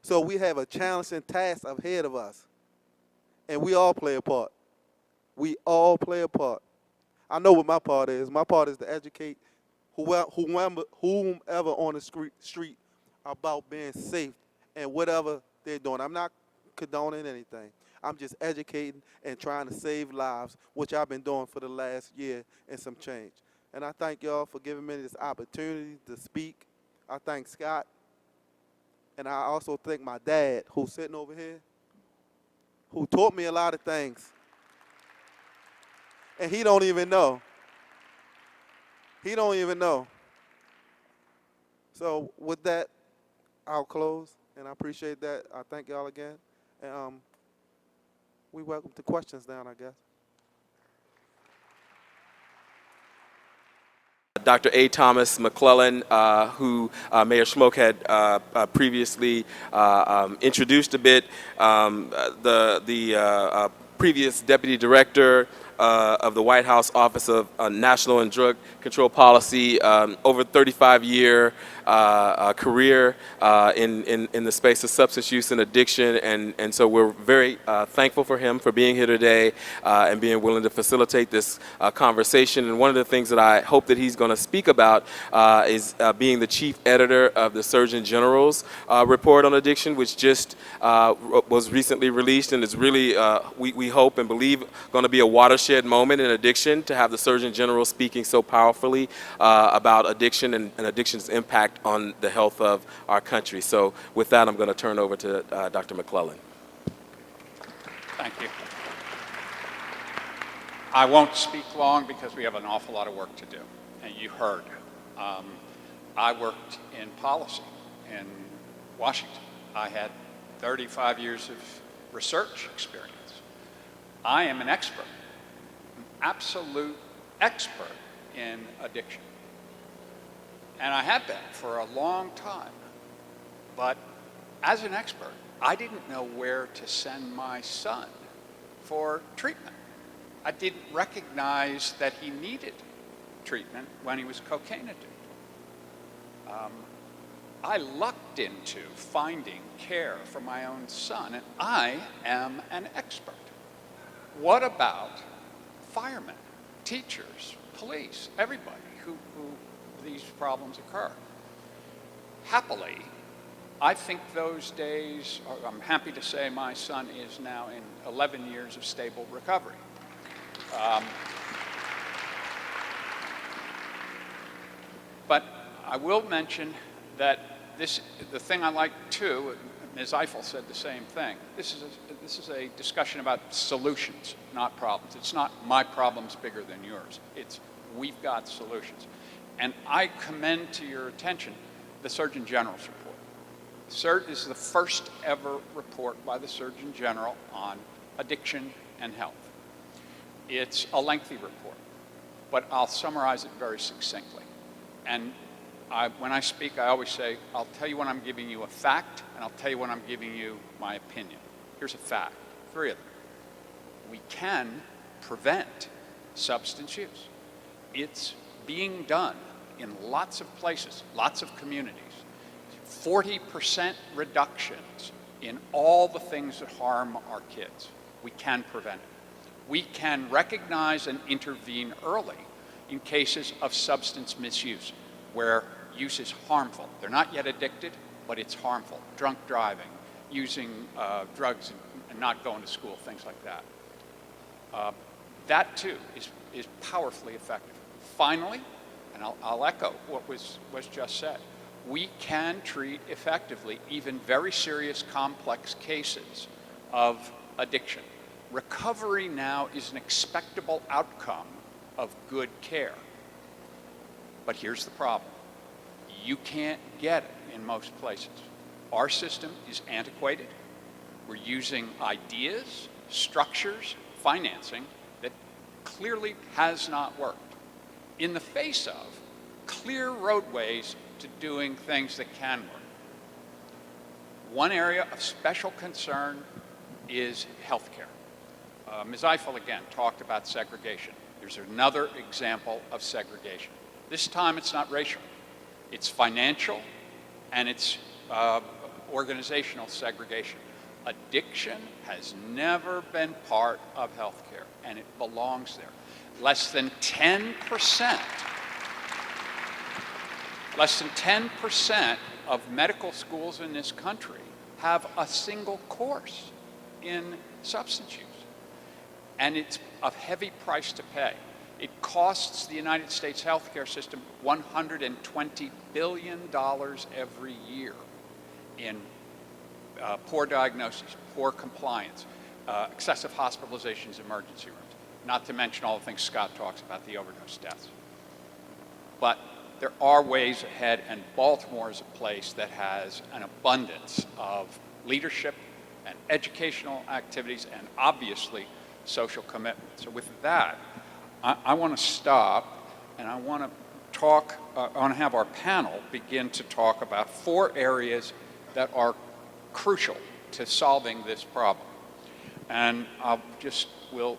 So we have a challenging task ahead of us. And we all play a part. We all play a part. I know what my part is. My part is to educate whomever on the street about being safe and whatever they're doing. I'm not condoning anything. I'm just educating and trying to save lives, which I've been doing for the last year and some change. And I thank y'all for giving me this opportunity to speak. I thank Scott. And I also thank my dad, who's sitting over here, who taught me a lot of things. And he don't even know. He don't even know. So with that, I'll close. And I appreciate that. I thank y'all again. And we welcome to questions now, I guess. Dr. A. Thomas McClellan, who Mayor Schmoke had previously introduced a bit, the previous deputy director of the White House Office of National and Drug Control Policy, over 35-year career in the space of substance use and addiction, and so we're very thankful for him for being here today and being willing to facilitate this conversation. And one of the things that I hope that he's going to speak about is being the chief editor of the Surgeon General's report on addiction, which just was recently released, and is really, we hope and believe, going to be a watershed moment in addiction, to have the Surgeon General speaking so powerfully about addiction and addiction's impact on the health of our country. So with that, I'm going to turn over to Dr. McClellan. Thank you. I won't speak long because we have an awful lot of work to do, and you heard. I worked in policy in Washington. I had 35 years of research experience. I am an expert, an absolute expert in addiction. And I have been for a long time. But as an expert, I didn't know where to send my son for treatment. I didn't recognize that he needed treatment when he was cocaine addicted. I lucked into finding care for my own son, and I am an expert. What about firemen, teachers, police, everybody who these problems occur? Happily, I think those days, I'm happy to say my son is now in 11 years of stable recovery. But I will mention that the thing I like too, Ms. Eiffel said the same thing. This is a discussion about solutions, not problems. It's not my problem's bigger than yours. It's we've got solutions. And I commend to your attention the Surgeon General's report. This is the first ever report by the Surgeon General on addiction and health. It's a lengthy report, but I'll summarize it very succinctly. And when I speak, I always say, I'll tell you when I'm giving you a fact, and I'll tell you when I'm giving you my opinion. Here's a fact, 3 of them. We can prevent substance use. It's being done in lots of places, lots of communities. 40% reductions in all the things that harm our kids. We can prevent it. We can recognize and intervene early in cases of substance misuse, where use is harmful. They're not yet addicted, but it's harmful. Drunk driving, using drugs and not going to school, things like that. That too is powerfully effective. Finally, and I'll echo what was just said, we can treat effectively even very serious complex cases of addiction. Recovery now is an expectable outcome of good care. But here's the problem. You can't get it in most places. Our system is antiquated. We're using ideas, structures, financing that clearly has not worked in the face of clear roadways to doing things that can work. One area of special concern is healthcare. Ms. Eiffel again talked about segregation. There's another example of segregation. This time it's not racial. It's financial and it's organizational segregation. Addiction has never been part of healthcare, and it belongs there. Less than 10% of medical schools in this country have a single course in substance use. And it's a heavy price to pay. It costs the United States healthcare system $120 billion every year in poor diagnosis, poor compliance, excessive hospitalizations, emergency rooms, not to mention all the things Scott talks about, the overdose deaths. But there are ways ahead, and Baltimore is a place that has an abundance of leadership and educational activities and obviously social commitment. So with that, I want to stop and I want to have our panel begin to talk about 4 areas that are crucial to solving this problem. And we'll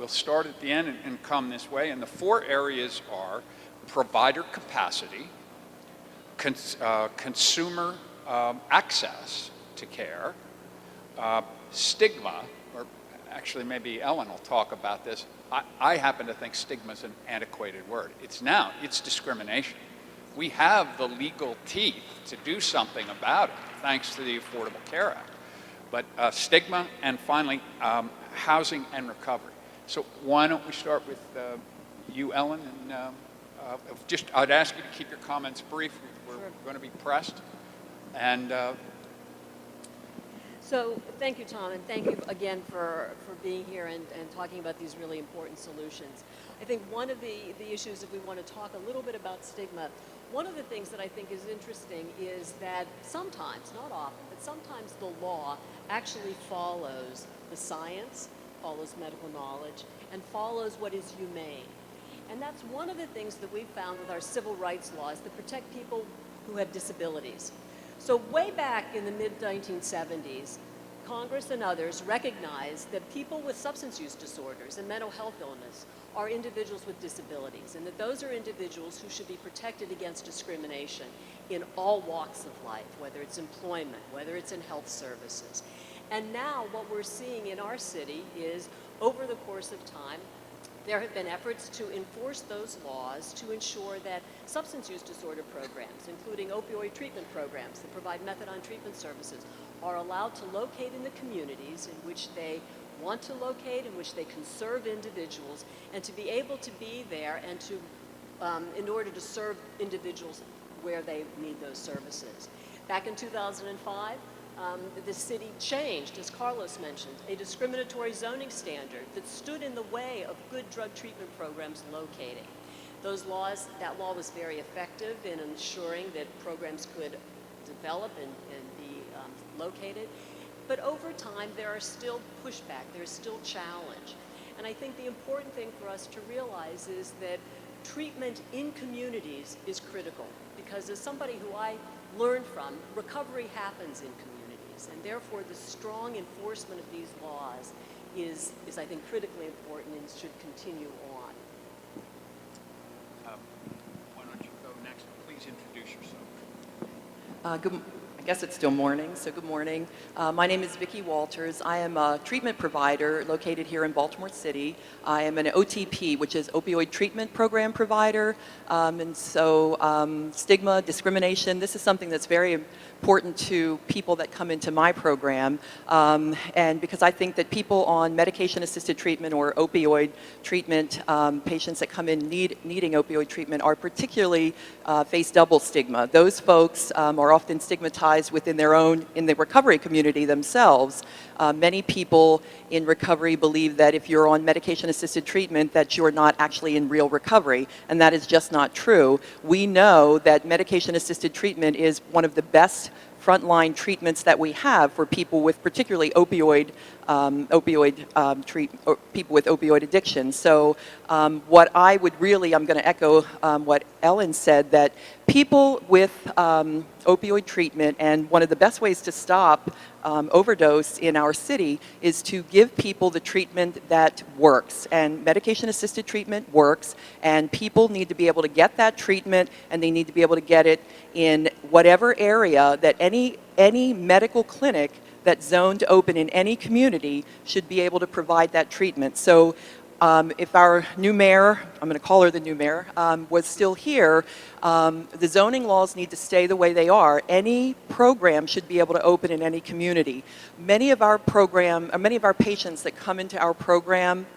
start at the end and come this way. And the 4 areas are provider capacity, consumer access to care, stigma, or actually maybe Ellen will talk about this. I happen to think stigma is an antiquated word. It's discrimination. We have the legal teeth to do something about it, thanks to the Affordable Care Act. But stigma, and finally, housing and recovery. So why don't we start with you, Ellen, and I'd ask you to keep your comments brief. We're going to be pressed. And so thank you, Tom, and thank you again for being here and talking about these really important solutions. I think one of the issues, if we want to talk a little bit about stigma, One of the things that I think is interesting is that sometimes, not often, but sometimes the law actually follows the science, follows medical knowledge, and follows what is humane. And that's one of the things that we've found with our civil rights laws that protect people who have disabilities. So way back in the mid-1970s, Congress and others recognized that people with substance use disorders and mental health illness are individuals with disabilities, and that those are individuals who should be protected against discrimination in all walks of life, whether it's employment, whether it's in health services. And now what we're seeing in our city is, over the course of time, there have been efforts to enforce those laws to ensure that substance use disorder programs, including opioid treatment programs that provide methadone treatment services, are allowed to locate in the communities in which they want to locate, in which they can serve individuals, and to be able to be there and to, in order to serve individuals where they need those services. Back in 2005, the city changed, as Carlos mentioned, a discriminatory zoning standard that stood in the way of good drug treatment programs locating. That law was very effective in ensuring that programs could develop and be located. But over time, there are still pushback, there's still challenge. And I think the important thing for us to realize is that treatment in communities is critical, because as somebody who I learned from, recovery happens in communities, and therefore the strong enforcement of these laws is I think, critically important and should continue on. Why don't you go next? Please introduce yourself. I guess it's still morning, so good morning. My name is Vicki Walters. I am a treatment provider located here in Baltimore City. I am an OTP, which is opioid treatment program provider. And so stigma, discrimination, this is something that's very important to people that come into my program. And because I think that people on medication-assisted treatment or opioid treatment, patients that come in needing opioid treatment are particularly face double stigma. Those folks are often stigmatized within in the recovery community themselves. Many people in recovery believe that if you're on medication-assisted treatment that you're not actually in real recovery, and that is just not true. We know that medication-assisted treatment is one of the best frontline treatments that we have for people with particularly people with opioid addiction. So what I would really, I'm going to echo what Ellen said, that people with opioid treatment, and one of the best ways to stop overdose in our city is to give people the treatment that works. And medication-assisted treatment works, and people need to be able to get that treatment, and they need to be able to get it in whatever area that any medical clinic that's zoned open in any community should be able to provide that treatment. So if our new mayor, I'm going to call her the new mayor, was still here, the zoning laws need to stay the way they are. Any program should be able to open in any community. Many of our patients that come into our program,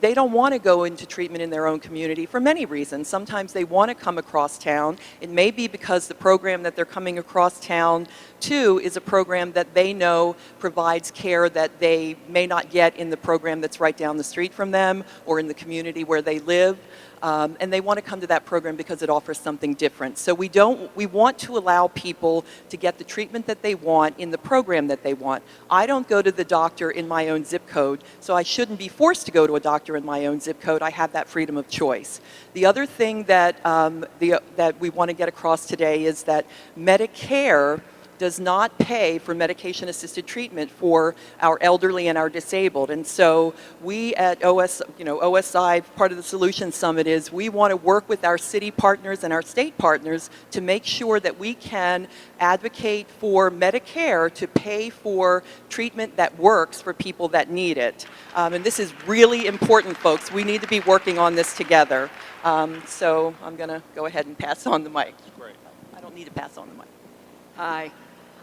they don't want to go into treatment in their own community for many reasons. Sometimes they want to come across town. It may be because the program that they're coming across town to is a program that they know provides care that they may not get in the program that's right down the street from them or in the community where they live. And they want to come to that program because it offers something different. So we want to allow people to get the treatment that they want in the program that they want. I don't go to the doctor in my own zip code, so I shouldn't be forced to go to a doctor in my own zip code. I have that freedom of choice. The other thing that, that we want to get across today is that Medicare does not pay for medication-assisted treatment for our elderly and our disabled. And so we at OSI, part of the Solution Summit is we want to work with our city partners and our state partners to make sure that we can advocate for Medicare to pay for treatment that works for people that need it. And this is really important, folks. We need to be working on this together. So I'm going to go ahead and pass on the mic. Great. I don't need to pass on the mic. Hi,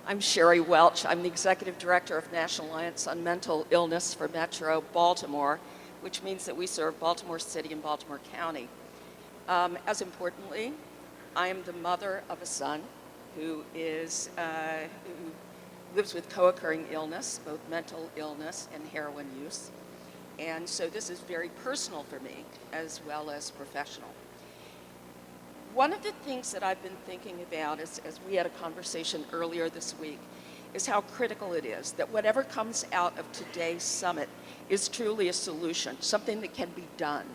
I'm Sherry Welch. I'm the Executive Director of National Alliance on Mental Illness for Metro Baltimore, which means that we serve Baltimore City and Baltimore County. As importantly, I am the mother of a son who lives with co-occurring illness, both mental illness and heroin use. And so this is very personal for me as well as professional. One of the things that I've been thinking about as we had a conversation earlier this week is how critical it is that whatever comes out of today's summit is truly a solution, something that can be done.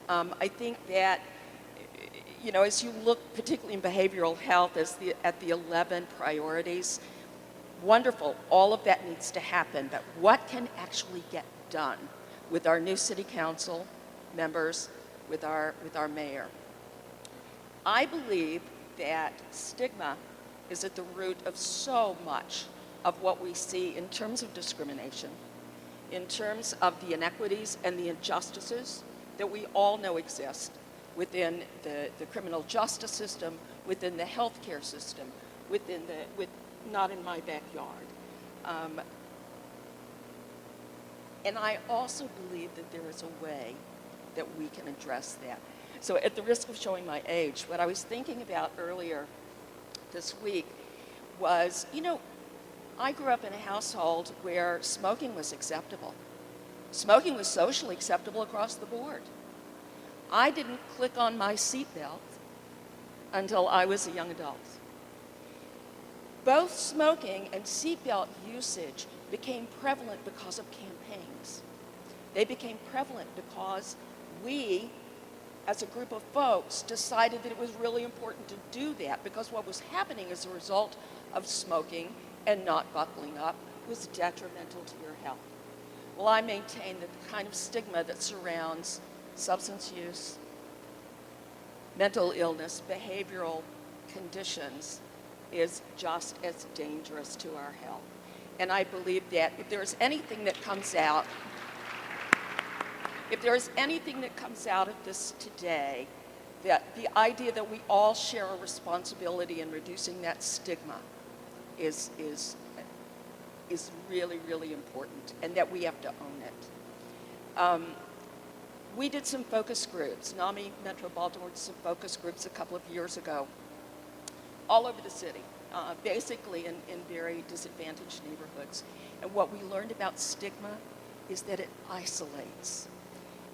I think that, you know, as you look particularly in behavioral health at the 11 priorities, wonderful, all of that needs to happen, but what can actually get done with our new city council members, with our mayor? I believe that stigma is at the root of so much of what we see in terms of discrimination, in terms of the inequities and the injustices that we all know exist within the criminal justice system, within the healthcare system, not in my backyard. And I also believe that there is a way that we can address that. So at the risk of showing my age, what I was thinking about earlier this week was, you know, I grew up in a household where smoking was acceptable. Smoking was socially acceptable across the board. I didn't click on my seatbelt until I was a young adult. Both smoking and seatbelt usage became prevalent because of campaigns. They became prevalent because we, as a group of folks, decided that it was really important to do that, because what was happening as a result of smoking and not buckling up was detrimental to your health. Well, I maintain that the kind of stigma that surrounds substance use, mental illness, behavioral conditions is just as dangerous to our health. And I believe that if there's anything that comes out of this today, that the idea that we all share a responsibility in reducing that stigma is really, really important, and that we have to own it. We did some focus groups. NAMI Metro Baltimore did some focus groups a couple of years ago, all over the city, basically in very disadvantaged neighborhoods. And what we learned about stigma is that it isolates.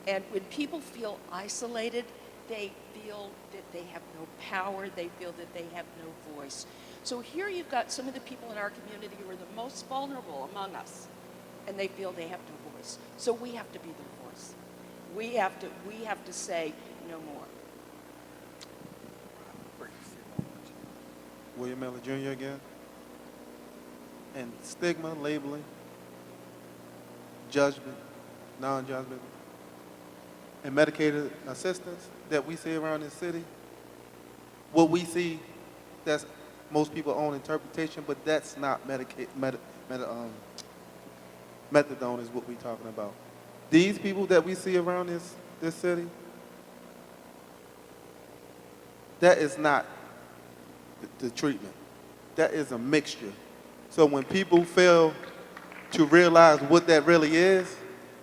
And when people feel isolated, they feel that they have no power, they feel that they have no voice. So here you've got some of the people in our community who are the most vulnerable among us, and they feel they have no voice. So we have to be their voice. We have to say no more. William Miller Jr. again. And stigma, labeling, judgment, non-judgment, and medicated assistance that we see around this city. What we see, that's most people own interpretation, but that's not methadone is what we're talking about. These people that we see around this city, that is not the treatment. That is a mixture. So when people fail to realize what that really is,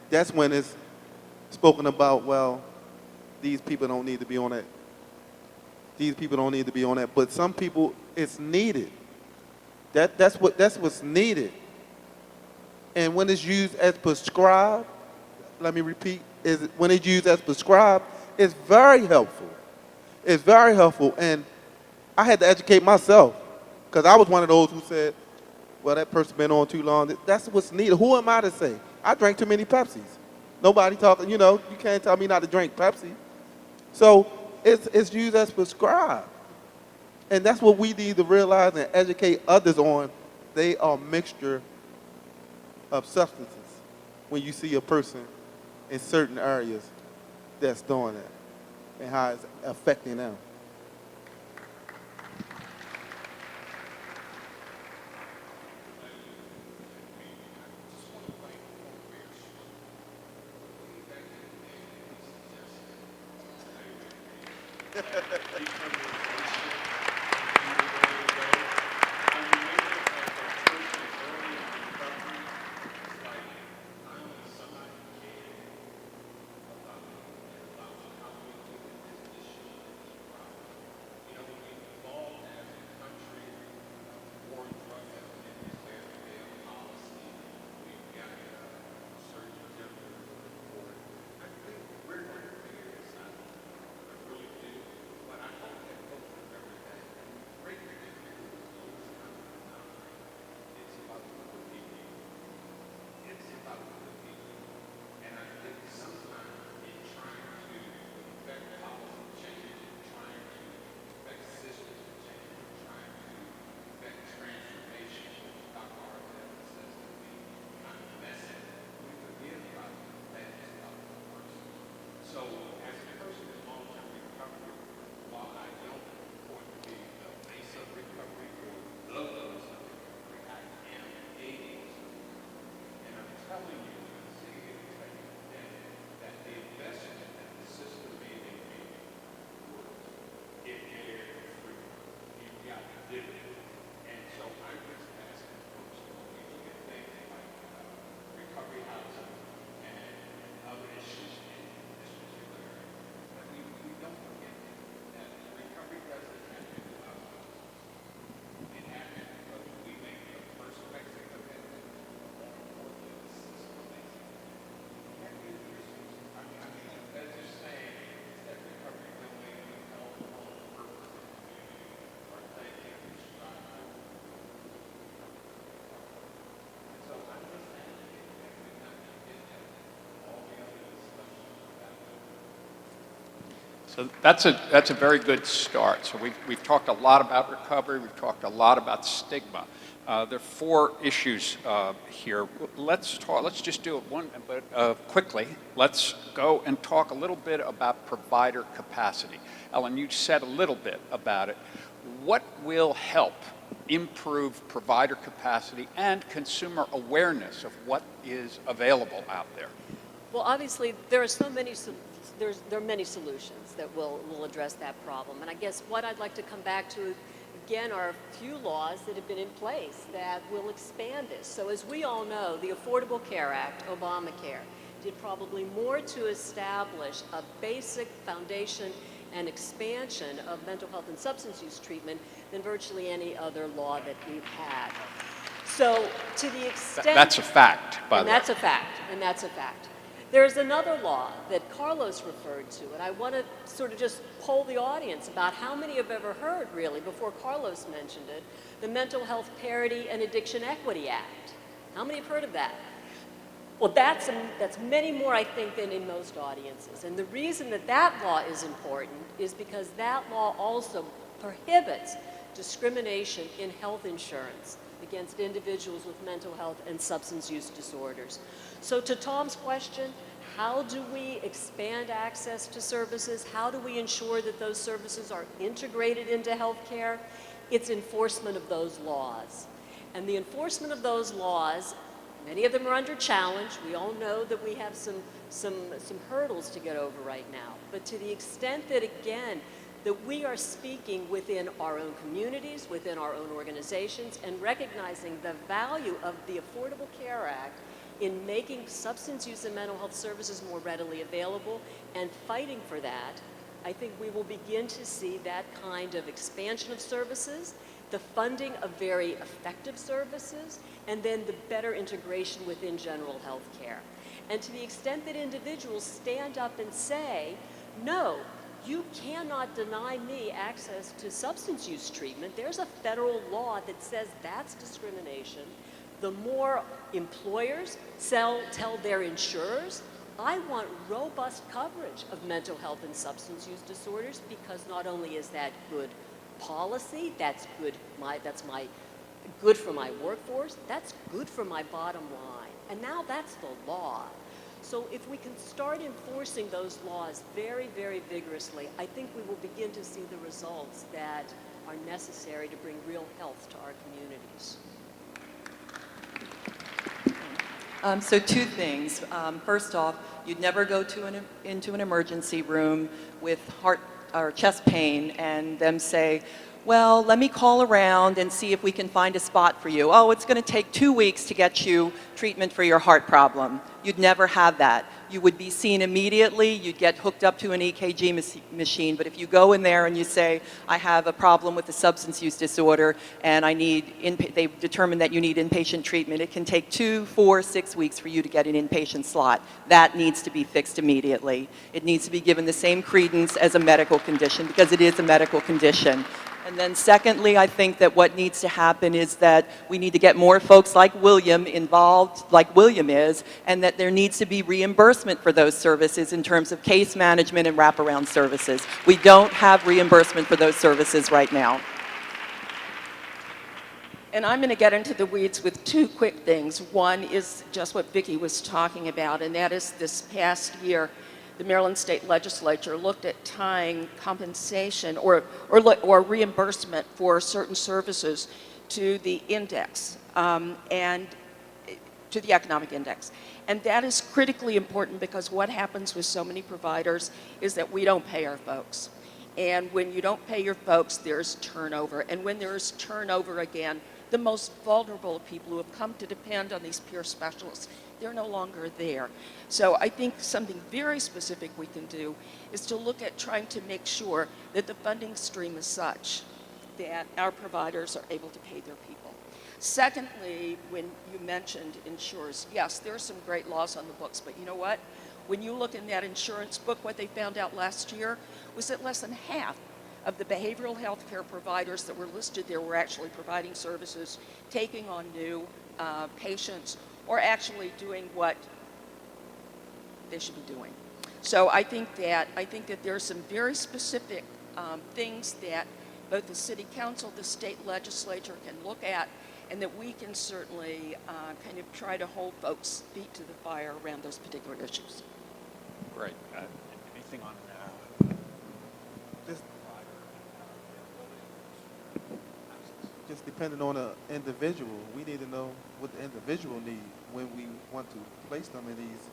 that's when it's spoken about, well, these people don't need to be on that. These people don't need to be on that. But some people, it's needed. That's what's needed. And when it's used as prescribed, let me repeat, when it's used as prescribed, it's very helpful. It's very helpful. And I had to educate myself, because I was one of those who said, well, that person's been on too long. That's what's needed. Who am I to say? I drank too many Pepsis. Nobody talking, you can't tell me not to drink Pepsi. So it's used as prescribed. And that's what we need to realize and educate others on. They are a mixture of substances when you see a person in certain areas that's doing that and how it's affecting them. So that's a very good start. So we've talked a lot about recovery. We've talked a lot about stigma. There are 4 issues here. Let's just do it quickly. Let's go and talk a little bit about provider capacity. Ellen, you said a little bit about it. What will help improve provider capacity and consumer awareness of what is available out there? Well, obviously, there are many solutions that will address that problem. And I guess what I'd like to come back to, again, are a few laws that have been in place that will expand this. So as we all know, the Affordable Care Act, Obamacare, did probably more to establish a basic foundation and expansion of mental health and substance use treatment than virtually any other law that we've had. So to the extent... That's a fact, by the way. That's a fact, and that's a fact. There's another law that Carlos referred to, and I want to sort of just poll the audience about how many have ever heard, really, before Carlos mentioned it, the Mental Health Parity and Addiction Equity Act. How many have heard of that? Well, that's many more, I think, than in most audiences. And the reason that that law is important is because that law also prohibits discrimination in health insurance against individuals with mental health and substance use disorders. So to Tom's question, how do we expand access to services? How do we ensure that those services are integrated into health care? It's enforcement of those laws. And the enforcement of those laws, many of them are under challenge. We all know that we have some hurdles to get over right now. But to the extent that, again, that we are speaking within our own communities, within our own organizations, and recognizing the value of the Affordable Care Act in making substance use and mental health services more readily available and fighting for that, I think we will begin to see that kind of expansion of services, the funding of very effective services, and then the better integration within general health care. And to the extent that individuals stand up and say, no, you cannot deny me access to substance use treatment. There's a federal law that says that's discrimination. The more employers tell their insurers, I want robust coverage of mental health and substance use disorders, because not only is that good policy, that's good for my workforce, that's good for my bottom line. And now that's the law. So if we can start enforcing those laws very, very vigorously, I think we will begin to see the results that are necessary to bring real health to our communities. So 2 things. First off, you'd never go into an emergency room with heart or chest pain and them say, well, let me call around and see if we can find a spot for you. Oh, it's going to take 2 weeks to get you treatment for your heart problem. You'd never have that. You would be seen immediately. You'd get hooked up to an EKG machine. But if you go in there and you say, I have a problem with a substance use disorder and they determine that you need inpatient treatment, it can take 2, 4, 6 weeks for you to get an inpatient slot. That needs to be fixed immediately. It needs to be given the same credence as a medical condition, because it is a medical condition. And then secondly, I think that what needs to happen is that we need to get more folks like William involved, like William is, and that there needs to be reimbursement for those services in terms of case management and wraparound services. We don't have reimbursement for those services right now. And I'm going to get into the weeds with 2 quick things. One is just what Vicki was talking about, and that is this past year, the Maryland State Legislature looked at tying compensation or reimbursement for certain services to the index and to the economic index. And that is critically important, because what happens with so many providers is that we don't pay our folks. And when you don't pay your folks, there's turnover. And when there's turnover again, the most vulnerable people who have come to depend on these peer specialists, they're no longer there. So I think something very specific we can do is to look at trying to make sure that the funding stream is such that our providers are able to pay their people. Secondly, when you mentioned insurers, yes, there are some great laws on the books, but you know what? When you look in that insurance book, what they found out last year was that less than half of the behavioral health care providers that were listed there were actually providing services, taking on new patients, or actually doing what they should be doing. So I think that there are some very specific things that both the city council, the state legislature can look at, and that we can certainly kind of try to hold folks' feet to the fire around those particular issues. Great. Anything on Just depending on the individual, we need to know what the individual need when we want to place them in these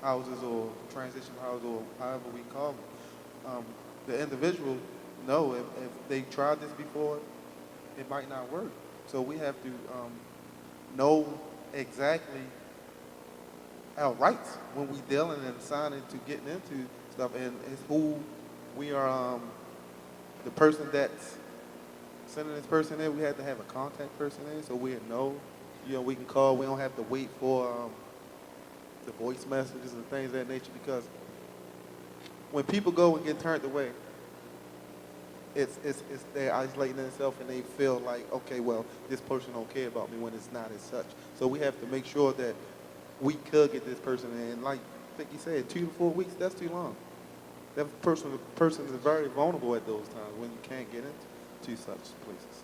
houses or transition houses or however we call them. The individual know if they tried this before, it might not work. So we have to know exactly our rights when we dealing and signing to getting into stuff, and it's who we are. The person that's sending this person in, we have to have a contact person in, so we know. We can call. We don't have to wait for the voice messages and things of that nature, because when people go and get turned away, it's they're isolating themselves and they feel like, okay, well, this person don't care about me, when it's not as such. So we have to make sure that we could get this person in. Like Vicky said, 2 to 4 weeks, that's too long. That person is very vulnerable at those times when you can't get into such places.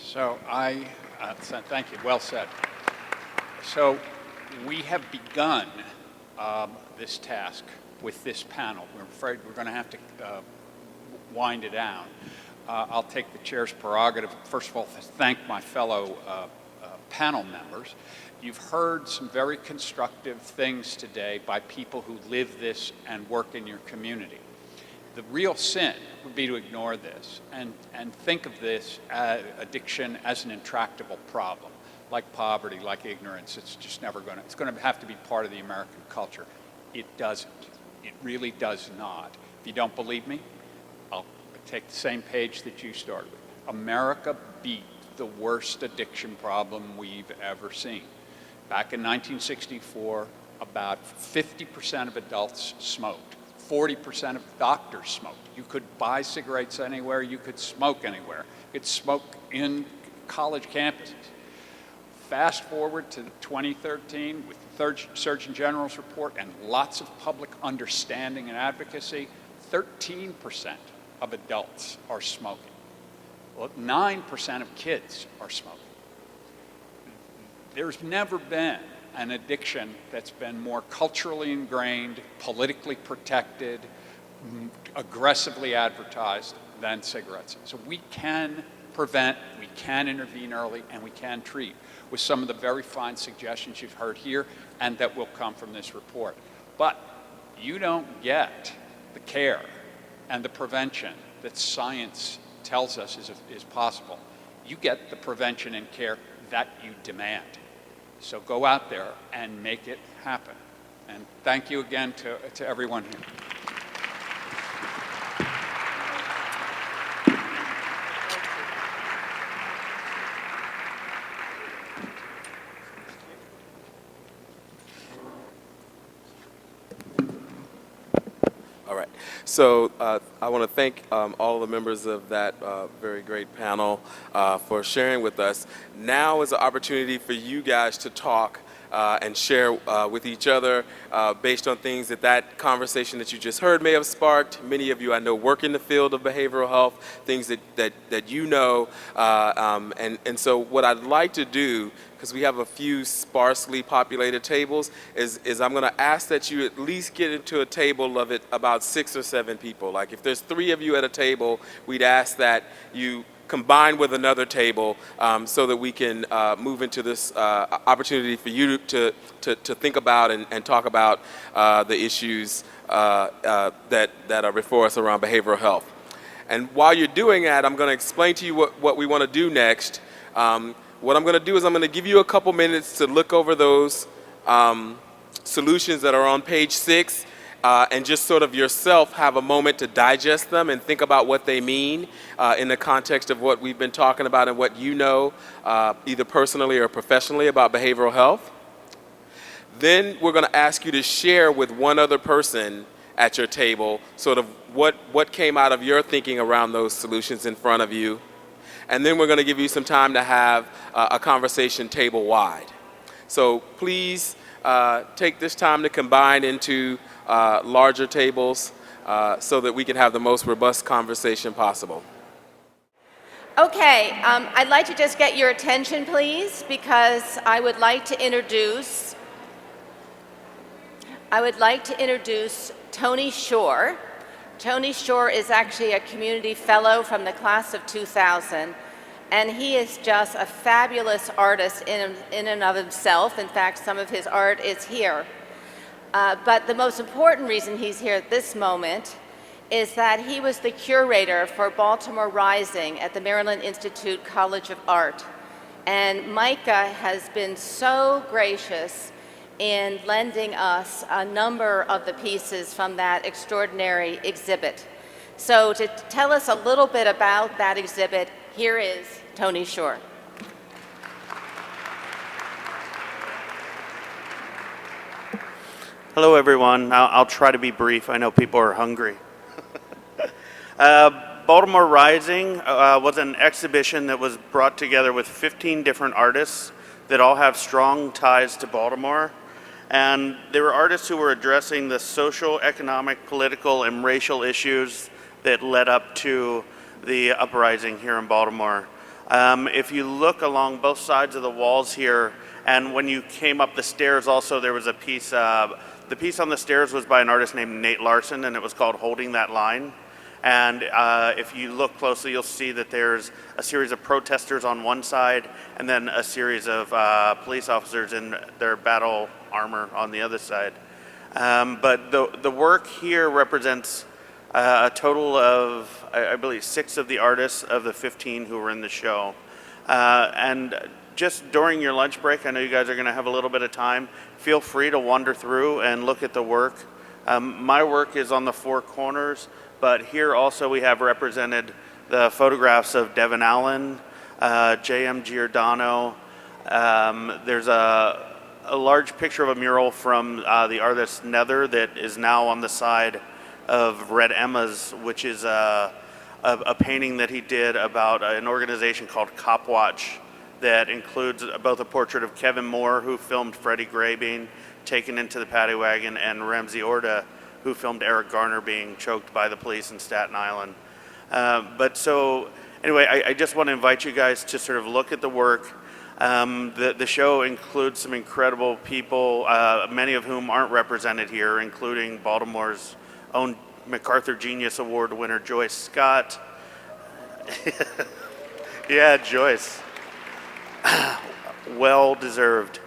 So thank you, well said. So we have begun this task with this panel. We're afraid we're going to have to wind it down. I'll take the chair's prerogative, first of all, to thank my fellow panel members. You've heard some very constructive things today by people who live this and work in your community. The real sin would be to ignore this and think of this addiction as an intractable problem, like poverty, like ignorance. It's just never going to, it's going to have to be part of the American culture. It doesn't. It really does not. If you don't believe me, I'll take the same page that you started with. America beat the worst addiction problem we've ever seen. Back in 1964, about 50% of adults smoked. 40% of doctors smoked. You could buy cigarettes anywhere, you could smoke anywhere. You could smoke in college campuses. Fast forward to 2013 with the Surgeon General's report and lots of public understanding and advocacy, 13% of adults are smoking. Well, 9% of kids are smoking. There's never been an addiction that's been more culturally ingrained, politically protected, aggressively advertised than cigarettes. So we can prevent, we can intervene early, and we can treat with some of the very fine suggestions you've heard here and that will come from this report. But you don't get the care and the prevention that science tells us is possible. You get the prevention and care that you demand. So go out there and make it happen. And thank you again to everyone here. All right. So I want to thank all the members of that very great panel for sharing with us. Now is an opportunity for you guys to talk and share with each other based on things that conversation that you just heard may have sparked. Many of you I know work in the field of behavioral health, things that you know. And so what I'd like to do, because we have a few sparsely populated tables, is I'm going to ask that you at least get into a table of about 6 or 7 people. Like if there's 3 of you at a table, we'd ask that you combine with another table so that we can move into this opportunity for you to think about and talk about the issues that are before us around behavioral health. And while you're doing that, I'm going to explain to you what we want to do next. What I'm going to do is I'm going to give you a couple minutes to look over those solutions that are on page 6 and just sort of yourself have a moment to digest them and think about what they mean in the context of what we've been talking about and what you know, either personally or professionally, about behavioral health. Then we're going to ask you to share with one other person at your table sort of what came out of your thinking around those solutions in front of you. And then we're going to give you some time to have a conversation table-wide. So please take this time to combine into larger tables so that we can have the most robust conversation possible. Okay, I'd like to just get your attention, please, because I would like to introduce Tony Shore. Tony Shore is actually a community fellow from the class of 2000, and he is just a fabulous artist in and of himself. In fact, some of his art is here. But the most important reason he's here at this moment is that he was the curator for Baltimore Rising at the Maryland Institute College of Art. And Micah has been so gracious in lending us a number of the pieces from that extraordinary exhibit. So to tell us a little bit about that exhibit, here is Tony Shore. Hello, everyone. I'll try to be brief. I know people are hungry. Baltimore Rising was an exhibition that was brought together with 15 different artists that all have strong ties to Baltimore. And they were artists who were addressing the social, economic, political, and racial issues that led up to the uprising here in Baltimore. If you look along both sides of the walls here, and when you came up the stairs also, there was a piece, the piece on the stairs was by an artist named Nate Larson, and it was called Holding That Line. And if you look closely, you'll see that there's a series of protesters on one side, and then a series of police officers in their battle armor on the other side. But the work here represents a total of, I believe, 6 of the artists of the 15 who were in the show. And just during your lunch break, I know you guys are going to have a little bit of time, feel free to wander through and look at the work. My work is on the 4 corners, but here also we have represented the photographs of Devin Allen, J.M. Giordano. There's a large picture of a mural from the artist Nether that is now on the side of Red Emma's, which is a painting that he did about an organization called Copwatch that includes both a portrait of Kevin Moore, who filmed Freddie Gray being taken into the paddy wagon, and Ramsey Orta, who filmed Eric Garner being choked by the police in Staten Island. But so, anyway, I just want to invite you guys to sort of look at the work. The show includes some incredible people, many of whom aren't represented here, including Baltimore's own MacArthur Genius Award winner, Joyce Scott. Yeah, Joyce. Well deserved.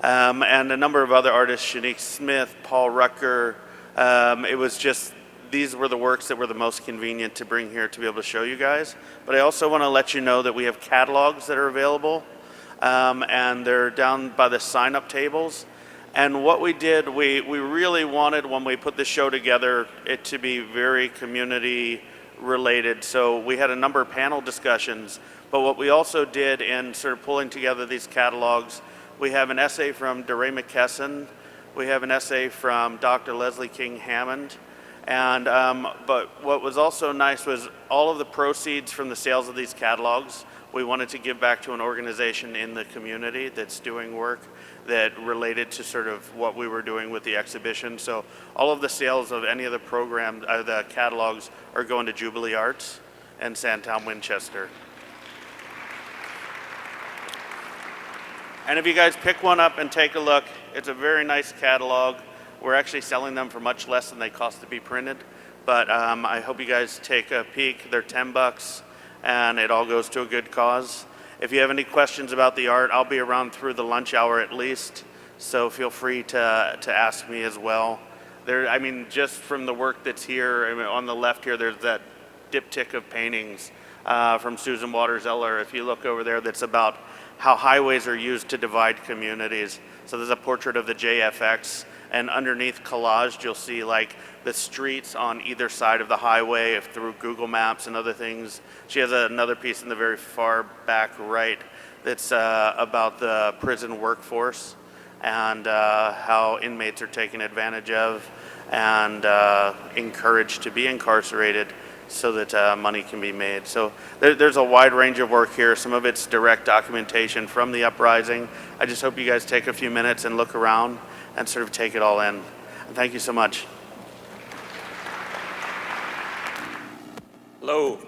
And a number of other artists, Shanique Smith, Paul Rucker. It was just, these were the works that were the most convenient to bring here to be able to show you guys. But I also want to let you know that we have catalogs that are available, and they're down by the sign-up tables. And what we did, we really wanted, when we put the show together, it to be very community related. So we had a number of panel discussions, but what we also did in sort of pulling together these catalogs, we have an essay from DeRay McKesson, we have an essay from Dr. Leslie King Hammond, and but what was also nice was all of the proceeds from the sales of these catalogs, we wanted to give back to an organization in the community that's doing work that related to sort of what we were doing with the exhibition. So all of the sales of any of the programs, the catalogs, are going to Jubilee Arts and Sandtown Winchester. And if you guys pick one up and take a look, it's a very nice catalog. We're actually selling them for much less than they cost to be printed. But I hope you guys take a peek. They're $10, and it all goes to a good cause. If you have any questions about the art, I'll be around through the lunch hour at least, so feel free to ask me as well. I mean, just from the work that's here, I mean, on the left here, there's that diptych of paintings from Susan Waters Eller. If you look over there, that's about how highways are used to divide communities. So there's a portrait of the JFX, and underneath collaged, you'll see like the streets on either side of the highway if through Google Maps and other things. She has another piece in the very far back right that's about the prison workforce and how inmates are taken advantage of and encouraged to be incarcerated so that money can be made. So there's a wide range of work here. Some of it's direct documentation from the uprising. I just hope you guys take a few minutes and look around and sort of take it all in. And thank you so much. Hello.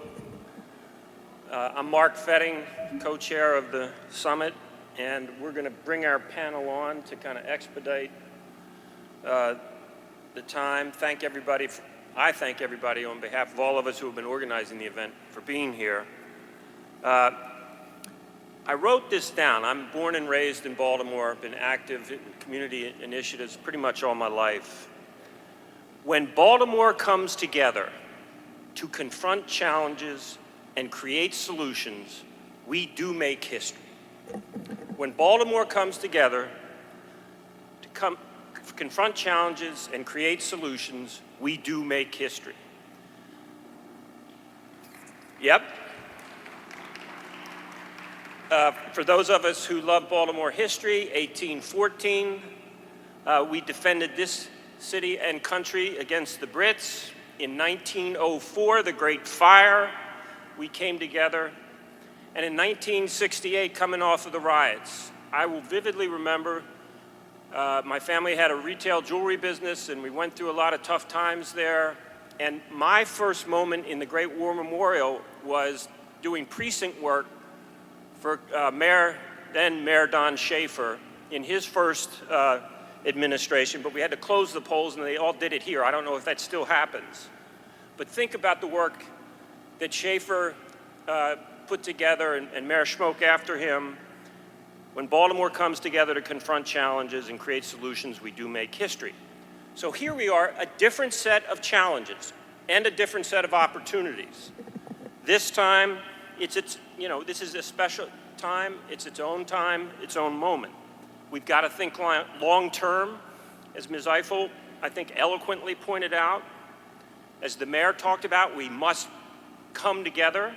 I'm Mark Fetting, co-chair of the summit, and we're going to bring our panel on to kind of expedite the time. Thank everybody. I thank everybody on behalf of all of us who have been organizing the event for being here. I wrote this down. I'm born and raised in Baltimore, been active in community initiatives pretty much all my life. When Baltimore comes together to confront challenges and create solutions, we do make history. When Baltimore comes together to confront challenges and create solutions, we do make history. Yep. For those of us who love Baltimore history, 1814, we defended this city and country against the Brits. In 1904, the Great Fire, we came together. And in 1968, coming off of the riots, I will vividly remember my family had a retail jewelry business, and we went through a lot of tough times there. And my first moment in the Great War Memorial was doing precinct work for then Mayor Don Schaefer in his first administration, but we had to close the polls, and they all did it here. I don't know if that still happens. But think about the work that Schaefer put together, and Mayor Schmoke after him. When Baltimore comes together to confront challenges and create solutions, we do make history. So here we are, a different set of challenges and a different set of opportunities. This time, this is a special time, it's its own moment. We've got to think long term, as Ms. Eiffel, I think, eloquently pointed out. As the mayor talked about, we must come together,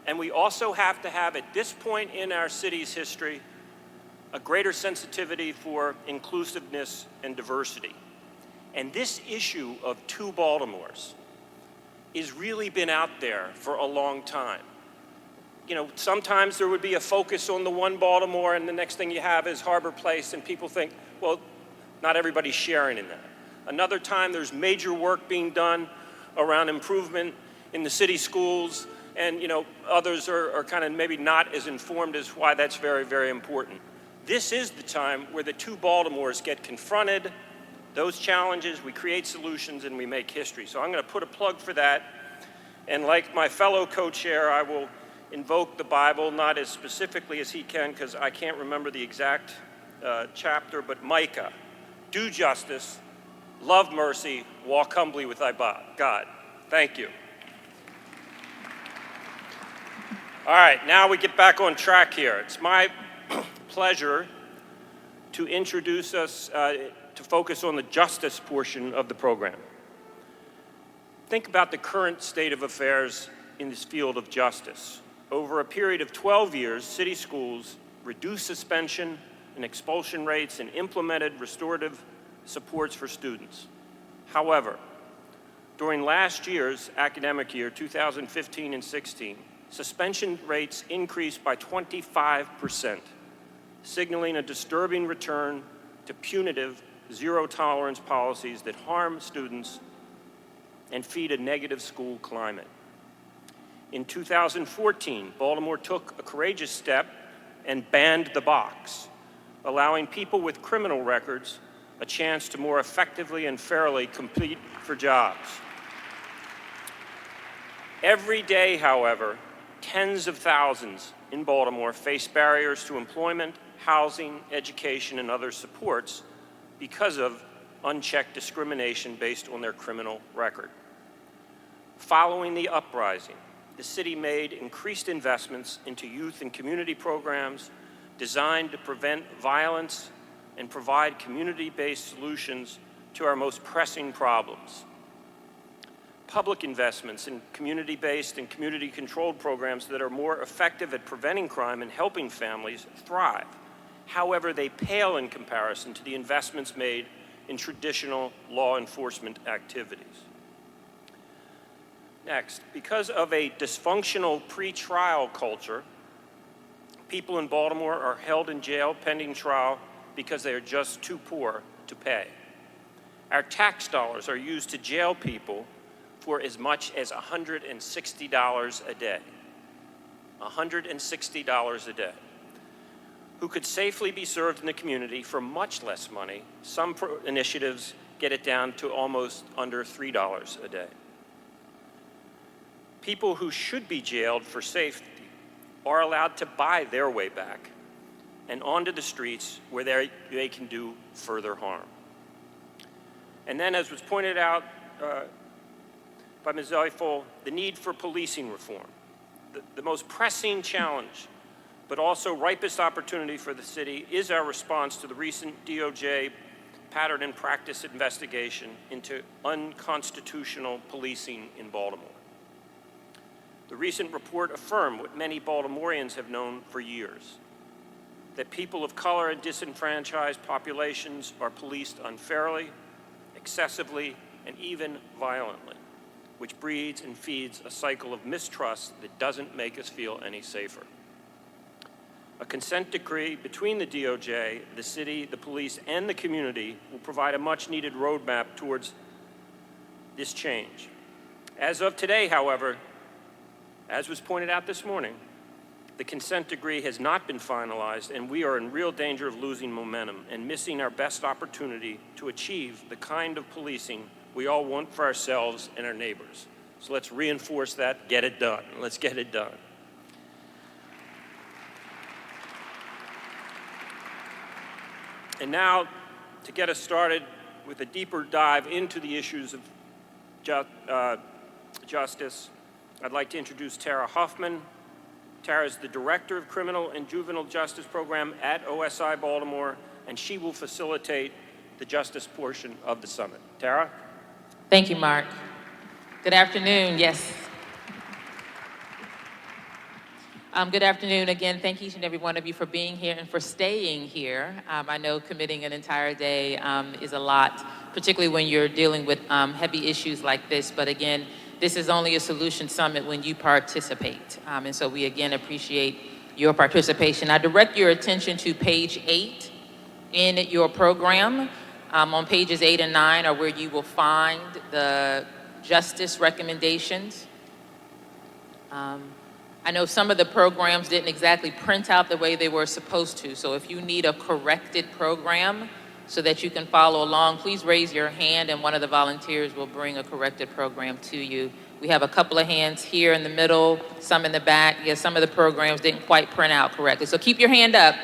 and we also have to have, at this point in our city's history, a greater sensitivity for inclusiveness and diversity. And this issue of two Baltimores has really been out there for a long time. You know, sometimes there would be a focus on the one Baltimore, and the next thing you have is Harbor Place, and people think, well, not everybody's sharing in that. Another time, there's major work being done around improvement in the city schools, and others are kind of maybe not as informed as why that's very, very important. This is the time where the two Baltimores get confronted, those challenges, we create solutions, and we make history. So I'm going to put a plug for that, and like my fellow co-chair, I will invoke the Bible, not as specifically as he can, because I can't remember the exact chapter, but Micah, do justice, love mercy, walk humbly with thy God. Thank you. All right, now we get back on track here. It's my pleasure to introduce us to focus on the justice portion of the program. Think about the current state of affairs in this field of justice. Over a period of 12 years, city schools reduced suspension and expulsion rates and implemented restorative supports for students. However, during last year's academic year, 2015 and 16, suspension rates increased by 25%, signaling a disturbing return to punitive, zero-tolerance policies that harm students and feed a negative school climate. In 2014, Baltimore took a courageous step and banned the box, allowing people with criminal records a chance to more effectively and fairly compete for jobs. Every day, however, tens of thousands in Baltimore face barriers to employment, housing, education, and other supports because of unchecked discrimination based on their criminal record. Following the uprising, the city made increased investments into youth and community programs designed to prevent violence and provide community-based solutions to our most pressing problems. Public investments in community-based and community-controlled programs that are more effective at preventing crime and helping families thrive. However, they pale in comparison to the investments made in traditional law enforcement activities. Next, because of a dysfunctional pretrial culture, people in Baltimore are held in jail pending trial because they are just too poor to pay. Our tax dollars are used to jail people for as much as $160 a day. $160 a day. Who could safely be served in the community for much less money. Some initiatives get it down to almost under $3 a day. People who should be jailed for safety are allowed to buy their way back and onto the streets where they can do further harm. And then, as was pointed out by Ms. Eiffel, the need for policing reform. The most pressing challenge, but also ripest opportunity for the city, is our response to the recent DOJ pattern and practice investigation into unconstitutional policing in Baltimore. The recent report affirmed what many Baltimoreans have known for years, that people of color and disenfranchised populations are policed unfairly, excessively, and even violently, which breeds and feeds a cycle of mistrust that doesn't make us feel any safer. A consent decree between the DOJ, the city, the police, and the community will provide a much-needed roadmap towards this change. As of today, however, as was pointed out this morning, the consent decree has not been finalized, and we are in real danger of losing momentum and missing our best opportunity to achieve the kind of policing we all want for ourselves and our neighbors. So let's reinforce that, get it done. Let's get it done. And now, to get us started with a deeper dive into the issues of justice, I'd like to introduce Tara Huffman. Tara is the Director of Criminal and Juvenile Justice Program at OSI-Baltimore, and she will facilitate the justice portion of the summit. Tara? Thank you, Mark. Good afternoon. Yes. Good afternoon again. Thank each and every one of you for being here and for staying here. I know committing an entire day is a lot, particularly when you're dealing with heavy issues like this. But again, this is only a solution summit when you participate. And so we again appreciate your participation. I direct your attention to page 8 in your program. On pages 8 and 9 are where you will find the justice recommendations. I know some of the programs didn't exactly print out the way they were supposed to. So if you need a corrected program so that you can follow along, please raise your hand and one of the volunteers will bring a corrected program to you. We have a couple of hands here in the middle, some in the back. Yes, some of the programs didn't quite print out correctly. So keep your hand up.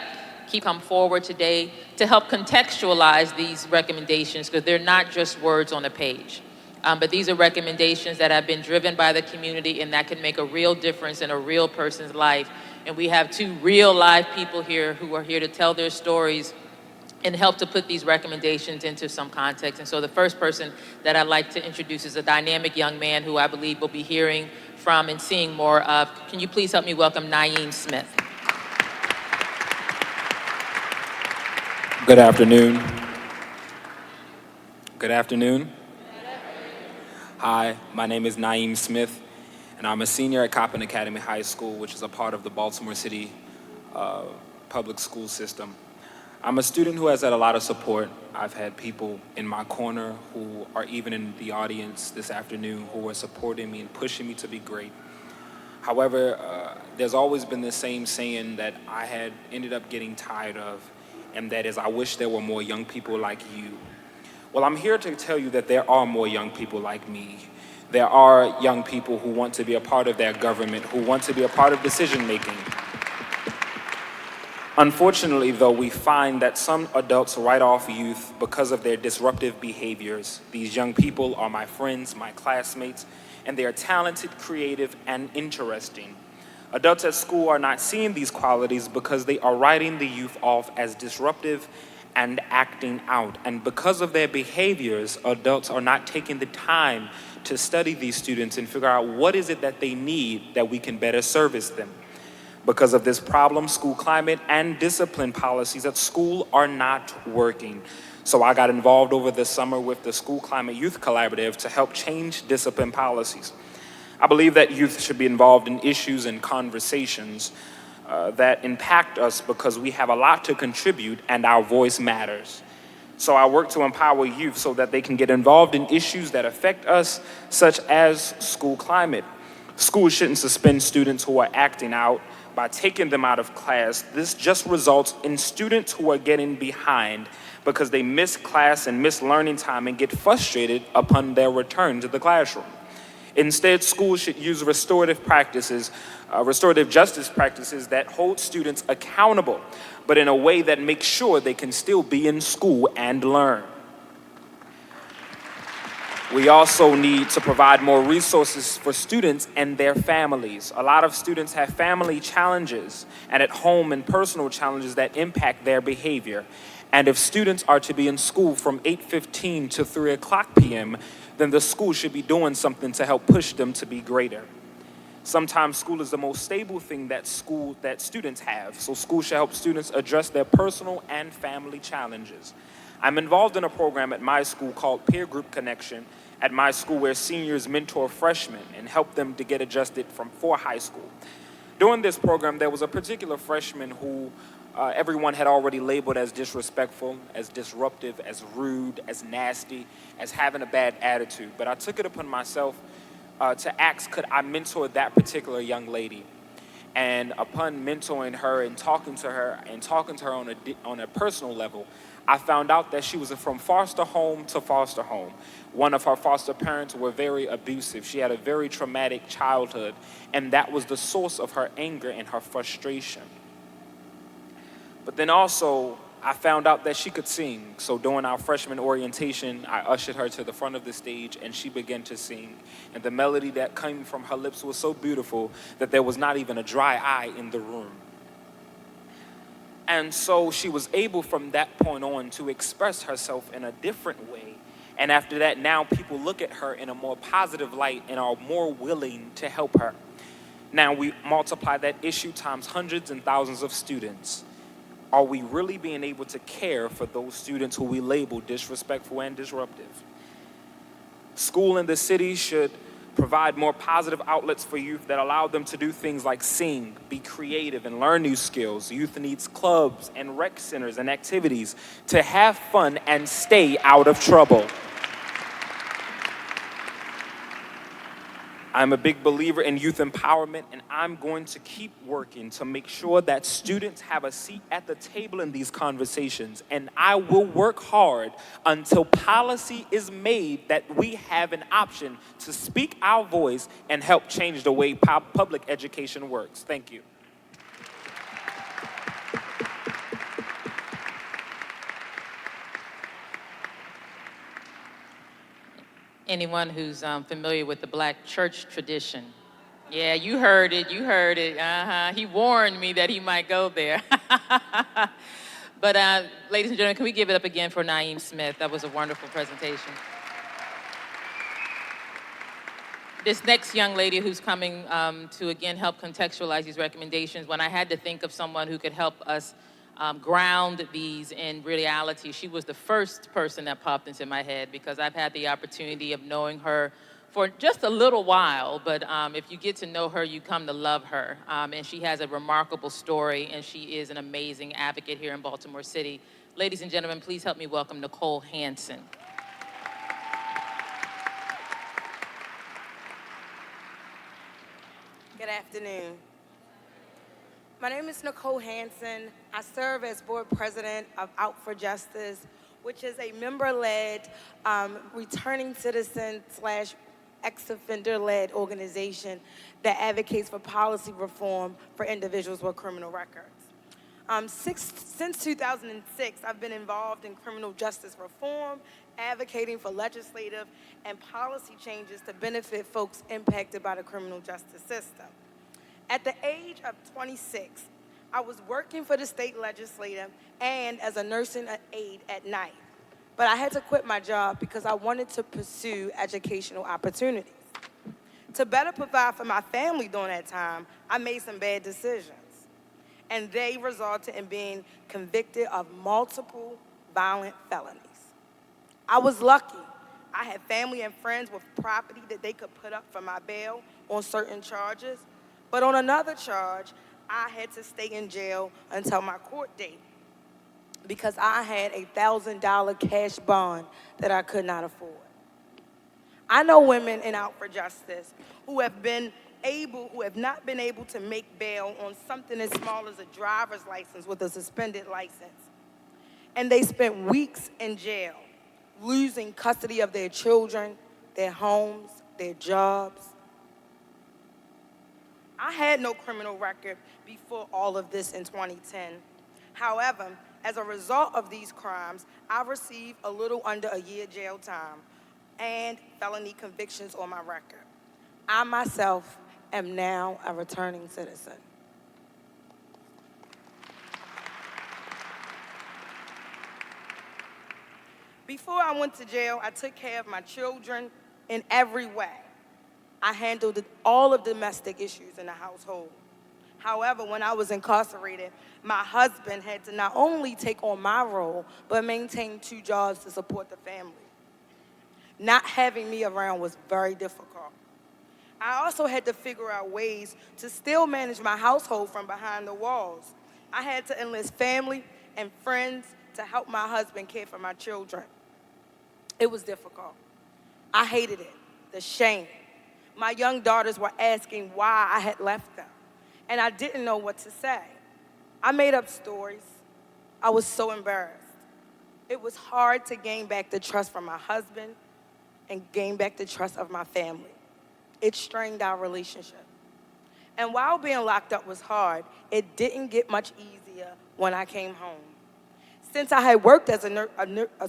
Come forward today to help contextualize these recommendations, because they're not just words on a page. But these are recommendations that have been driven by the community and that can make a real difference in a real person's life. And we have two real live people here who are here to tell their stories and help to put these recommendations into some context. And so the first person that I'd like to introduce is a dynamic young man who I believe we'll be hearing from and seeing more of. Can you please help me welcome Naeem Smith? Good afternoon. Good afternoon. Hi, my name is Naeem Smith, and I'm a senior at Coppin Academy High School, which is a part of the Baltimore City public school system. I'm a student who has had a lot of support. I've had people in my corner who are even in the audience this afternoon who are supporting me and pushing me to be great. However, there's always been the same saying that I had ended up getting tired of, and that is, I wish there were more young people like you. Well, I'm here to tell you that there are more young people like me. There are young people who want to be a part of their government, who want to be a part of decision making. Unfortunately, though, we find that some adults write off youth because of their disruptive behaviors. These young people are my friends, my classmates, and they are talented, creative, and interesting. Adults at school are not seeing these qualities because they are writing the youth off as disruptive and acting out. And because of their behaviors, adults are not taking the time to study these students and figure out what is it that they need that we can better service them. Because of this problem, school climate and discipline policies at school are not working. So I got involved over the summer with the School Climate Youth Collaborative to help change discipline policies. I believe that youth should be involved in issues and conversations that impact us because we have a lot to contribute and our voice matters. So I work to empower youth so that they can get involved in issues that affect us, such as school climate. Schools shouldn't suspend students who are acting out by taking them out of class. This just results in students who are getting behind because they miss class and miss learning time and get frustrated upon their return to the classroom. Instead, schools should use restorative practices, restorative justice practices that hold students accountable, but in a way that makes sure they can still be in school and learn. We also need to provide more resources for students and their families. A lot of students have family challenges and at home and personal challenges that impact their behavior. And if students are to be in school from 8:15 to 3 o'clock p.m., then the school should be doing something to help push them to be greater. Sometimes school is the most stable thing that students have, so school should help students address their personal and family challenges. I'm involved in a program at my school called Peer Group Connection at my school, where seniors mentor freshmen and help them to get adjusted for high school. During this program, there was a particular freshman who everyone had already labeled as disrespectful, as disruptive, as rude, as nasty, as having a bad attitude. But I took it upon myself to ask, could I mentor that particular young lady? And upon mentoring her and talking to her on a personal level, I found out that she was from foster home to foster home. One of her foster parents were very abusive. She had a very traumatic childhood, and that was the source of her anger and her frustration. But then also, I found out that she could sing. So during our freshman orientation, I ushered her to the front of the stage and she began to sing. And the melody that came from her lips was so beautiful that there was not even a dry eye in the room. And so she was able from that point on to express herself in a different way. And after that, now people look at her in a more positive light and are more willing to help her. Now we multiply that issue times hundreds and thousands of students. Are we really being able to care for those students who we label disrespectful and disruptive? School in the city should provide more positive outlets for youth that allow them to do things like sing, be creative, and learn new skills. Youth needs clubs and rec centers and activities to have fun and stay out of trouble. I'm a big believer in youth empowerment, and I'm going to keep working to make sure that students have a seat at the table in these conversations. And I will work hard until policy is made that we have an option to speak our voice and help change the way public education works. Thank you. Anyone who's familiar with the black church tradition. Yeah, you heard it. He warned me that he might go there. But ladies and gentlemen, can we give it up again for Naeem Smith? That was a wonderful presentation. This next young lady who's coming to again help contextualize these recommendations, when I had to think of someone who could help us ground these in reality, she was the first person that popped into my head because I've had the opportunity of knowing her for just a little while, but if you get to know her, you come to love her. And she has a remarkable story, and she is an amazing advocate here in Baltimore City. Ladies and gentlemen, please help me welcome Nicole Hansen. Good afternoon. My name is Nicole Hansen. I serve as board president of Out for Justice, which is a member-led, returning citizen / ex-offender-led organization that advocates for policy reform for individuals with criminal records. Since 2006, I've been involved in criminal justice reform, advocating for legislative and policy changes to benefit folks impacted by the criminal justice system. At the age of 26, I was working for the state legislature and as a nursing aide at night. But I had to quit my job because I wanted to pursue educational opportunities. To better provide for my family during that time, I made some bad decisions. And they resulted in being convicted of multiple violent felonies. I was lucky. I had family and friends with property that they could put up for my bail on certain charges. But on another charge, I had to stay in jail until my court date because I had a $1,000 cash bond that I could not afford. I know women in Out for Justice who have not been able to make bail on something as small as a driver's license with a suspended license. And they spent weeks in jail, losing custody of their children, their homes, their jobs. I had no criminal record before all of this in 2010. However, as a result of these crimes, I received a little under a year jail time and felony convictions on my record. I myself am now a returning citizen. Before I went to jail, I took care of my children in every way. I handled all of the domestic issues in the household. However, when I was incarcerated, my husband had to not only take on my role, but maintain 2 jobs to support the family. Not having me around was very difficult. I also had to figure out ways to still manage my household from behind the walls. I had to enlist family and friends to help my husband care for my children. It was difficult. I hated it, the shame. My young daughters were asking why I had left them, and I didn't know what to say. I made up stories. I was so embarrassed. It was hard to gain back the trust from my husband and gain back the trust of my family. It strained our relationship. And while being locked up was hard, it didn't get much easier when I came home. Since I had worked as a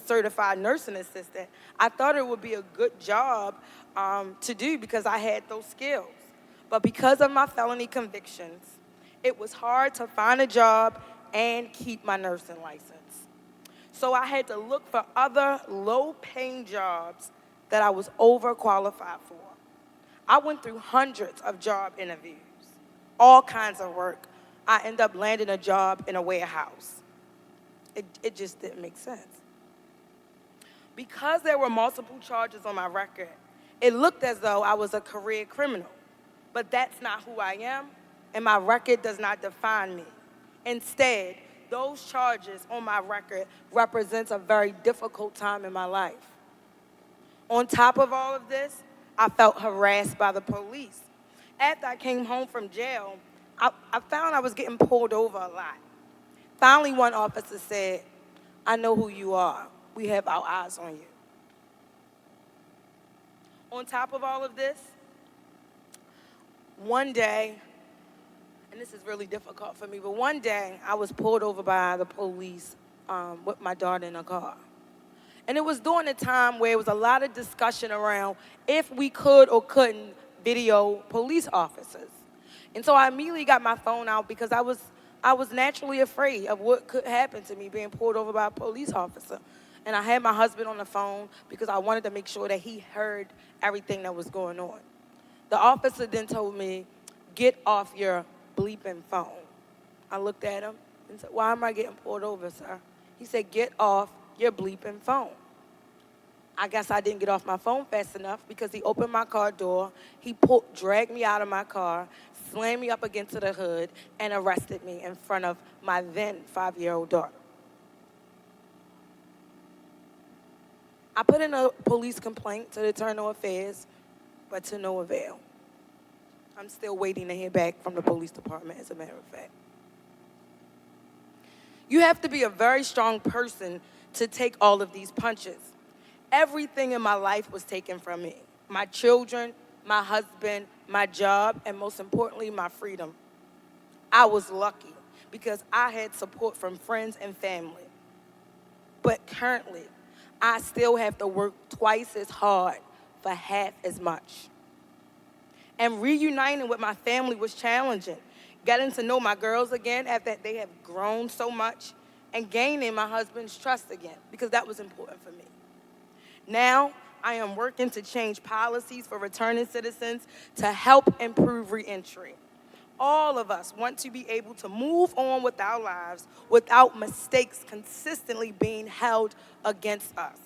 certified nursing assistant, I thought it would be a good job to do because I had those skills. But because of my felony convictions, it was hard to find a job and keep my nursing license. So I had to look for other low-paying jobs that I was overqualified for. I went through hundreds of job interviews, all kinds of work. I ended up landing a job in a warehouse. It just didn't make sense. Because there were multiple charges on my record, it looked as though I was a career criminal. But that's not who I am, and my record does not define me. Instead, those charges on my record represents a very difficult time in my life. On top of all of this, I felt harassed by the police. After I came home from jail, I found I was getting pulled over a lot. Finally, one officer said, "I know who you are. We have our eyes on you." On top of all of this, one day, and this is really difficult for me, but one day I was pulled over by the police with my daughter in a car. And it was during a time where there was a lot of discussion around if we could or couldn't video police officers. And so I immediately got my phone out because I I was naturally afraid of what could happen to me being pulled over by a police officer. And I had my husband on the phone because I wanted to make sure that he heard everything that was going on. The officer then told me, get off your bleeping phone. I looked at him and said, why am I getting pulled over, sir? He said, get off your bleeping phone. I guess I didn't get off my phone fast enough because he opened my car door, he dragged me out of my car, slammed me up against the hood, and arrested me in front of my then 5-year-old daughter. I put in a police complaint to the Internal Affairs, but to no avail. I'm still waiting to hear back from the police department, as a matter of fact. You have to be a very strong person to take all of these punches. Everything in my life was taken from me. My children, my husband, my job, and most importantly, my freedom. I was lucky because I had support from friends and family. But currently, I still have to work twice as hard for half as much. And reuniting with my family was challenging. Getting to know my girls again after they have grown so much, and gaining my husband's trust again, because that was important for me. Now, I am working to change policies for returning citizens to help improve reentry. All of us want to be able to move on with our lives without mistakes consistently being held against us.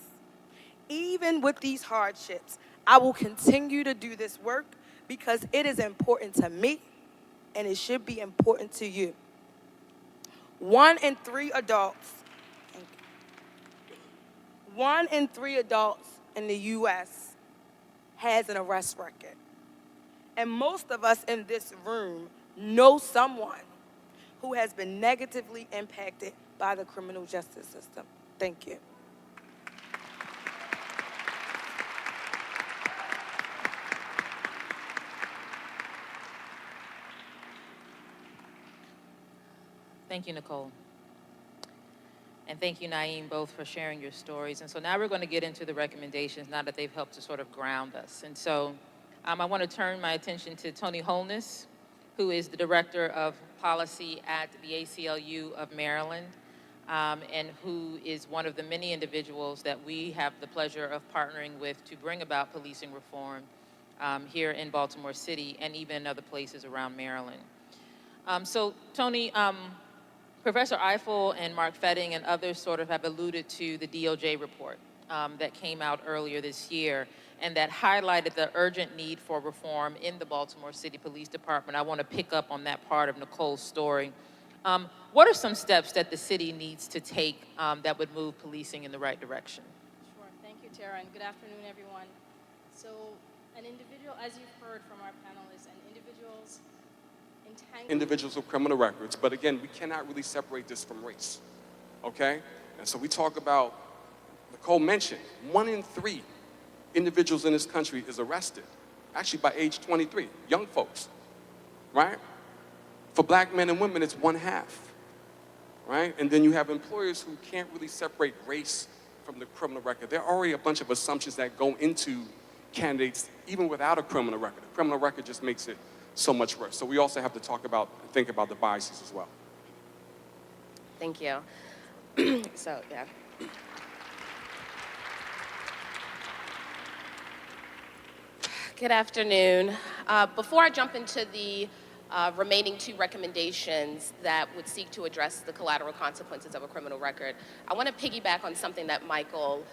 Even with these hardships, I will continue to do this work because it is important to me and it should be important to you. 1 in 3 adults in the U.S. has an arrest record. And most of us in this room know someone who has been negatively impacted by the criminal justice system. Thank you. Thank you, Nicole. And thank you, Naeem, both for sharing your stories. And so now we're going to get into the recommendations now that they've helped to sort of ground us. And so I want to turn my attention to Tony Holness, who is the Director of Policy at the ACLU of Maryland, and who is one of the many individuals that we have the pleasure of partnering with to bring about policing reform here in Baltimore City and even in other places around Maryland. So Tony, Professor Eiffel and Mark Fetting and others sort of have alluded to the DOJ report that came out earlier this year and that highlighted the urgent need for reform in the Baltimore City Police Department. I want to pick up on that part of Nicole's story. What are some steps that the city needs to take that would move policing in the right direction? Sure. Thank you, Tara, and good afternoon, everyone. So an individual, as you've heard from our panelists, individuals with criminal records, but again, we cannot really separate this from race, okay? And so we talk about, Nicole mentioned, 1 in 3 individuals in this country is arrested, actually by age 23, young folks, right? For black men and women, it's 1/2, right? And then you have employers who can't really separate race from the criminal record. There are already a bunch of assumptions that go into candidates even without a criminal record. A criminal record just makes it so much worse. So we also have to think about the biases as well. Thank you. So, yeah. Good afternoon. Before I jump into the remaining 2 recommendations that would seek to address the collateral consequences of a criminal record, I want to piggyback on something that Michael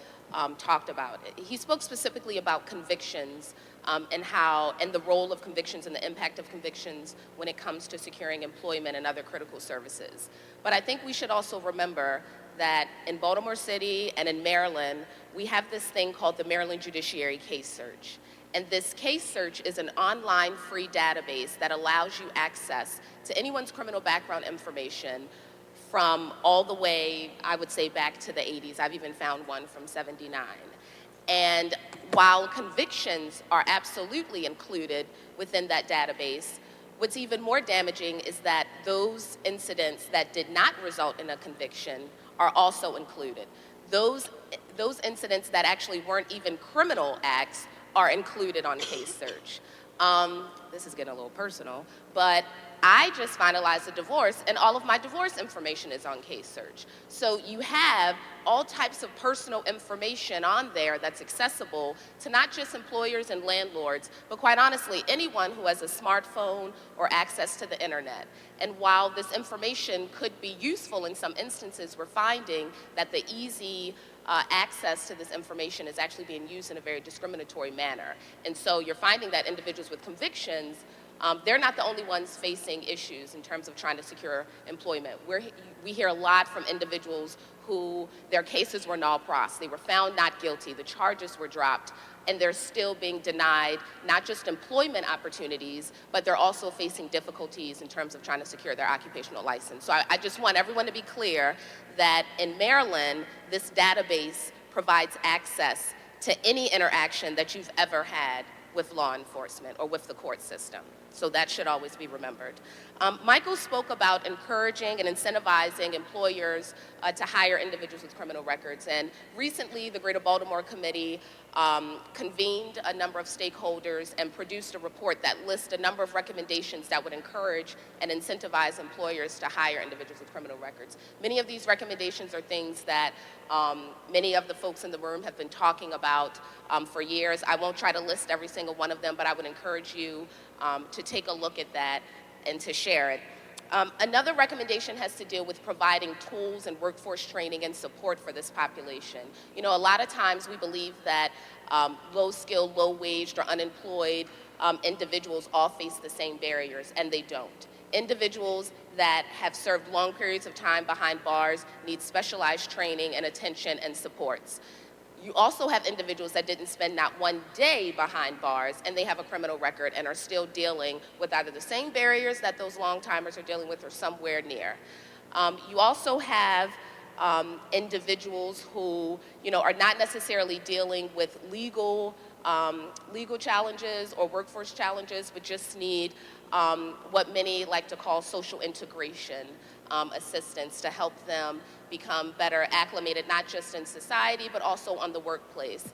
talked about. He spoke specifically about convictions and the role of convictions and the impact of convictions when it comes to securing employment and other critical services. But I think we should also remember that in Baltimore City and in Maryland, we have this thing called the Maryland Judiciary Case Search. And this case search is an online free database that allows you access to anyone's criminal background information from all the way, I would say, back to the 80s. I've even found one from '79. And while convictions are absolutely included within that database, what's even more damaging is that those incidents that did not result in a conviction are also included. Those incidents that actually weren't even criminal acts are included on case search. This is getting a little personal, but I just finalized a divorce, and all of my divorce information is on Case Search. So you have all types of personal information on there that's accessible to not just employers and landlords, but quite honestly, anyone who has a smartphone or access to the internet. And while this information could be useful in some instances, we're finding that the easy access to this information is actually being used in a very discriminatory manner. And so you're finding that individuals with convictions, they're not the only ones facing issues in terms of trying to secure employment. We hear a lot from individuals who their cases were null pros. They were found not guilty, the charges were dropped, and they're still being denied not just employment opportunities, but they're also facing difficulties in terms of trying to secure their occupational license. So I just want everyone to be clear that in Maryland, this database provides access to any interaction that you've ever had with law enforcement or with the court system. So that should always be remembered. Michael spoke about encouraging and incentivizing employers to hire individuals with criminal records. And recently, the Greater Baltimore Committee convened a number of stakeholders and produced a report that lists a number of recommendations that would encourage and incentivize employers to hire individuals with criminal records. Many of these recommendations are things that many of the folks in the room have been talking about for years. I won't try to list every single one of them, but I would encourage you to take a look at that and to share it. Another recommendation has to deal with providing tools and workforce training and support for this population. You know, a lot of times we believe that low-skilled, low-waged, or unemployed individuals all face the same barriers, and they don't. Individuals that have served long periods of time behind bars need specialized training and attention and supports. You also have individuals that didn't spend not one day behind bars, and they have a criminal record and are still dealing with either the same barriers that those long-timers are dealing with or somewhere near. You also have individuals who, you know, are not necessarily dealing with legal challenges or workforce challenges, but just need what many like to call social integration assistance to help them become better acclimated, not just in society, but also on the workplace.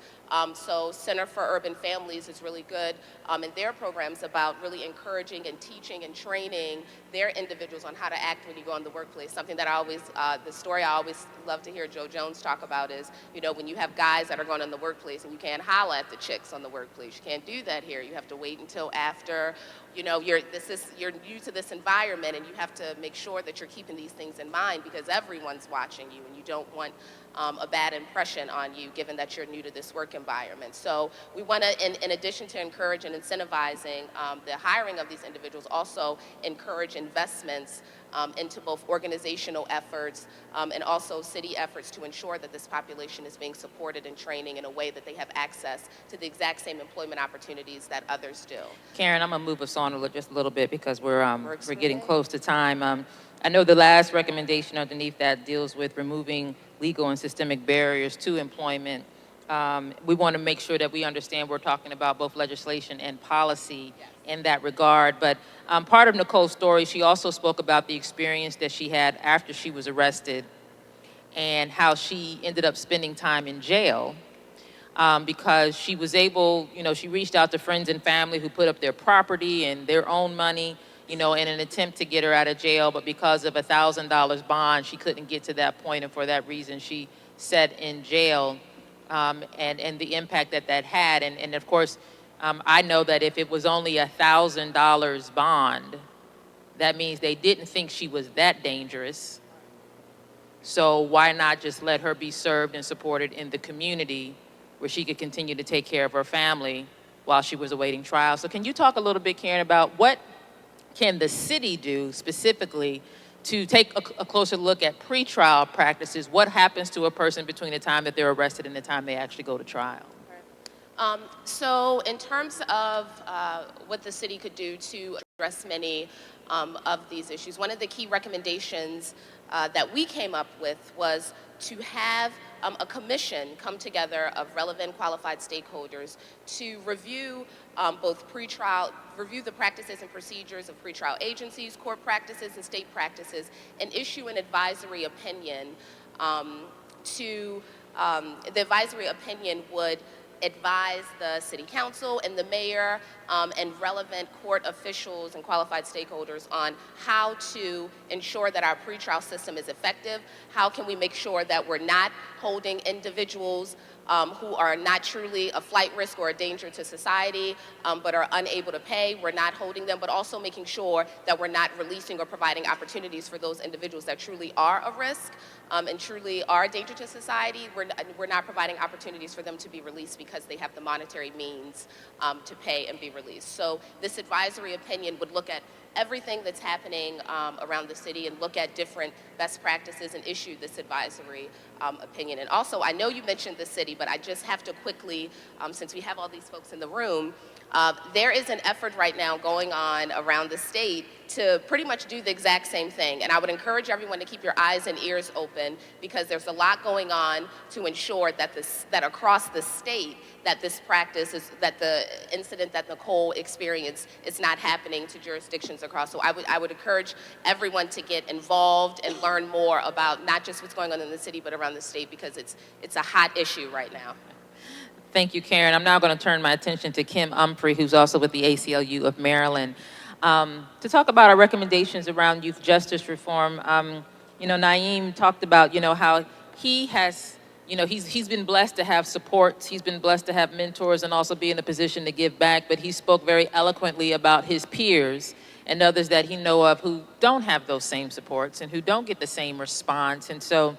So Center for Urban Families is really good in their programs about really encouraging and teaching and training their individuals on how to act when you go in the workplace. Something that I always, the story I always love to hear Joe Jones talk about is, you know, when you have guys that are going in the workplace and you can't holla at the chicks on the workplace. You can't do that here. You have to wait until after, you know, you're new to this environment, and you have to make sure that you're keeping these things in mind because everyone's watching you, and you don't want a bad impression on you given that you're new to this work environment. So we want to, in addition to encourage and incentivizing the hiring of these individuals, also encourage investments into both organizational efforts and also city efforts to ensure that this population is being supported and training in a way that they have access to the exact same employment opportunities that others do. Karen, I'm gonna move us on just a little bit because we're getting close to time. I know the last recommendation underneath that deals with removing legal and systemic barriers to employment. We want to make sure that we understand we're talking about both legislation and policy in that regard. But part of Nicole's story, she also spoke about the experience that she had after she was arrested and how she ended up spending time in jail because she was able, you know, she reached out to friends and family who put up their property and their own money, you know, in an attempt to get her out of jail, but because of a $1,000 bond, she couldn't get to that point, and for that reason, she sat in jail, and the impact that that had. And of course, I know that if it was only a $1,000 bond, that means they didn't think she was that dangerous. So why not just let her be served and supported in the community where she could continue to take care of her family while she was awaiting trial? So can you talk a little bit, Karen, about what can the city do specifically to take a closer look at pretrial practices? What happens to a person between the time that they're arrested and the time they actually go to trial? So in terms of what the city could do to address many of these issues, one of the key recommendations that we came up with was to have a commission come together of relevant qualified stakeholders to review review the practices and procedures of pretrial agencies, court practices, and state practices, and issue an advisory opinion the advisory opinion would advise the city council and the mayor and relevant court officials and qualified stakeholders on how to ensure that our pretrial system is effective. How can we make sure that we're not holding individuals who are not truly a flight risk or a danger to society, but are unable to pay. We're not holding them, but also making sure that we're not releasing or providing opportunities for those individuals that truly are a risk and truly are a danger to society. We're not providing opportunities for them to be released because they have the monetary means to pay and be released. So this advisory opinion would look at everything that's happening around the city and look at different best practices and issue this advisory opinion. And also, I know you mentioned the city, but I just have to quickly, since we have all these folks in the room, there is an effort right now going on around the state to pretty much do the exact same thing. And I would encourage everyone to keep your eyes and ears open because there's a lot going on to ensure that that across the state that this practice is, that the incident that Nicole experienced is not happening to jurisdictions across. So I would encourage everyone to get involved and learn more about not just what's going on in the city, but around the state because it's a hot issue right now. Thank you, Karen. I'm now going to turn my attention to Kim Umphrey, who's also with the ACLU of Maryland, to talk about our recommendations around youth justice reform. Naeem talked about, how he has, he's been blessed to have supports, he's been blessed to have mentors and also be in a position to give back, but he spoke very eloquently about his peers and others that he know of who don't have those same supports and who don't get the same response. And so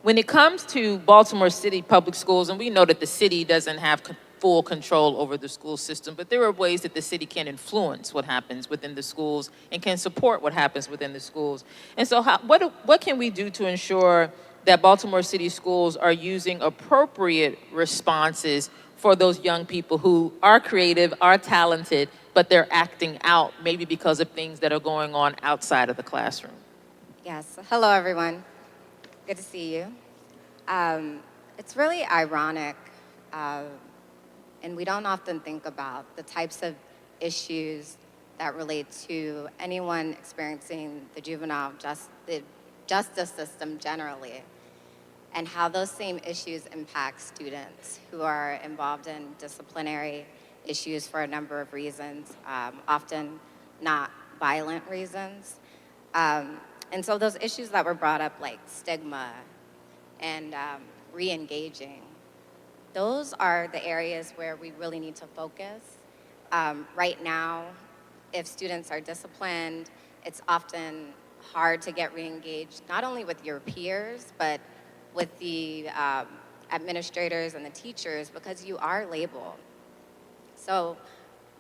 when it comes to Baltimore City public schools, and we know that the city doesn't have full control over the school system, but there are ways that the city can influence what happens within the schools and can support what happens within the schools. And so what can we do to ensure that Baltimore City schools are using appropriate responses for those young people who are creative, are talented, but they're acting out maybe because of things that are going on outside of the classroom? Yes, hello everyone. Good to see you. It's really ironic, and we don't often think about the types of issues that relate to anyone experiencing the the justice system generally, and how those same issues impact students who are involved in disciplinary issues for a number of reasons, often not violent reasons. And so those issues that were brought up, like stigma and re-engaging, those are the areas where we really need to focus. Right now, if students are disciplined, it's often hard to get re-engaged, not only with your peers, but with the administrators and the teachers, because you are labeled. So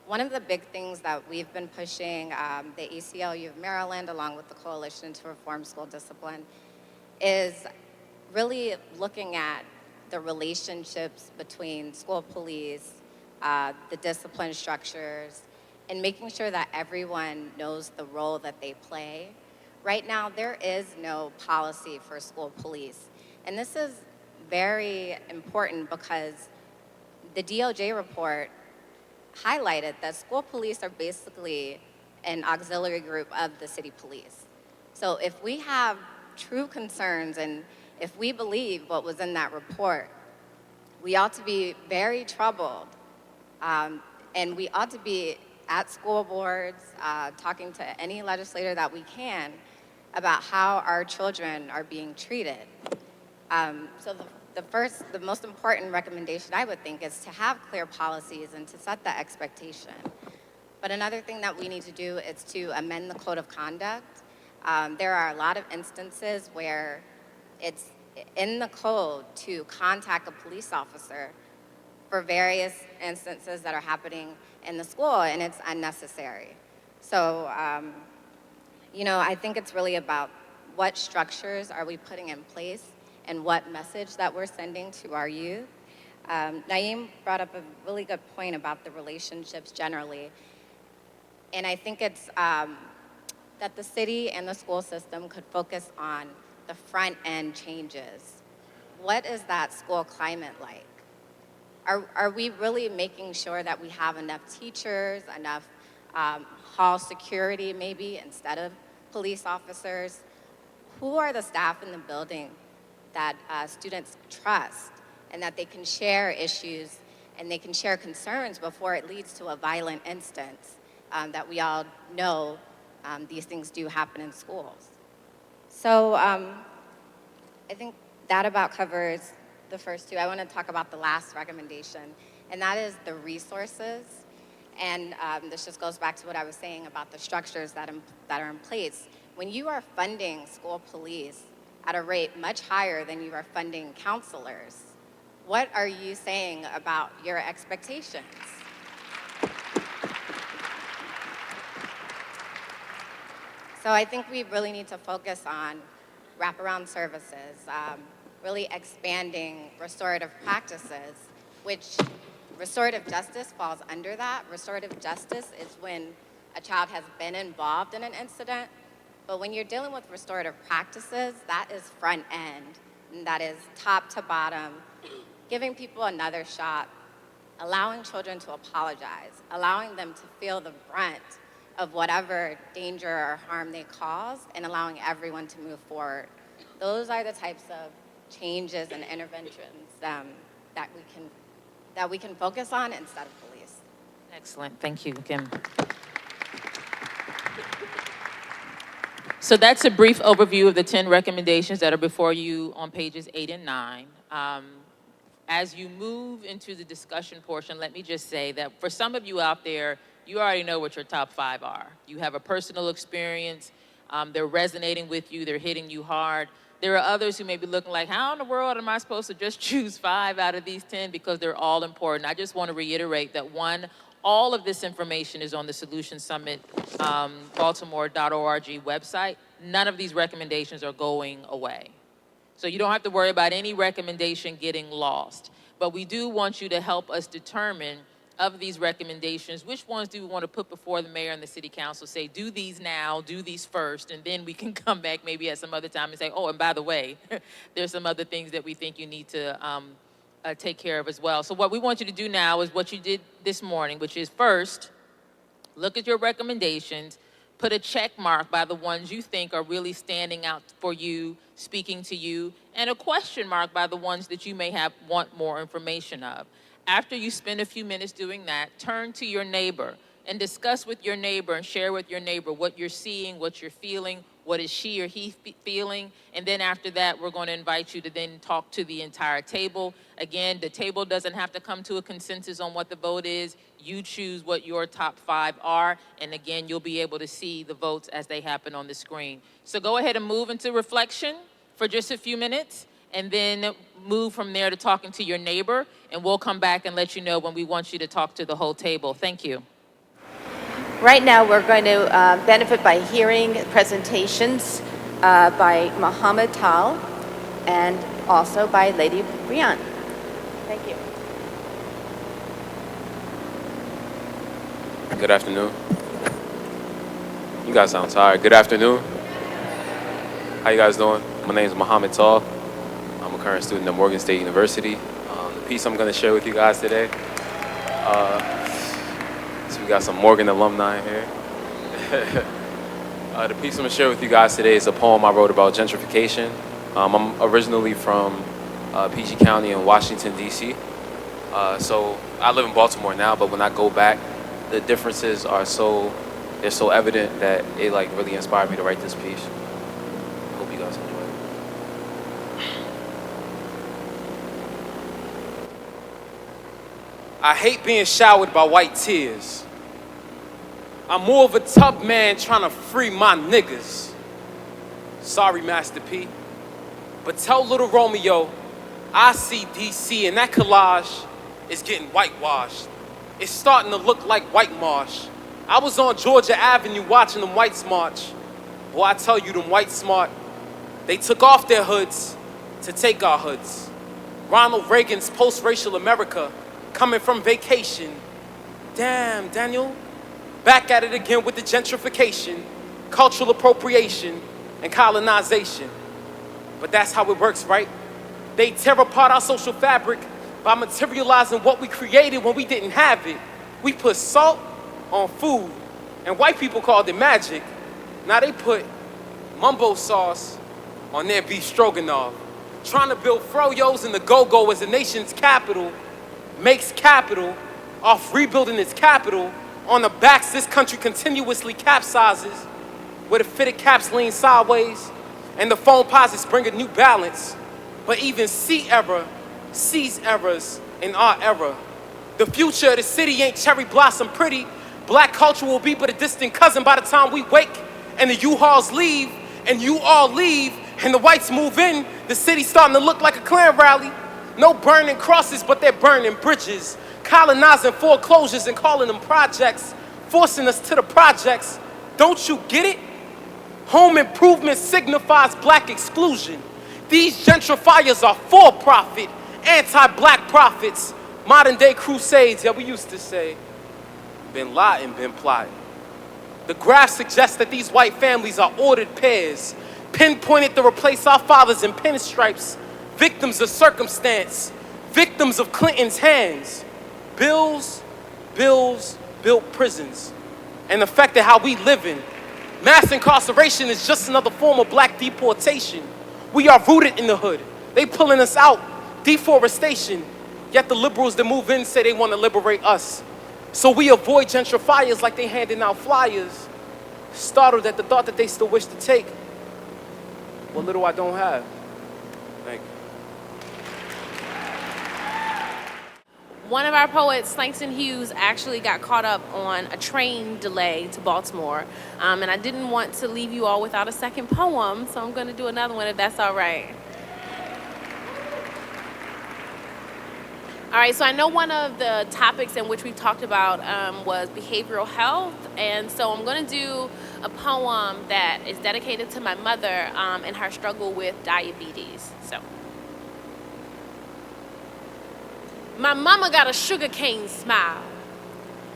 one of the big things that we've been pushing, the ACLU of Maryland, along with the Coalition to Reform School Discipline, is really looking at the relationships between school police, the discipline structures, and making sure that everyone knows the role that they play. Right now, there is no policy for school police. And this is very important because the DOJ report highlighted that school police are basically an auxiliary group of the city police. So if we have true concerns and if we believe what was in that report, we ought to be very troubled. And we ought to be at school boards, talking to any legislator that we can about how our children are being treated. So the most important recommendation I would think is to have clear policies and to set that expectation. But another thing that we need to do is to amend the code of conduct. There are a lot of instances where it's in the code to contact a police officer for various instances that are happening in the school, and it's unnecessary. So, I think it's really about what structures are we putting in place and what message that we're sending to our youth. Naeem brought up a really good point about the relationships generally. And I think it's that the city and the school system could focus on the front end changes. What is that school climate like? Are we really making sure that we have enough teachers, enough hall security maybe instead of police officers? Who are the staff in the building that students trust and that they can share issues and they can share concerns before it leads to a violent instance that we all know these things do happen in schools. So I think that about covers the first two. I want to talk about the last recommendation, and that is the resources. And this just goes back to what I was saying about the structures that are in place. When you are funding school police at a rate much higher than you are funding counselors, what are you saying about your expectations? So I think we really need to focus on wraparound services, really expanding restorative practices, which restorative justice falls under that. Restorative justice is when a child has been involved in an incident, but when you're dealing with restorative practices, that is front end, and that is top to bottom, giving people another shot, allowing children to apologize, allowing them to feel the brunt of whatever danger or harm they caused, and allowing everyone to move forward. Those are the types of changes and interventions that we can focus on instead of police. Excellent. Thank you, Kim. So that's a brief overview of the 10 recommendations that are before you on pages 8 and 9. As you move into the discussion portion, let me just say that for some of you out there, you already know what your top 5 are. You have a personal experience. They're resonating with you. They're hitting you hard. There are others who may be looking like, how in the world am I supposed to just choose 5 out of these 10? Because they're all important. I just want to reiterate that, one, all of this information is on the Solution Summit Baltimore.org website. None of these recommendations are going away. So you don't have to worry about any recommendation getting lost. But we do want you to help us determine, of these recommendations, which ones do we want to put before the mayor and the city council, say, do these now, do these first, and then we can come back maybe at some other time and say, oh, and by the way, there's some other things that we think you need to take care of as well. So what we want you to do now is what you did this morning, which is first, look at your recommendations, put a check mark by the ones you think are really standing out for you, speaking to you, and a question mark by the ones that you may want more information of. After you spend a few minutes doing that, turn to your neighbor and discuss with your neighbor and share with your neighbor what you're seeing, what you're feeling, what is she or he feeling, and then after that, we're going to invite you to then talk to the entire table. Again, the table doesn't have to come to a consensus on what the vote is. You choose what your top 5 are, and again, you'll be able to see the votes as they happen on the screen. So go ahead and move into reflection for just a few minutes, and then move from there to talking to your neighbor, and we'll come back and let you know when we want you to talk to the whole table. Thank you. Right now, we're going to benefit by hearing presentations by Muhammad Tal and also by Lady Brian. Thank you. Good afternoon. You guys sound tired. Good afternoon. How you guys doing? My name is Muhammad Tal. I'm a current student at Morgan State University. The piece I'm going to share with you guys today, so we got some Morgan alumni here. The piece I'm going to share with you guys today is a poem I wrote about gentrification. I'm originally from PG County in Washington, D.C. So I live in Baltimore now, but when I go back, the differences are so evident that it like really inspired me to write this piece. I hope you guys enjoy it. I hate being showered by white tears. I'm more of a tough man trying to free my niggas. Sorry, Master P. But tell little Romeo, I see DC and that collage is getting whitewashed. It's starting to look like white marsh. I was on Georgia Avenue watching them whites march. Boy, I tell you, them whites smart. They took off their hoods to take our hoods. Ronald Reagan's post-racial America coming from vacation. Damn, Daniel. Back at it again with the gentrification, cultural appropriation, and colonization. But that's how it works, right? They tear apart our social fabric by materializing what we created when we didn't have it. We put salt on food, and white people called it magic. Now they put mumbo sauce on their beef stroganoff. Trying to build froyos in the go-go as the nation's capital, makes capital off rebuilding its capital on the backs this country continuously capsizes, where the fitted caps lean sideways and the phone posits bring a new balance. But even C era sees errors in our era. The future of the city ain't cherry blossom pretty. Black culture will be but a distant cousin by the time we wake and the U-Hauls leave and you all leave and the whites move in. The city's starting to look like a Klan rally. No burning crosses, but they're burning bridges, colonizing foreclosures and calling them projects, forcing us to the projects. Don't you get it? Home improvement signifies black exclusion. These gentrifiers are for-profit, anti-black prophets. Modern day crusades, yeah, we used to say, been lying, been plotting. The graph suggests that these white families are ordered pairs, pinpointed to replace our fathers in pinstripes, victims of circumstance, victims of Clinton's hands. Bills built prisons and affected how we live in. Mass incarceration is just another form of black deportation. We are rooted in the hood. They pulling us out. Deforestation. Yet the liberals that move in say they want to liberate us. So we avoid gentrifiers like they handing out flyers, startled at the thought that they still wish to take what little I don't have. Thank you. One of our poets, Langston Hughes, actually got caught up on a train delay to Baltimore, and I didn't want to leave you all without a second poem, so I'm going to do another one if that's all right. All right, so I know one of the topics in which we talked about was behavioral health, and so I'm going to do a poem that is dedicated to my mother and her struggle with diabetes. So, my mama got a sugarcane smile,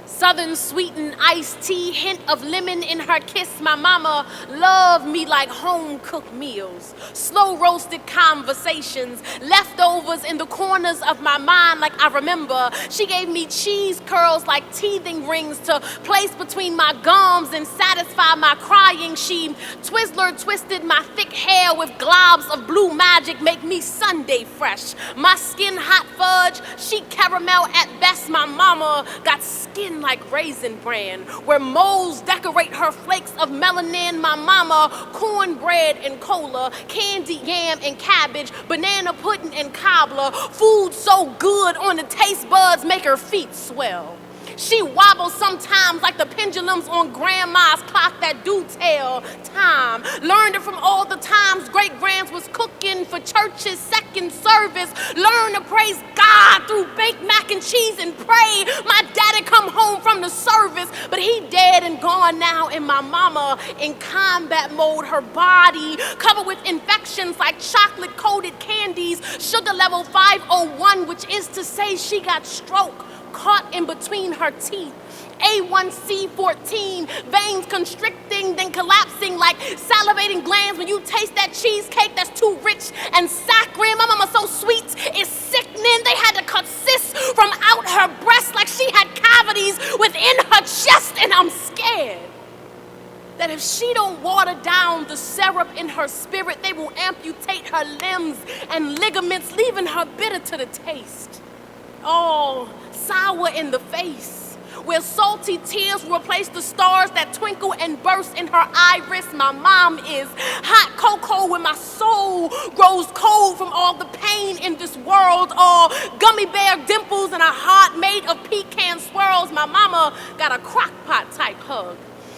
southern sweetened iced tea, hint of lemon in her kiss. My mama loved me like home-cooked meals, slow-roasted conversations, leftovers in the corners of my mind like I remember. She gave me cheese curls like teething rings to place between my gums and satisfy my crying. She Twizzler twisted my thick hair with globs of blue magic, make me Sunday fresh. My skin hot fudge, she caramel at best. My mama got skin like Raisin Bran, where moles decorate her flakes of melanin. My mama, cornbread and cola, candy yam and cabbage, banana pudding and cobbler, food so good on the taste buds make her feet swell. She wobbles sometimes like the pendulums on grandma's clock that do tell time. Learned it from all the times great-grands was cooking for church's second service. Learned to praise God through baked mac and cheese and pray. My daddy come home from the service, but he dead and gone now. And my mama in combat mode, her body covered with infections like chocolate-coated candies, sugar level 501, which is to say she got stroke caught in between her teeth. A1C14, veins constricting, then collapsing like salivating glands when you taste that cheesecake that's too rich and saccharine. My mama so sweet, it's sickening. They had to cut cysts from out her breast like she had cavities within her chest, and I'm scared that if she don't water down the syrup in her spirit, they will amputate her limbs and ligaments, leaving her bitter to the taste. Oh, sour in the face, where salty tears replace the stars that twinkle and burst in her iris. My mom is hot cocoa when my soul grows cold from all the pain in this world. All gummy bear dimples and a heart made of pecan swirls. My mama got a crock pot type hug,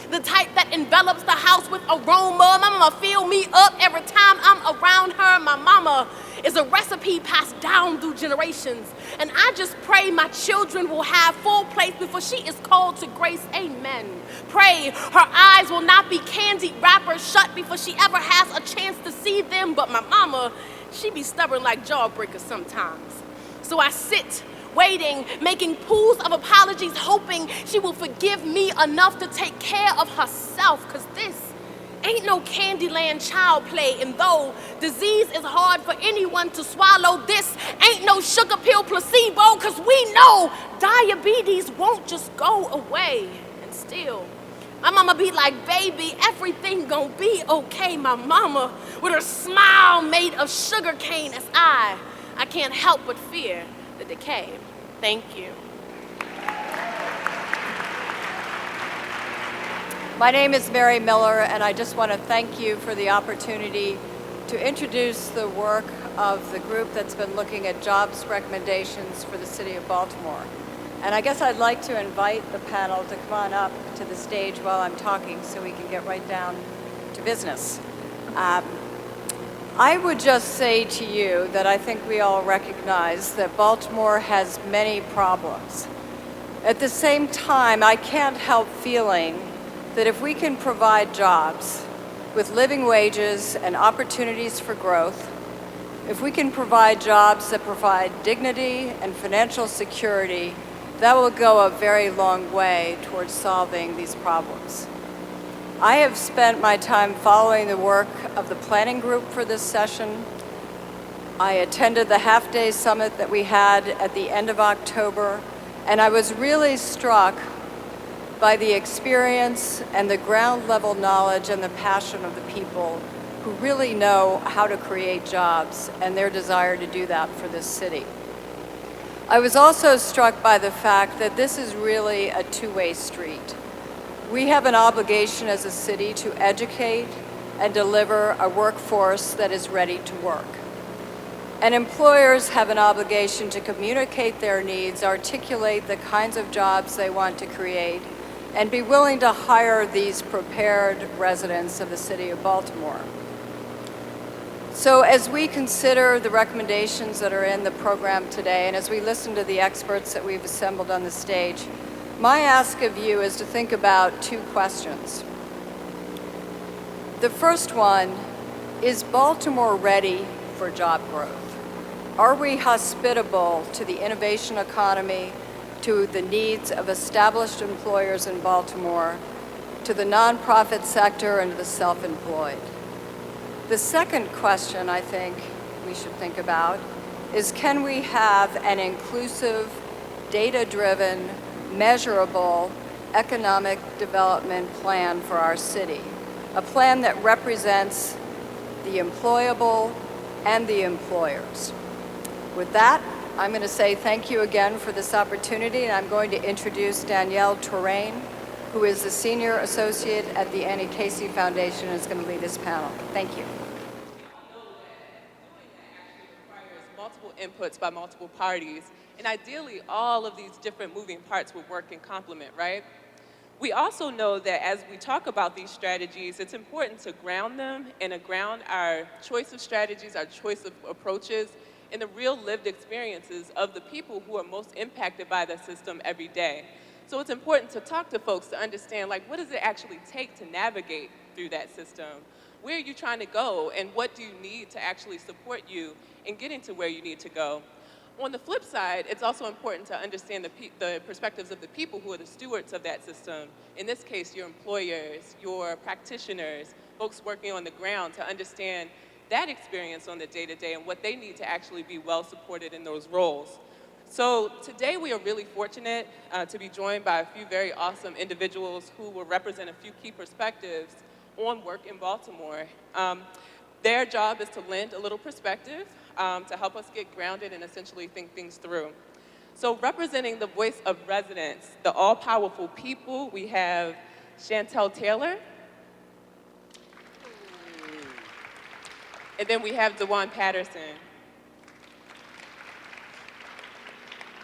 the type that envelops the house with aroma. My mama fill me up every time I'm around her. My mama is a recipe passed down through generations. And I just pray my children will have full plates before she is called to grace. Amen. Pray her eyes will not be candy wrappers shut before she ever has a chance to see them. But my mama, she be stubborn like jawbreakers sometimes. So I sit waiting, making pools of apologies, hoping she will forgive me enough to take care of herself. Cause this ain't no Candyland child play, and though disease is hard for anyone to swallow, this ain't no sugar pill placebo, cause we know diabetes won't just go away. And still, my mama be like, baby, everything gonna be okay. My mama, with her smile made of sugar cane, as I can't help but fear the decay. Thank you. My name is Mary Miller, and I just want to thank you for the opportunity to introduce the work of the group that's been looking at jobs recommendations for the city of Baltimore. And I guess I'd like to invite the panel to come on up to the stage while I'm talking so we can get right down to business. I would just say to you that I think we all recognize that Baltimore has many problems. At the same time, I can't help feeling that if we can provide jobs with living wages and opportunities for growth, if we can provide jobs that provide dignity and financial security, that will go a very long way towards solving these problems. I have spent my time following the work of the planning group for this session. I attended the half-day summit that we had at the end of October, and I was really struck by the experience and the ground level knowledge and the passion of the people who really know how to create jobs and their desire to do that for this city. I was also struck by the fact that this is really a two-way street. We have an obligation as a city to educate and deliver a workforce that is ready to work. And employers have an obligation to communicate their needs, articulate the kinds of jobs they want to create, and be willing to hire these prepared residents of the city of Baltimore. So as we consider the recommendations that are in the program today, and as we listen to the experts that we've assembled on the stage, my ask of you is to think about two questions. The first one, is Baltimore ready for job growth? Are we hospitable to the innovation economy, to the needs of established employers in Baltimore, to the nonprofit sector, and to the self-employed? The second question I think we should think about is, can we have an inclusive, data-driven, measurable economic development plan for our city? A plan that represents the employable and the employers. With that, I'm going to say thank you again for this opportunity, and I'm going to introduce Danielle Touraine, who is the Senior Associate at the Annie Casey Foundation and is going to lead this panel. Thank you. Multiple inputs by multiple parties, and ideally all of these different moving parts will work in complement, right? We also know that as we talk about these strategies, it's important to ground them and to ground our choice of strategies, our choice of approaches, in the real lived experiences of the people who are most impacted by the system every day. So it's important to talk to folks to understand, like, what does it actually take to navigate through that system? Where are you trying to go, and what do you need to actually support you in getting to where you need to go? On the flip side, it's also important to understand the perspectives of the people who are the stewards of that system. In this case, your employers, your practitioners, folks working on the ground, to understand that experience on the day-to-day and what they need to actually be well supported in those roles. So today we are really fortunate to be joined by a few very awesome individuals who will represent a few key perspectives on work in Baltimore. Their job is to lend a little perspective to help us get grounded and essentially think things through. So representing the voice of residents, the all-powerful people, we have Chantel Taylor. And then we have DeJuan Patterson.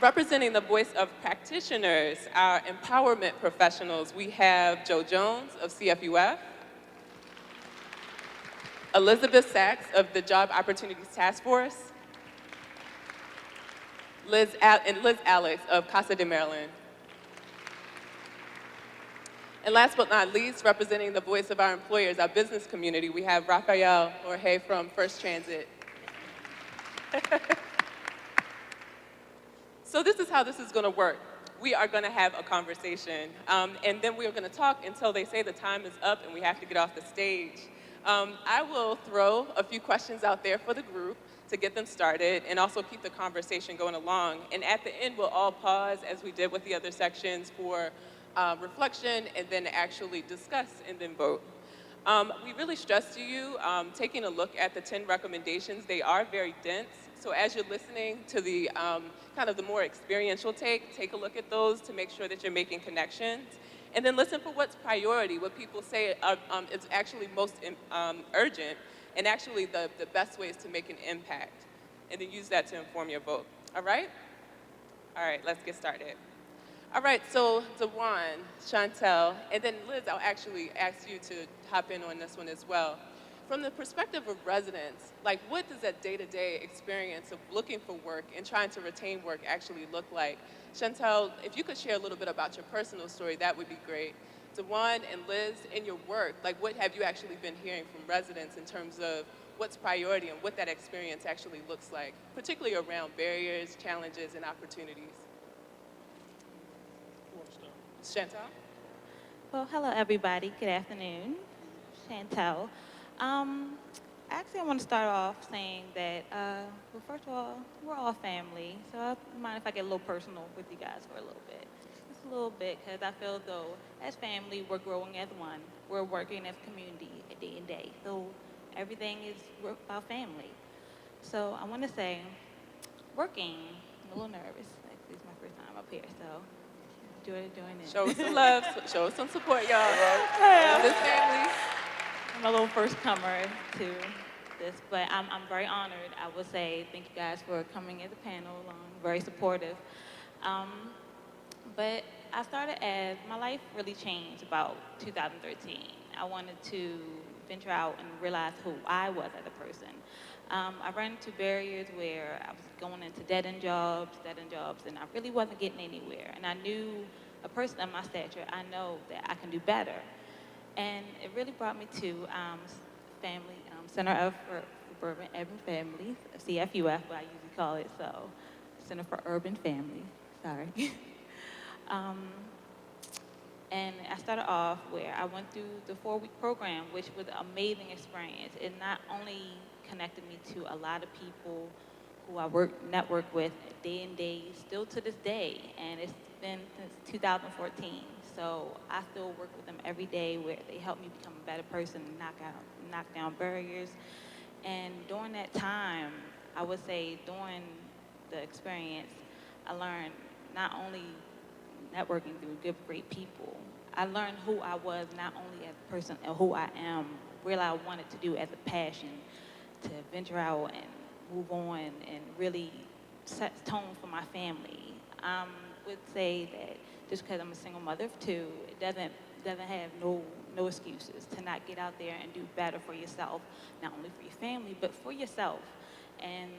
Representing the voice of practitioners, our empowerment professionals, we have Joe Jones of CFUF, Elizabeth Sachs of the Job Opportunities Task Force, Liz Alex of Casa de Maryland. And last but not least, representing the voice of our employers, our business community, we have Rafael Jorge from First Transit. So this is how this is going to work. We are going to have a conversation, and then we are going to talk until they say the time is up and we have to get off the stage. I will throw a few questions out there for the group to get them started and also keep the conversation going along. And at the end, we'll all pause, as we did with the other sections, for reflection and then actually discuss and then vote. We really stress to you, taking a look at the 10 recommendations, they are very dense. So as you're listening to the kind of the more experiential take a look at those to make sure that you're making connections. And then listen for what's priority, what people say is actually most urgent, and actually the best ways to make an impact. And then use that to inform your vote. All right? All right, let's get started. All right, so Dewan, Chantel, and then Liz, I'll actually ask you to hop in on this one as well. From the perspective of residents, like what does that day-to-day experience of looking for work and trying to retain work actually look like? Chantel, if you could share a little bit about your personal story, that would be great. Dewan and Liz, in your work, like what have you actually been hearing from residents in terms of what's priority and what that experience actually looks like, particularly around barriers, challenges, and opportunities? Chantel? Well, hello everybody. Good afternoon. Chantel. Actually, I want to start off saying that, well, first of all, we're all family. So I don't mind if I get a little personal with you guys for a little bit. Just a little bit, because I feel though, as family, we're growing as one. We're working as a community day and day. So everything is about family. So I want to say, working, I'm a little nervous. Actually, it's my first time up here, so doing it. Show us some love, show us some support, y'all. This family. I'm a little first comer to this, but I'm very honored. I would say thank you guys for coming as a panel, very supportive. But I started as, my life really changed about 2013. I wanted to venture out and realize who I was as a person. I ran into barriers where I was going into dead-end jobs, and I really wasn't getting anywhere. And I knew, a person of my stature, I know that I can do better. And it really brought me to family, Center of Urban Families, CFUF, what I usually call it, so Center for Urban Families, sorry. And I started off where I went through the 4-week program, which was an amazing experience. It not only connected me to a lot of people who I network with day and day, still to this day, and it's been since 2014. So I still work with them every day where they help me become a better person, knock down barriers. And during that time, I would say during the experience, I learned not only networking through good, great people, I learned who I was not only as a person and who I am, what I wanted to do as a passion, to venture out and move on and really set the tone for my family. I would say that just because I'm a single mother of 2, it doesn't have no excuses to not get out there and do better for yourself, not only for your family, but for yourself. And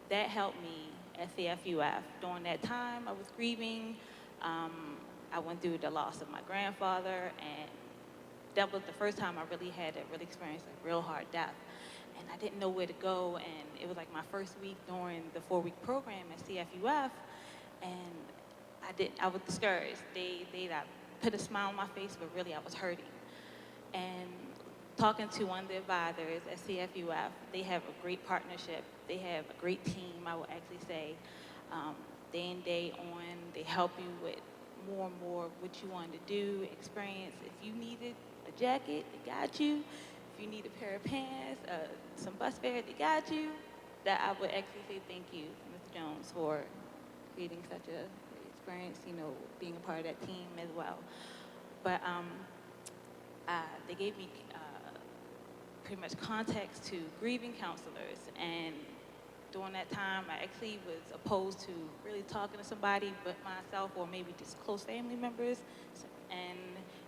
that helped me at CFUF. During that time, I was grieving. I went through the loss of my grandfather, and that was the first time I really had to really experience a real hard death. And I didn't know where to go, and it was like my first week during the 4-week program at CFUF, and I was discouraged. They put a smile on my face, but really I was hurting. And talking to one of the advisors at CFUF, they have a great partnership. They have a great team, I would actually say. Day in, day on, they help you with more and more what you wanted to do, experience. If you needed a jacket, they got you. If you need a pair of pants, some bus fare, they got you. That I would actually say thank you, Mr. Jones, for creating such a great experience, being a part of that team as well. But they gave me pretty much context to grieving counselors, and during that time, I actually was opposed to really talking to somebody but myself or maybe just close family members. And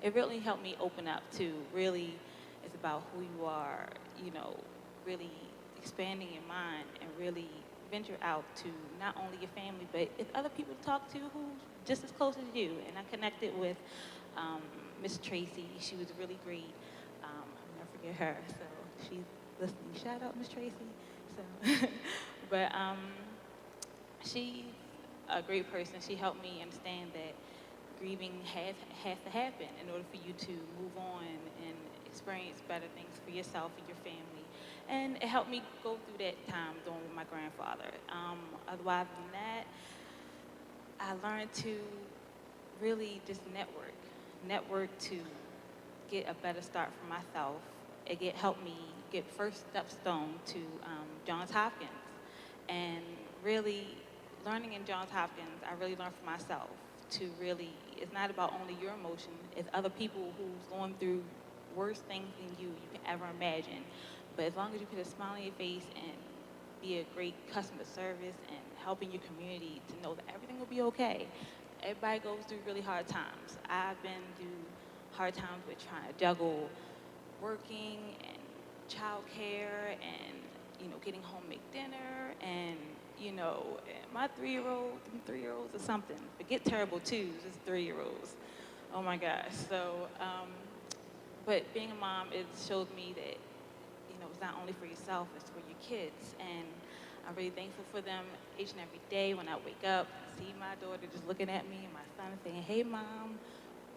it really helped me open up to really, it's about who you are, really expanding your mind and really venture out to not only your family, but if other people to talk to who's just as close as you. And I connected with Miss Tracy. She was really great. I'll never forget her. So she's listening. Shout out, Miss Tracy. So, but she's a great person. She helped me understand that grieving has to happen in order for you to move on and experience better things for yourself and your family. And it helped me go through that time dealing with my grandfather. Otherwise than that, I learned to really just network to get a better start for myself. It helped me get first stepstone to Johns Hopkins. And really, learning in Johns Hopkins, I really learned for myself to really, it's not about only your emotion, it's other people who's going through worse things than you can ever imagine. But as long as you put a smile on your face and be a great customer service and helping your community to know that everything will be okay. Everybody goes through really hard times. I've been through hard times with trying to juggle working and childcare and, getting home to make dinner and, my 3-year-old, them 3-year-olds or something. Forget terrible twos, it's 3-year-olds. Oh my gosh. So, but being a mom, it showed me that, it's not only for yourself, it's for your kids. And I'm really thankful for them each and every day when I wake up, see my daughter just looking at me and my son saying, "Hey, Mom,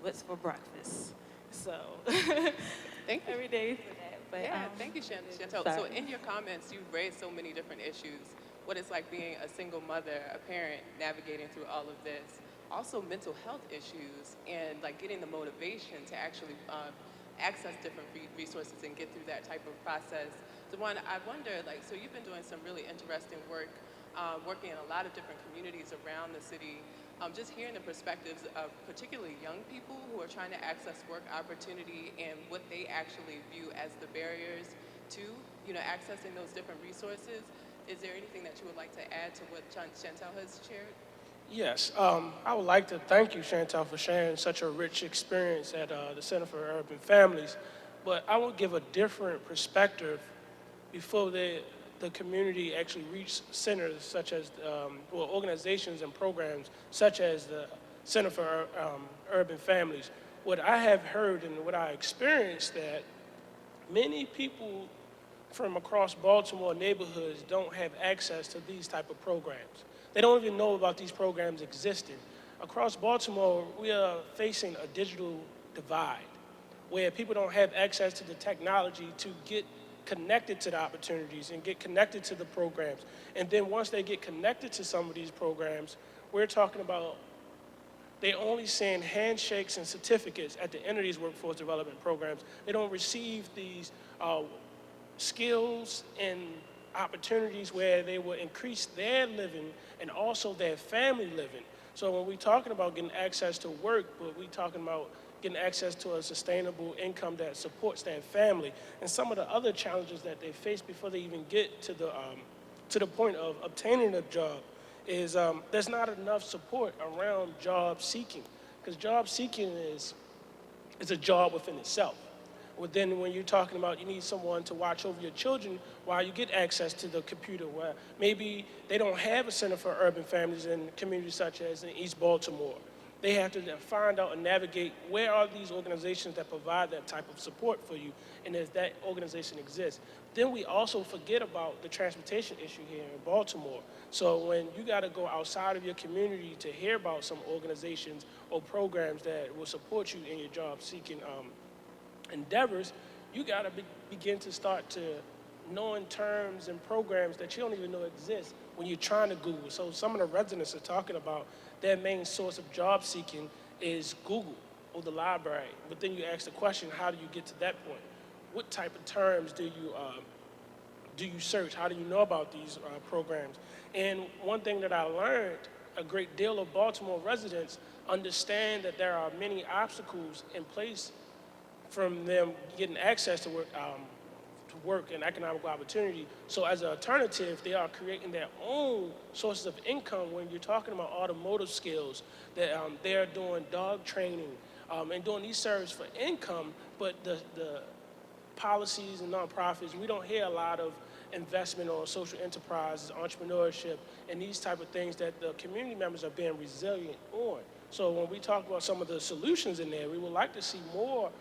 what's for breakfast?" So Thank you. every day for that. But, Yeah, thank you, Chantel. sorry. So in your comments, you've raised so many different issues. What it's like being a single mother, a parent, navigating through all of this. Also mental health issues and like getting the motivation to actually access different resources and get through that type of process. Dewan, I wonder, so you've been doing some really interesting work, working in a lot of different communities around the city. Just hearing the perspectives of particularly young people who are trying to access work opportunity and what they actually view as the barriers to, accessing those different resources. Is there anything that you would like to add to what Chantel has shared? Yes, I would like to thank you, Chantel, for sharing such a rich experience at the Center for Urban Families. But I will give a different perspective before the community actually reach centers such as, organizations and programs such as the Center for Urban Families. What I have heard and what I experienced that many people from across Baltimore neighborhoods don't have access to these type of programs. They don't even know about these programs existing. Across Baltimore, we are facing a digital divide where people don't have access to the technology to get connected to the opportunities and get connected to the programs. And then once they get connected to some of these programs, we're talking about they're only seeing handshakes and certificates at the end of these workforce development programs. They don't receive these skills and opportunities where they will increase their living and also their family living. So when we're talking about getting access to work, but we're talking about getting access to a sustainable income that supports their family, and some of the other challenges that they face before they even get to the point of obtaining a job is there's not enough support around job seeking, because job seeking is a job within itself. But then when you're talking about you need someone to watch over your children while you get access to the computer, where maybe they don't have a Center for Urban Families in communities such as in East Baltimore. They have to then find out and navigate where are these organizations that provide that type of support for you, and if that organization exists. Then we also forget about the transportation issue here in Baltimore. So when you got to go outside of your community to hear about some organizations or programs that will support you in your job seeking endeavors, you got to begin to start to knowing terms and programs that you don't even know exist when you're trying to Google. So some of the residents are talking about their main source of job seeking is Google or the library. But then you ask the question, how do you get to that point? What type of terms do you search? How do you know about these programs? And one thing that I learned, a great deal of Baltimore residents understand that there are many obstacles in place from them getting access to work and economic opportunity. So as an alternative, they are creating their own sources of income. When you're talking about automotive skills, that they're doing dog training and doing these services for income, but the policies and nonprofits, we don't hear a lot of investment or social enterprises, entrepreneurship, and these type of things that the community members are being resilient on. So when we talk about some of the solutions in there, we would like to see more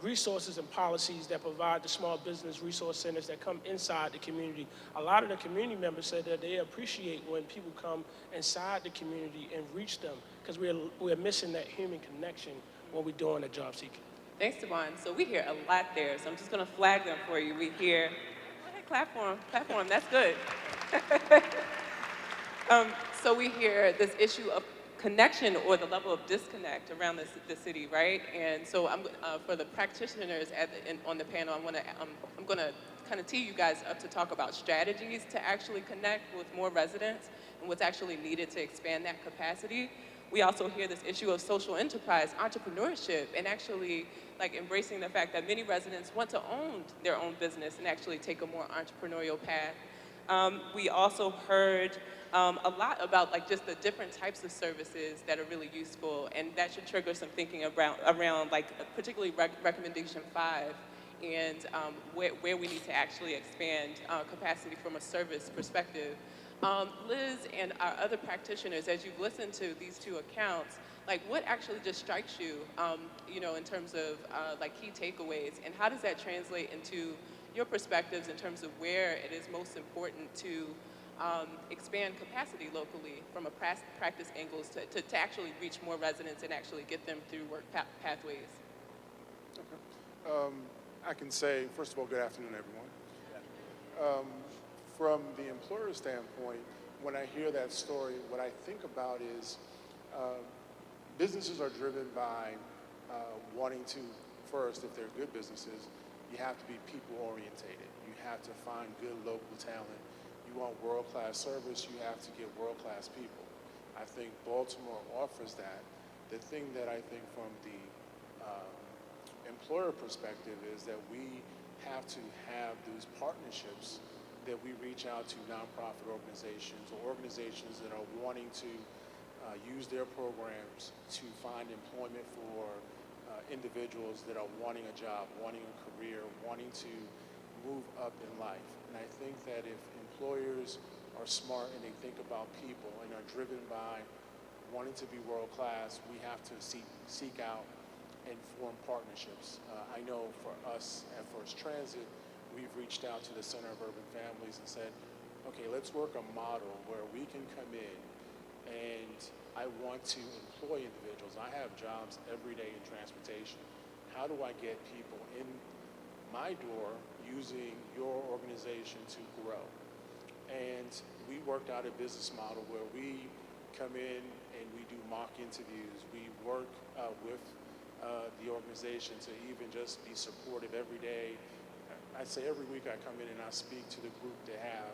resources and policies that provide the small business resource centers that come inside the community. A lot of the community members said that they appreciate when people come inside the community and reach them, because we're missing that human connection when we're doing the job seeking. Thanks, Devon. So we hear a lot there, so I'm just going to flag them for you. We hear, hey, clap for them, that's good. So we hear this issue of connection or the level of disconnect around the city, right? And so I'm for the practitioners on the panel, I'm going to kind of tee you guys up to talk about strategies to actually connect with more residents and what's actually needed to expand that capacity. We also hear this issue of social enterprise, entrepreneurship, and actually like embracing the fact that many residents want to own their own business and actually take a more entrepreneurial path. We also heard a lot about like just the different types of services that are really useful, and that should trigger some thinking around like particularly recommendation 5 and where we need to actually expand capacity from a service perspective. Liz and our other practitioners, as you've listened to these two accounts, like what actually just strikes you, you know, in terms of like key takeaways, and how does that translate into your perspectives in terms of where it is most important to expand capacity locally from a practice angles to actually reach more residents and actually get them through work pathways? I can say, first of all, good afternoon, everyone. From the employer standpoint, when I hear that story, what I think about is businesses are driven by wanting to, first, if they're good businesses, you have to be people-orientated. You have to find good local talent. You want world-class service, you have to get world-class people. I think Baltimore offers that. The thing that I think from the employer perspective is that we have to have those partnerships that we reach out to nonprofit organizations or organizations that are wanting to use their programs to find employment for individuals that are wanting a job, wanting a career, wanting to move up in life. And I think that if employers are smart and they think about people and are driven by wanting to be world class, we have to seek out and form partnerships. I know for us at First Transit, we've reached out to the Center of Urban Families and said, okay, let's work a model where we can come in and I want to employ individuals. I have jobs every day in transportation. How do I get people in my door using your organization to grow? And we worked out a business model where we come in and we do mock interviews. We work with the organization to even just be supportive every day. I'd say every week I come in and I speak to the group to have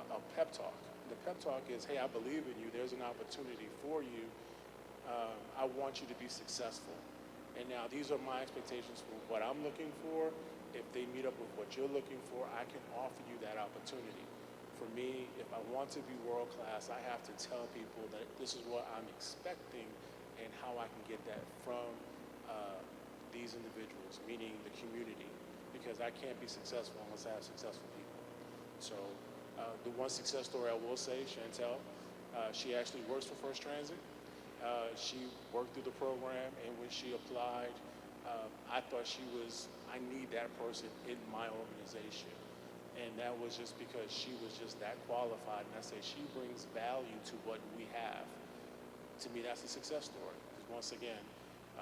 a pep talk. The pep talk is, hey, I believe in you. There's an opportunity for you. I want you to be successful. And now these are my expectations for what I'm looking for. If they meet up with what you're looking for, I can offer you that opportunity. For me, if I want to be world class, I have to tell people that this is what I'm expecting and how I can get that from these individuals, meaning the community, because I can't be successful unless I have successful people. So the one success story I will say, Chantel, she actually works for First Transit. She worked through the program, and when she applied, I thought I need that person in my organization. And that was just because she was just that qualified. And I say she brings value to what we have. To me, that's a success story. Because once again,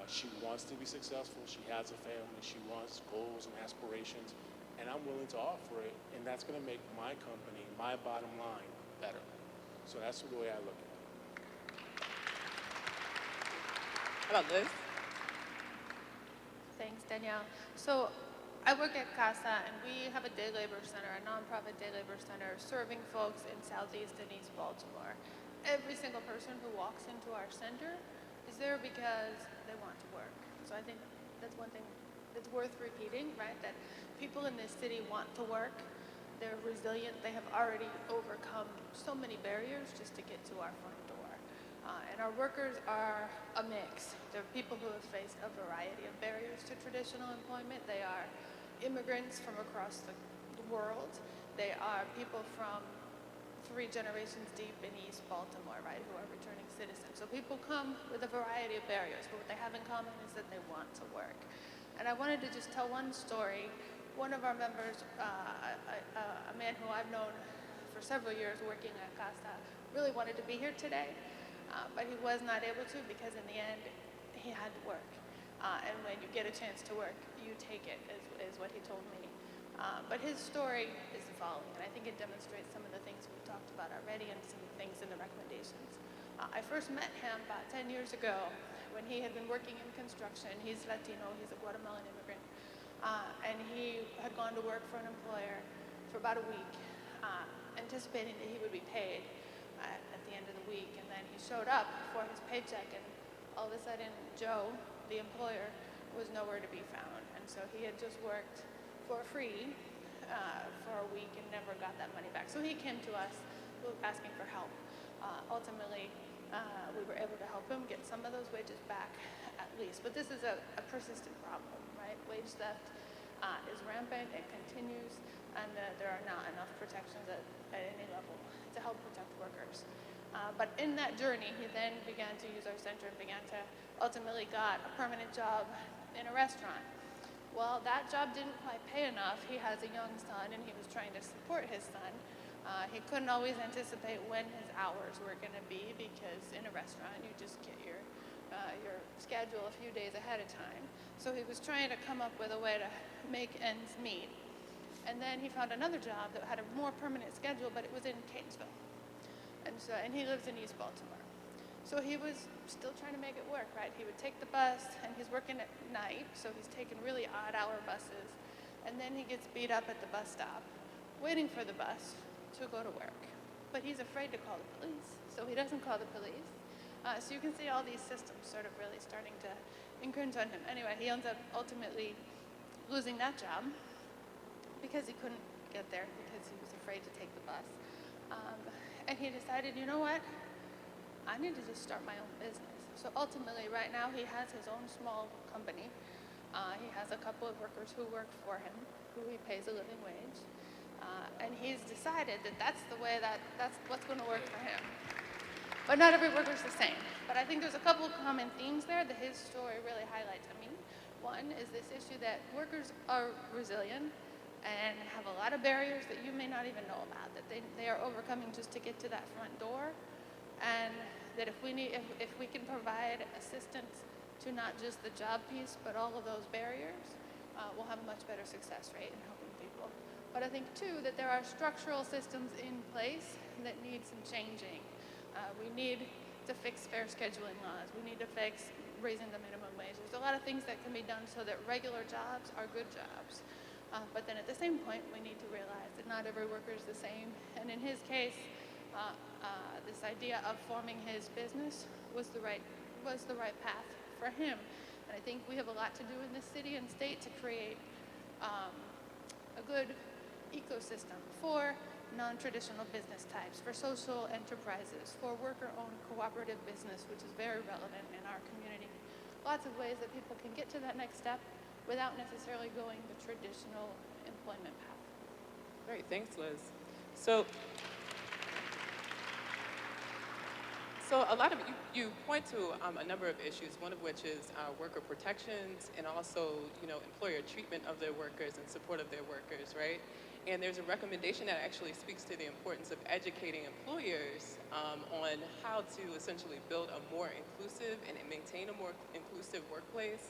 she wants to be successful. She has a family. She wants goals and aspirations. And I'm willing to offer it. And that's going to make my company, my bottom line, better. So that's the way I look at it. How about Liz? Thanks, Danielle. So I work at CASA, and we have a day labor center, a nonprofit day labor center, serving folks in Southeast and East Baltimore. Every single person who walks into our center is there because they want to work. So I think that's one thing that's worth repeating, right? That people in this city want to work. They're resilient. They have already overcome so many barriers just to get to our front door. And our workers are a mix. They're people who have faced a variety of barriers to traditional employment. They are immigrants from across the world. They are people from 3 generations deep in East Baltimore, right, who are returning citizens. So people come with a variety of barriers, but what they have in common is that they want to work. And I wanted to just tell one story. One of our members, a man who I've known for several years working at CASA, really wanted to be here today, but he was not able to because in the end, he had to work. And when you get a chance to work, you take it, is what he told me. But his story is the following, and I think it demonstrates some of the things we've talked about already and some of the things in the recommendations. I first met him about 10 years ago when he had been working in construction. He's Latino, he's a Guatemalan immigrant. And he had gone to work for an employer for about a week, anticipating that he would be paid at the end of the week. And then he showed up for his paycheck, and all of a sudden, Joe, the employer, was nowhere to be found. And so he had just worked for free for a week and never got that money back. So he came to us asking for help. Ultimately, we were able to help him get some of those wages back at least. But this is a persistent problem, right? Wage theft is rampant, it continues, and there are not enough protections at any level to help protect workers. But in that journey, he then began to use our center and began to ultimately got a permanent job in a restaurant. Well, that job didn't quite pay enough. He has a young son, and he was trying to support his son. He couldn't always anticipate when his hours were going to be, because in a restaurant, you just get your schedule a few days ahead of time. So he was trying to come up with a way to make ends meet. And then he found another job that had a more permanent schedule, but it was in Catonsville. And he lives in East Baltimore. So he was still trying to make it work, right? He would take the bus, and he's working at night, so he's taking really odd-hour buses. And then he gets beat up at the bus stop, waiting for the bus to go to work. But he's afraid to call the police, so he doesn't call the police. So you can see all these systems sort of really starting to impinge on him. Anyway, he ends up ultimately losing that job because he couldn't get there because he was afraid to take the bus. And he decided, you know what? I need to just start my own business. So ultimately, right now, he has his own small company. He has a couple of workers who work for him, who he pays a living wage. And he's decided that that's what's going to work for him. But not every worker's the same. But I think there's a couple of common themes there that his story really highlights. I mean, one is this issue that workers are resilient and have a lot of barriers that you may not even know about, that they are overcoming just to get to that front door. And that if we can provide assistance to not just the job piece, but all of those barriers, we'll have a much better success rate in helping people. But I think, too, that there are structural systems in place that need some changing. We need to fix fair scheduling laws. We need to fix raising the minimum wage. There's a lot of things that can be done so that regular jobs are good jobs. But then at the same point, we need to realize that not every worker is the same. And in his case, this idea of forming his business was the right path for him. And I think we have a lot to do in this city and state to create a good ecosystem for non-traditional business types, for social enterprises, for worker-owned cooperative business, which is very relevant in our community. Lots of ways that people can get to that next step without necessarily going the traditional employment path. Great, thanks, Liz. So a lot of you point to a number of issues, one of which is worker protections and also, employer treatment of their workers and support of their workers, right? And there's a recommendation that actually speaks to the importance of educating employers on how to essentially build a more inclusive and maintain a more inclusive workplace.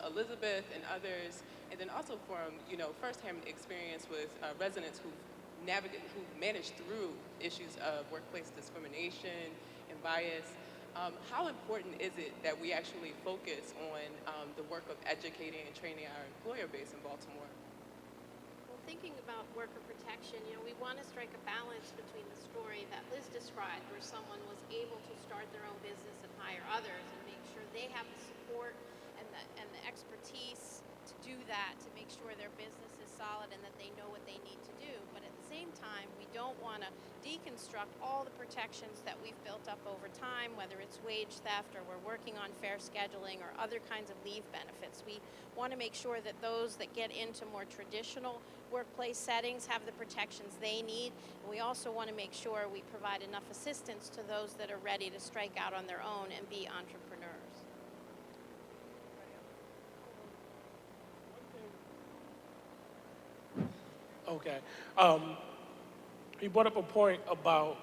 Elizabeth and others, and then also from firsthand experience with residents who managed through issues of workplace discrimination and bias. How important is it that we actually focus on the work of educating and training our employer base in Baltimore? Thinking about worker protection, we want to strike a balance between the story that Liz described, where someone was able to start their own business and hire others and make sure they have the support and the expertise to do that, to make sure their business is solid and that they know what they need to do. But at the same time, we don't want to deconstruct all the protections that we've built up over time, whether it's wage theft or we're working on fair scheduling or other kinds of leave benefits. We want to make sure that those that get into more traditional workplace settings have the protections they need. And we also want to make sure we provide enough assistance to those that are ready to strike out on their own and be entrepreneurs. Okay. He brought up a point about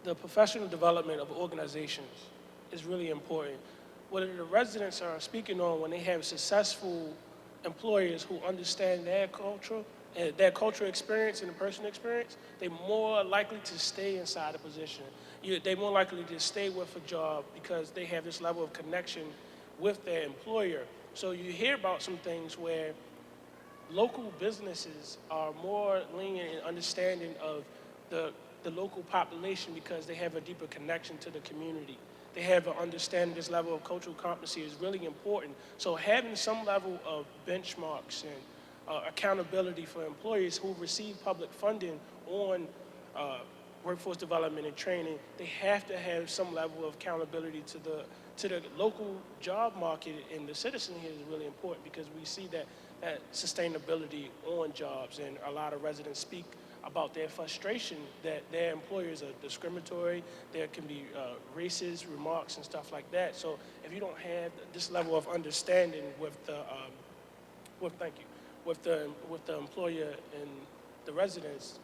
the professional development of organizations is really important. What the residents are speaking on when they have successful employers who understand their culture and their cultural experience and the personal experience, they're more likely to stay inside a position. They're more likely to stay with a job because they have this level of connection with their employer. So you hear about some things where local businesses are more lenient and understanding of the local population because they have a deeper connection to the community. They have an understanding this level of cultural competency is really important. So having some level of benchmarks and accountability for employers who receive public funding on workforce development and training, they have to have some level of accountability to the local job market, and the citizen here is really important because we see that sustainability on jobs, and a lot of residents speak about their frustration that their employers are discriminatory. There can be racist remarks and stuff like that. So if you don't have this level of understanding with the with the employer and the residents,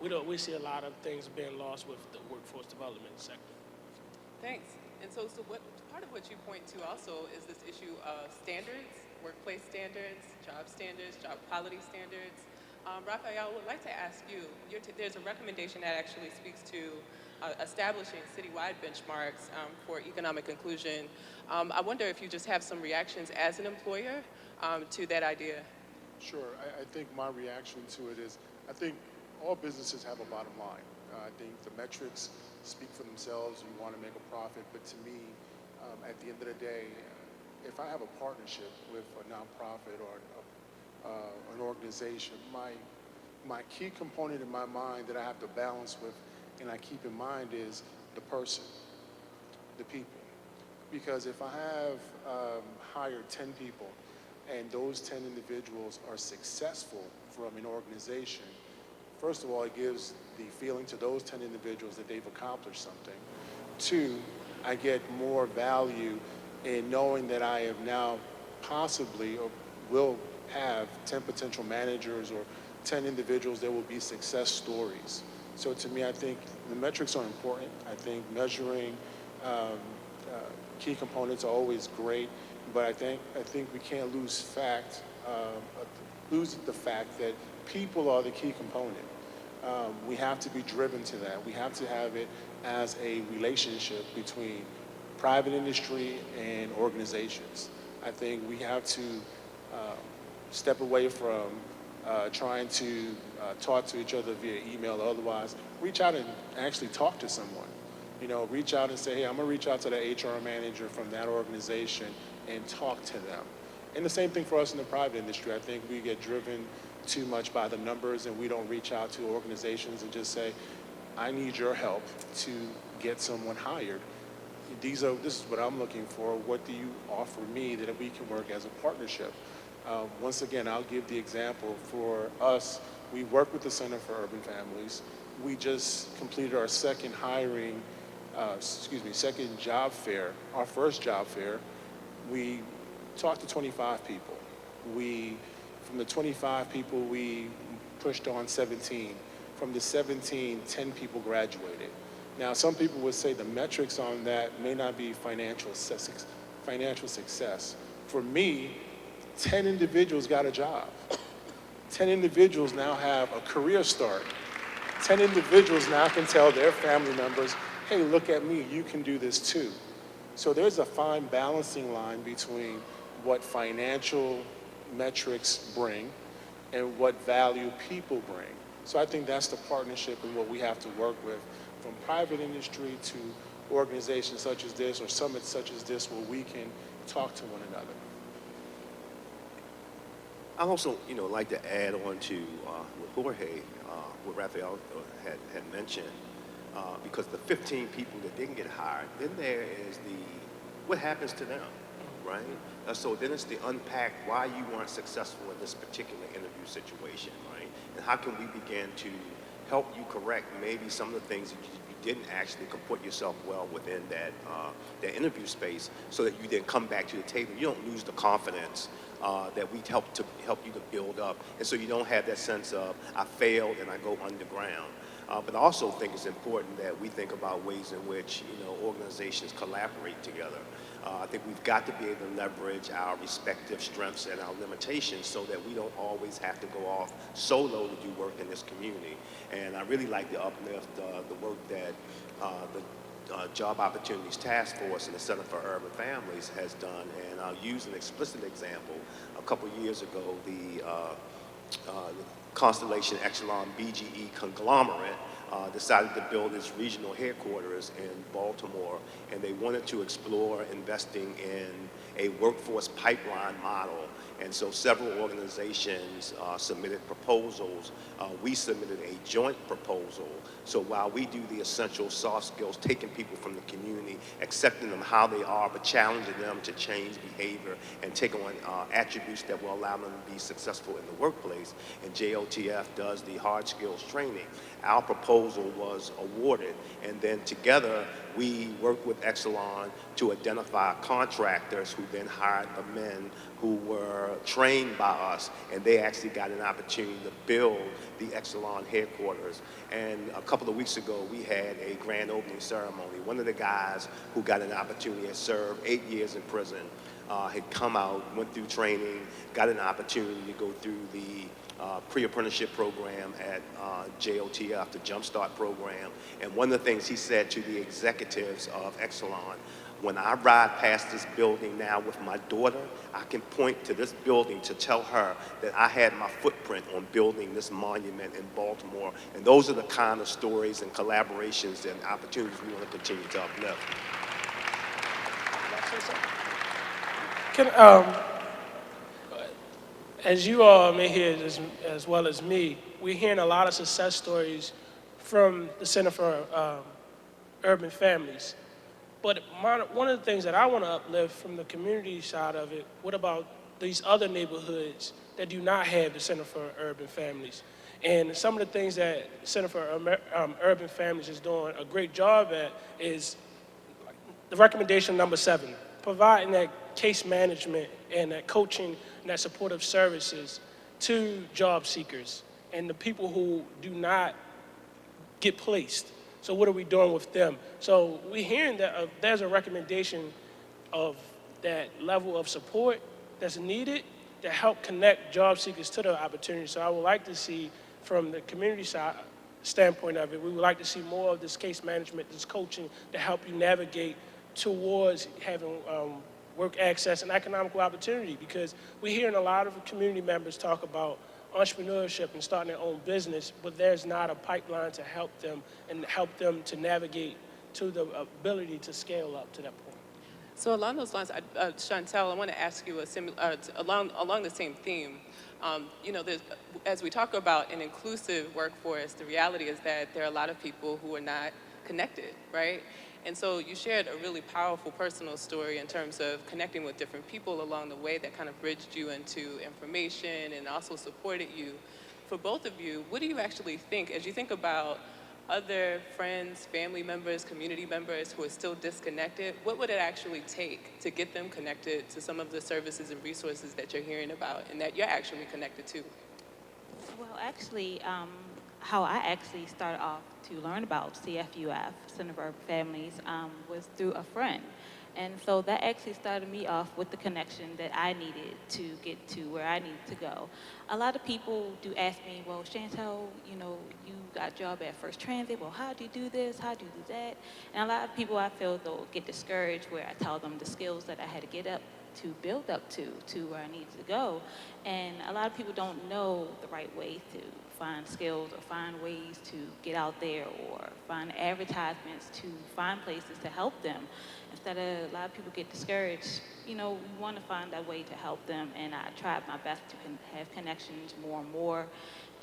we see a lot of things being lost with the workforce development sector. Thanks. And so what part of what you point to also is this issue of standards, workplace standards, job quality standards. Raphael, I would like to ask you, there's a recommendation that actually speaks to establishing citywide benchmarks for economic inclusion. I wonder if you just have some reactions as an employer to that idea. Sure. I think my reaction to it is, I think all businesses have a bottom line. I think the metrics speak for themselves. You want to make a profit, but to me, at the end of the day, if I have a partnership with a nonprofit or an organization, my key component in my mind that I have to balance with and I keep in mind is the person, the people. Because if I have hired 10 people and those 10 individuals are successful from an organization, first of all, it gives the feeling to those 10 individuals that they've accomplished something. Two, I get more value in knowing that I have now possibly or will have 10 potential managers or 10 individuals that will be success stories. So to me, I think the metrics are important. I think measuring key components are always great, but I think we can't lose the fact that people are the key component. We have to be driven to that. We have to have it as a relationship between private industry and organizations. I think we have to step away from trying to talk to each other via email or otherwise. Reach out and actually talk to someone. You know, reach out and say, hey, I'm gonna reach out to the HR manager from that organization and talk to them. And the same thing for us in the private industry. I think we get driven too much by the numbers and we don't reach out to organizations and just say, I need your help to get someone hired. This is what I'm looking for. What do you offer me that we can work as a partnership? Once again, I'll give the example. For us, we work with the Center for Urban Families. We just completed our second job fair, our first job fair. We talked to 25 people. From the 25 people, we pushed on 17. From the 17, 10 people graduated. Now, some people would say the metrics on that may not be financial success. For me, 10 individuals got a job. 10 individuals now have a career start. 10 individuals now can tell their family members, hey, look at me, you can do this too. So there's a fine balancing line between what financial metrics bring and what value people bring. So I think that's the partnership and what we have to work with, from private industry to organizations such as this or summits such as this, where we can talk to one another. I also, like to add on to what Jorge, what Raphael had mentioned, because the 15 people that didn't get hired, then there is what happens to them, right? So then it's the unpack why you weren't successful in this particular interview situation, right? And how can we begin to help you correct maybe some of the things that you didn't actually comport yourself well within that interview space, so that you then come back to the table. You don't lose the confidence that we help you to build up, and so you don't have that sense of I failed and I go underground. But I also think it's important that we think about ways in which organizations collaborate together. I think we've got to be able to leverage our respective strengths and our limitations so that we don't always have to go off solo to do work in this community. And I really like to uplift the work that the Job Opportunities Task Force and the Center for Urban Families has done. And I'll use an explicit example. A couple years ago, the Constellation Exelon BGE conglomerate decided to build its regional headquarters in Baltimore, and they wanted to explore investing in a workforce pipeline model. And so several organizations submitted proposals. We submitted a joint proposal. So while we do the essential soft skills, taking people from the community, accepting them how they are, but challenging them to change behavior and take on attributes that will allow them to be successful in the workplace, and JOTF does the hard skills training. Our proposal was awarded, and then together we worked with Exelon to identify contractors who then hired the men who were trained by us, and they actually got an opportunity to build the Exelon headquarters. And a couple of weeks ago, we had a grand opening ceremony. One of the guys who got an opportunity had served 8 years in prison, had come out, went through training, got an opportunity to go through the pre-apprenticeship program at JOTF, the Jumpstart program. And one of the things he said to the executives of Exelon, when I ride past this building now with my daughter, I can point to this building to tell her that I had my footprint on building this monument in Baltimore. And those are the kind of stories and collaborations and opportunities we want to continue to uplift. As you all may hear, as well as me, we're hearing a lot of success stories from the Center for Urban Families. But one of the things that I want to uplift from the community side of it, what about these other neighborhoods that do not have the Center for Urban Families? And some of the things that Center for Urban Families is doing a great job at is the recommendation number 7, providing that case management and that coaching and that supportive services to job seekers and the people who do not get placed. So what are we doing with them? So we're hearing that there's a recommendation of that level of support that's needed to help connect job seekers to the opportunity. So I would like to see, from the community side standpoint of it, we would like to see more of this case management, this coaching to help you navigate towards having work access and economical opportunity, because we're hearing a lot of community members talk about entrepreneurship and starting their own business, but there's not a pipeline to help them and help them to navigate to the ability to scale up to that point. So along those lines, Chantel, I want to ask you along the same theme. As we talk about an inclusive workforce, the reality is that there are a lot of people who are not connected, right? And so you shared a really powerful personal story in terms of connecting with different people along the way that kind of bridged you into information and also supported you. For both of you, what do you actually think, as you think about other friends, family members, community members who are still disconnected, what would it actually take to get them connected to some of the services and resources that you're hearing about and that you're actually connected to? Well, actually, how I actually started off to learn about CFUF, Center for Urban Families, was through a friend. And so that actually started me off with the connection that I needed to get to where I needed to go. A lot of people do ask me, well, Chantel, you got a job at First Transit. Well, how do you do this? How do you do that? And a lot of people, I feel, though, get discouraged where I tell them the skills that I had to get up to build up to where I needed to go. And a lot of people don't know the right way to find skills or find ways to get out there or find advertisements to find places to help them. Instead of a lot of people get discouraged, we want to find a way to help them, and I tried my best to have connections more and more.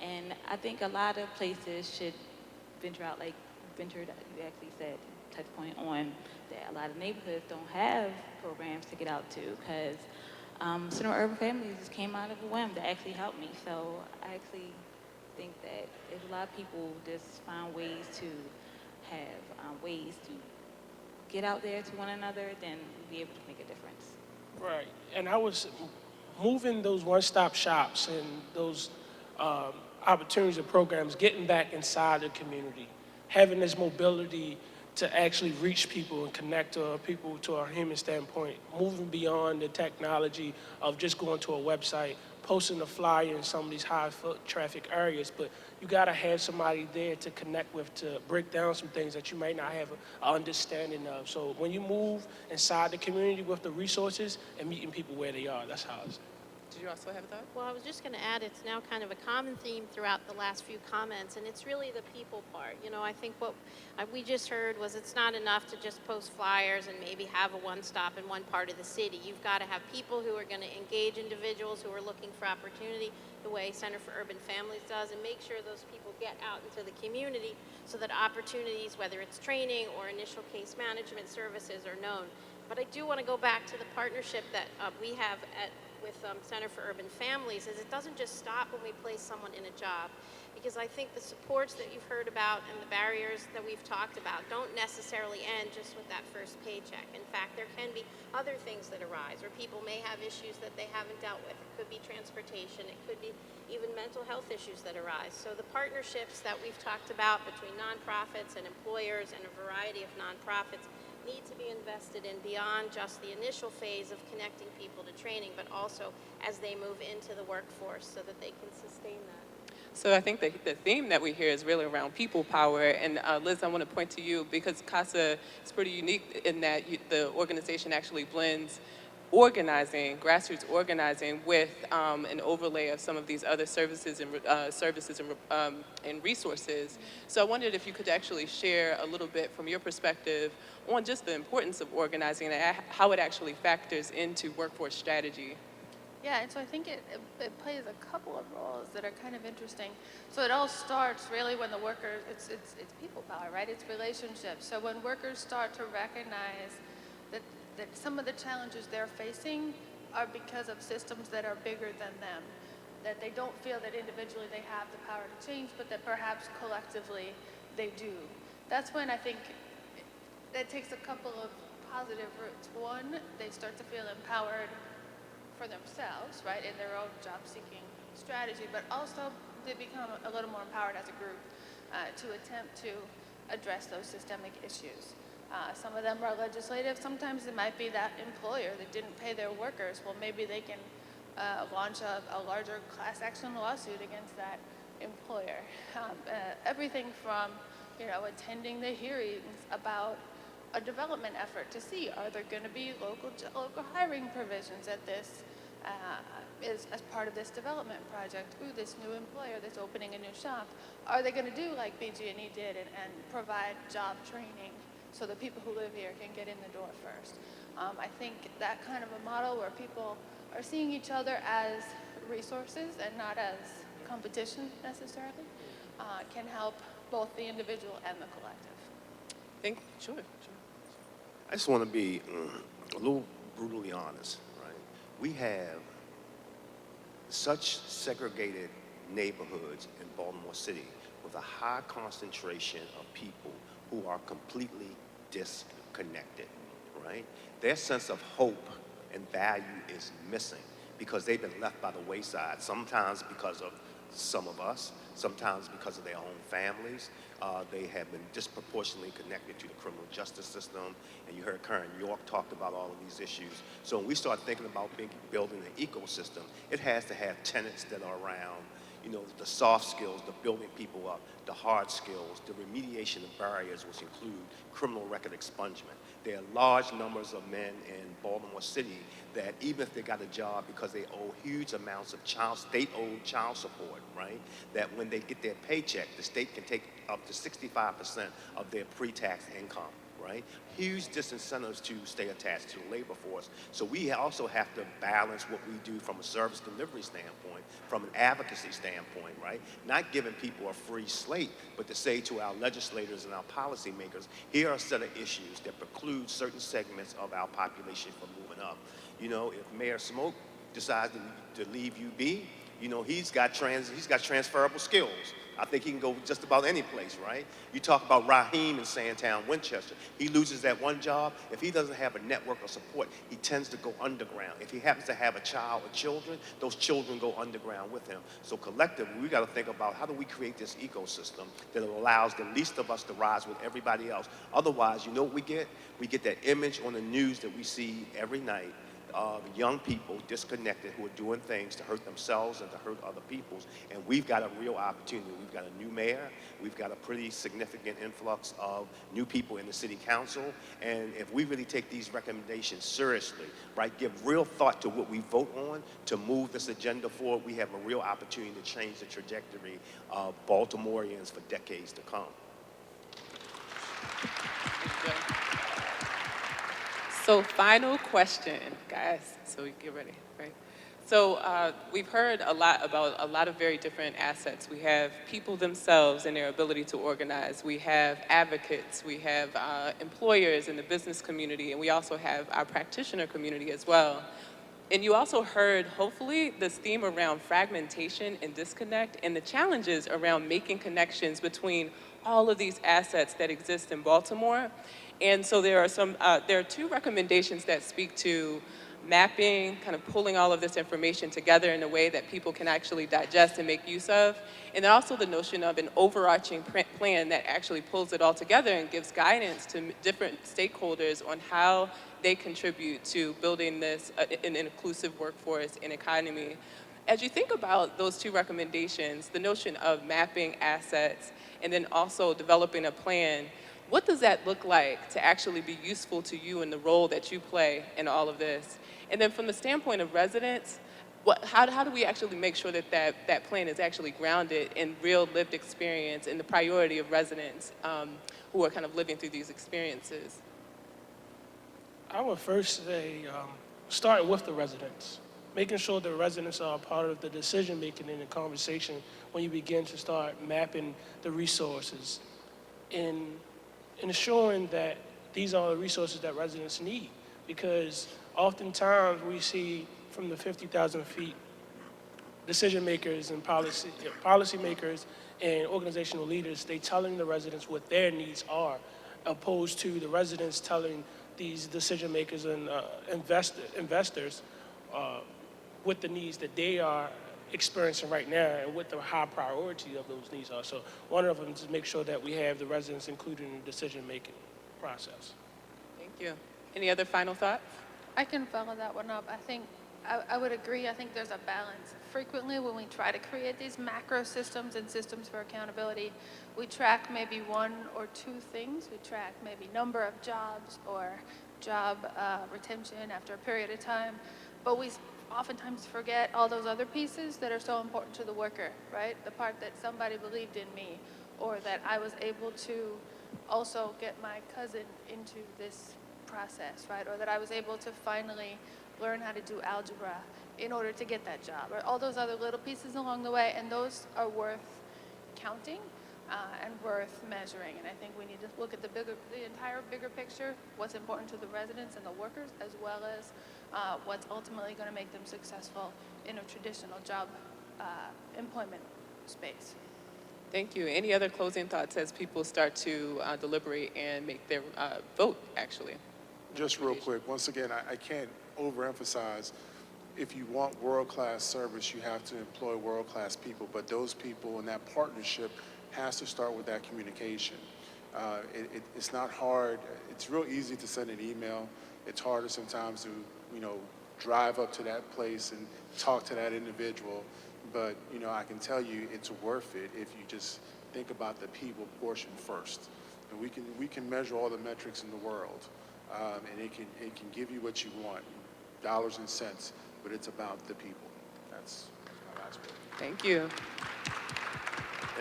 And I think a lot of places should venture out, like you actually said, touch point on that a lot of neighborhoods don't have programs to get out to, because Center for Urban Families just came out of a whim to actually help me. So I actually think that if a lot of people just find ways to have ways to get out there to one another, then we'll be able to make a difference. Right, and I was moving those one-stop shops and those opportunities and programs, getting back inside the community, having this mobility to actually reach people and connect to people to a human standpoint, moving beyond the technology of just going to a website, posting a flyer in some of these high foot traffic areas, but you gotta have somebody there to connect with, to break down some things that you might not have an understanding of. So when you move inside the community with the resources and meeting people where they are, that's how it's. Did you also have a thought? Well, I was just going to add, it's now kind of a common theme throughout the last few comments, and it's really the people part. You know, I think what we just heard was it's not enough to just post flyers and maybe have a one-stop in one part of the city. You've got to have people who are going to engage individuals who are looking for opportunity the way Center for Urban Families does, and make sure those people get out into the community so that opportunities, whether it's training or initial case management services, are known. But I do want to go back to the partnership that we have with Center for Urban Families, is it doesn't just stop when we place someone in a job, because I think the supports that you've heard about and the barriers that we've talked about don't necessarily end just with that first paycheck. In fact, there can be other things that arise, or people may have issues that they haven't dealt with. It could be transportation, it could be even mental health issues that arise. So the partnerships that we've talked about between nonprofits and employers and a variety of nonprofits need to be invested in beyond just the initial phase of connecting people to training, but also as they move into the workforce so that they can sustain that. So I think the theme that we hear is really around people power. And Liz, I want to point to you because CASA is pretty unique in that the organization actually blends organizing, grassroots organizing, with an overlay of some of these other services and resources. So I wondered if you could actually share a little bit from your perspective on just the importance of organizing and how it actually factors into workforce strategy. Yeah, and so I think it plays a couple of roles that are kind of interesting. So it all starts really when the workers, it's people power, right? It's relationships. So when workers start to recognize that some of the challenges they're facing are because of systems that are bigger than them, that they don't feel that individually they have the power to change, but that perhaps collectively they do. That's when I think that takes a couple of positive roots. One, they start to feel empowered for themselves, right, in their own job-seeking strategy, but also they become a little more empowered as a group to attempt to address those systemic issues. Some of them are legislative. Sometimes it might be that employer that didn't pay their workers. Well, maybe they can launch a larger class action lawsuit against that employer. Everything from, attending the hearings about a development effort to see, are there going to be local hiring provisions at this, as part of this development project? Ooh, this new employer that's opening a new shop, are they going to do like BG&E did and provide job training so the people who live here can get in the door first? I think that kind of a model where people are seeing each other as resources and not as competition necessarily can help both the individual and the collective. Sure. I just want to be a little brutally honest, right? We have such segregated neighborhoods in Baltimore City with a high concentration of people who are completely disconnected, right? Their sense of hope and value is missing because they've been left by the wayside, sometimes because of some of us, sometimes because of their own families. They have been disproportionately connected to the criminal justice system, and you heard Karen York talked about all of these issues. So when we start thinking about building an ecosystem, it has to have tenants that are around, the soft skills, the building people up, the hard skills, the remediation of barriers, which include criminal record expungement. There are large numbers of men in Baltimore City that even if they got a job because they owe huge amounts of state-owned child support, right, that when they get their paycheck, the state can take up to 65% of their pre-tax income, right? Huge disincentives to stay attached to the labor force. So we also have to balance what we do from a service delivery standpoint, from an advocacy standpoint, right? Not giving people a free slate, but to say to our legislators and our policymakers, here are a set of issues that preclude certain segments of our population from moving up. If Mayor Smoke decides to leave UB, he's got transferable skills. I think he can go just about any place, right? You talk about Raheem in Sandtown, Winchester. He loses that one job. If he doesn't have a network of support, he tends to go underground. If he happens to have a child or children, those children go underground with him. So collectively, we got to think about how do we create this ecosystem that allows the least of us to rise with everybody else. Otherwise, you know what we get? We get that image on the news that we see every night of young people disconnected who are doing things to hurt themselves and to hurt other people. And we've got a real opportunity. We've got a new mayor. We've got a pretty significant influx of new people in the city council. And if we really take these recommendations seriously, right, give real thought to what we vote on to move this agenda forward, we have a real opportunity to change the trajectory of Baltimoreans for decades to come. So final question, guys, so we get ready, right? So we've heard a lot about a lot of very different assets. We have people themselves and their ability to organize. We have advocates. We have employers in the business community, and we also have our practitioner community as well. And you also heard, hopefully, this theme around fragmentation and disconnect and the challenges around making connections between all of these assets that exist in Baltimore. And so there are two recommendations that speak to mapping, kind of pulling all of this information together in a way that people can actually digest and make use of. And then also the notion of an overarching plan that actually pulls it all together and gives guidance to different stakeholders on how they contribute to building this an inclusive workforce and economy. As you think about those two recommendations, the notion of mapping assets and then also developing a plan, what does that look like to actually be useful to you in the role that you play in all of this? And then from the standpoint of residents, how do we actually make sure that that plan is actually grounded in real lived experience and the priority of residents who are kind of living through these experiences? I would first say start with the residents, making sure the residents are a part of the decision making and the conversation when you begin to start mapping the resources and ensuring that these are the resources that residents need. Because oftentimes we see from the 50,000 feet, decision makers and policy makers and organizational leaders, they telling the residents what their needs are, opposed to the residents telling these decision makers and investors what the needs that they are experiencing right now and what the high priority of those needs are. So one of them is to make sure that we have the residents included in the decision-making process. Thank you. Any other final thoughts? I can follow that one up. I think I would agree. I think there's a balance. Frequently, when we try to create these macro systems and systems for accountability, we track maybe one or two things. We track maybe number of jobs or job retention after a period of time, but we oftentimes forget all those other pieces that are so important to the worker, right? The part that somebody believed in me, or that I was able to also get my cousin into this process, right? Or that I was able to finally learn how to do algebra in order to get that job, or all those other little pieces along the way, and those are worth counting and worth measuring. And I think we need to look at the entire bigger picture, what's important to the residents and the workers, as well as what's ultimately going to make them successful in a traditional job employment space. Thank you. Any other closing thoughts as people start to deliberate and make their vote, actually? Just real quick, once again, I can't overemphasize, if you want world-class service, you have to employ world-class people, but those people and that partnership has to start with that communication. It's not hard. It's real easy to send an email. It's harder sometimes to, drive up to that place and talk to that individual. But, I can tell you it's worth it if you just think about the people portion first. And we can measure all the metrics in the world, and it can give you what you want, dollars and cents, but it's about the people. That's my last word. Thank you.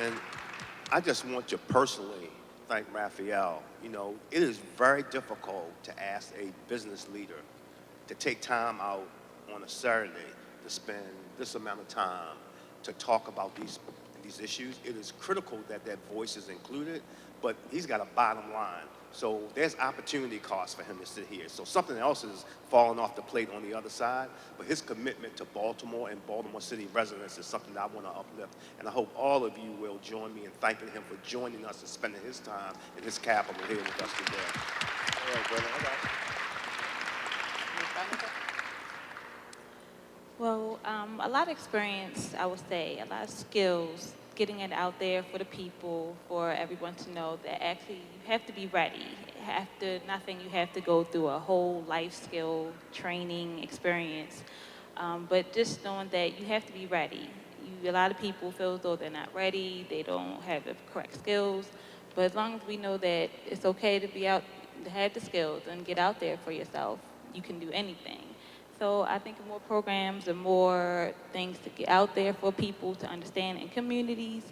And I just want to personally thank Raphael. It is very difficult to ask a business leader to take time out on a Saturday to spend this amount of time to talk about these issues. It is critical that that voice is included, but he's got a bottom line. So there's opportunity cost for him to sit here. So something else is falling off the plate on the other side, but his commitment to Baltimore and Baltimore City residents is something that I want to uplift. And I hope all of you will join me in thanking him for joining us and spending his time in his capital here with us today. All right, brother. All right. Well, a lot of experience, I would say, a lot of skills, getting it out there for the people, for everyone to know that actually you have to be ready. after nothing, you have to go through a whole life skill training experience. But just knowing that you have to be ready. A lot of people feel as though they're not ready, they don't have the correct skills. But as long as we know that it's okay to be out, to have the skills and get out there for yourself, you can do anything. So I think more programs and more things to get out there for people to understand in communities,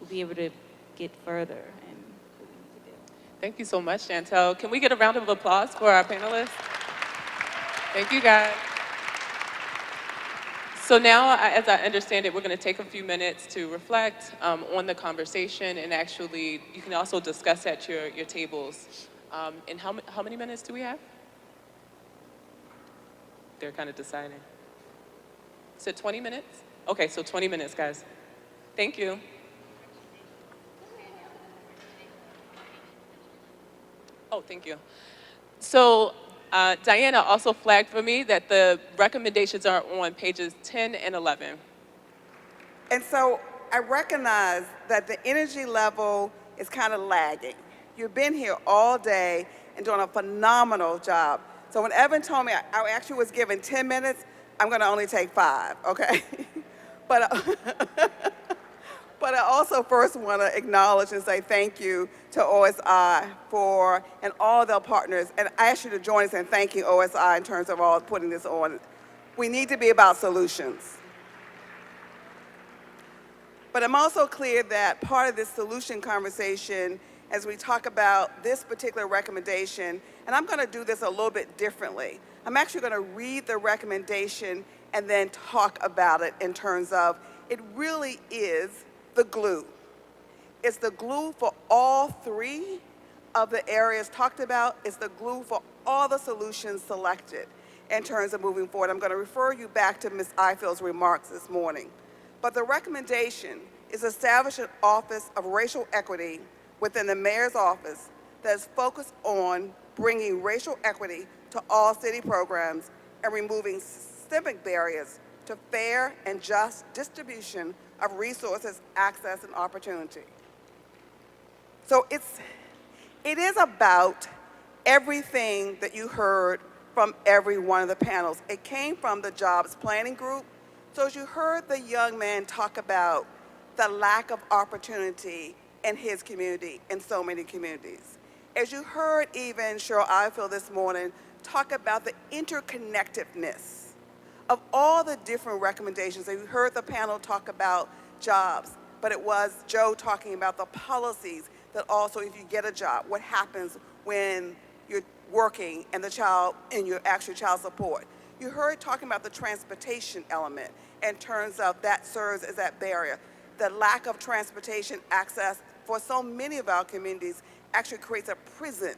we'll be able to get further. And Thank you so much, Chantel. Can we get a round of applause for our panelists? Thank you, guys. So now, as I understand it, we're going to take a few minutes to reflect on the conversation, and actually, you can also discuss at your tables. And how many minutes do we have? They're kind of deciding. Is it 20 minutes? Okay, so 20 minutes, guys. Thank you. Oh, thank you. So Diana also flagged for me that the recommendations are on pages 10 and 11. And so I recognize that the energy level is kind of lagging. You've been here all day and doing a phenomenal job. So when Evan told me I actually was given 10 minutes, I'm going to only take 5, okay? But I also first want to acknowledge and say thank you to OSI and all their partners. And I ask you to join us in thanking OSI in terms of all putting this on. We need to be about solutions. But I'm also clear that part of this solution conversation, as we talk about this particular recommendation, and I'm going to do this a little bit differently. I'm actually going to read the recommendation and then talk about it in terms of it really is the glue. It's the glue for all 3 of the areas talked about. It's the glue for all the solutions selected in terms of moving forward. I'm going to refer you back to Ms. Eiffel's remarks this morning. But the recommendation is establish an Office of Racial Equity within the Mayor's office that is focused on bringing racial equity to all city programs and removing systemic barriers to fair and just distribution of resources, access, and opportunity. So it is about everything that you heard from every one of the panels. It came from the jobs planning group. So as you heard the young man talk about the lack of opportunity in his community, in so many communities. As you heard even Cheryl Eiffel this morning talk about the interconnectedness of all the different recommendations. And you heard the panel talk about jobs, but it was Joe talking about the policies that also, if you get a job, what happens when you're working and the child, and your actual child support. You heard talking about the transportation element in terms of that serves as that barrier. The lack of transportation access for so many of our communities actually creates a prison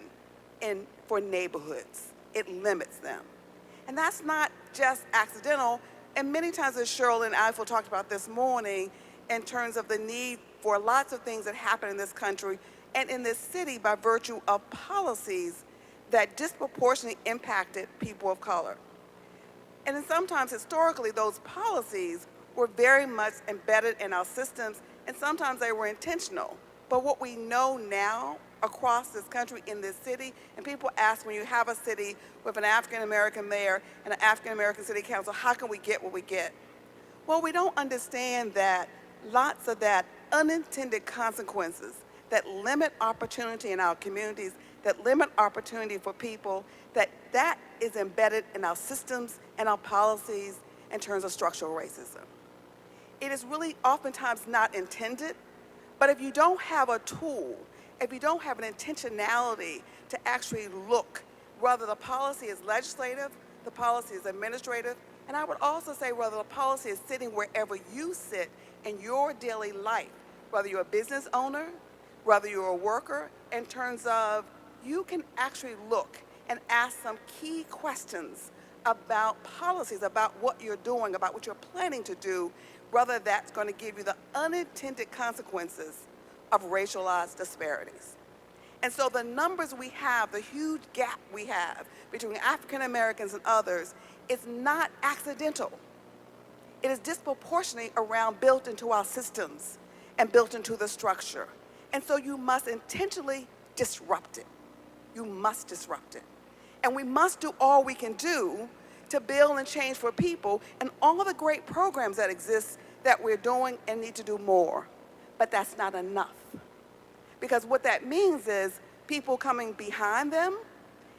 for neighborhoods. It limits them. And that's not just accidental. And many times, as Cheryl and Eiffel talked about this morning, in terms of the need for lots of things that happen in this country and in this city by virtue of policies that disproportionately impacted people of color. And then sometimes, historically, those policies were very much embedded in our systems, and sometimes they were intentional. But what we know now across this country, in this city, and people ask, when you have a city with an African-American mayor and an African-American city council, how can we get what we get? Well, we don't understand that lots of that unintended consequences that limit opportunity in our communities, that limit opportunity for people, that is embedded in our systems and our policies in terms of structural racism. It is really oftentimes not intended, but if you don't have a tool, if you don't have an intentionality to actually look, whether the policy is legislative, the policy is administrative, and I would also say whether the policy is sitting wherever you sit in your daily life, whether you're a business owner, whether you're a worker, in terms of you can actually look and ask some key questions about policies, about what you're doing, about what you're planning to do, whether that's going to give you the unintended consequences of racialized disparities. And so the numbers we have, the huge gap we have between African Americans and others, is not accidental. It is disproportionately built into our systems and built into the structure. And so you must intentionally disrupt it. you must disrupt it. And we must do all we can do to build and change for people and all of the great programs that exist that we're doing and need to do more. But that's not enough. Because what that means is people coming behind them,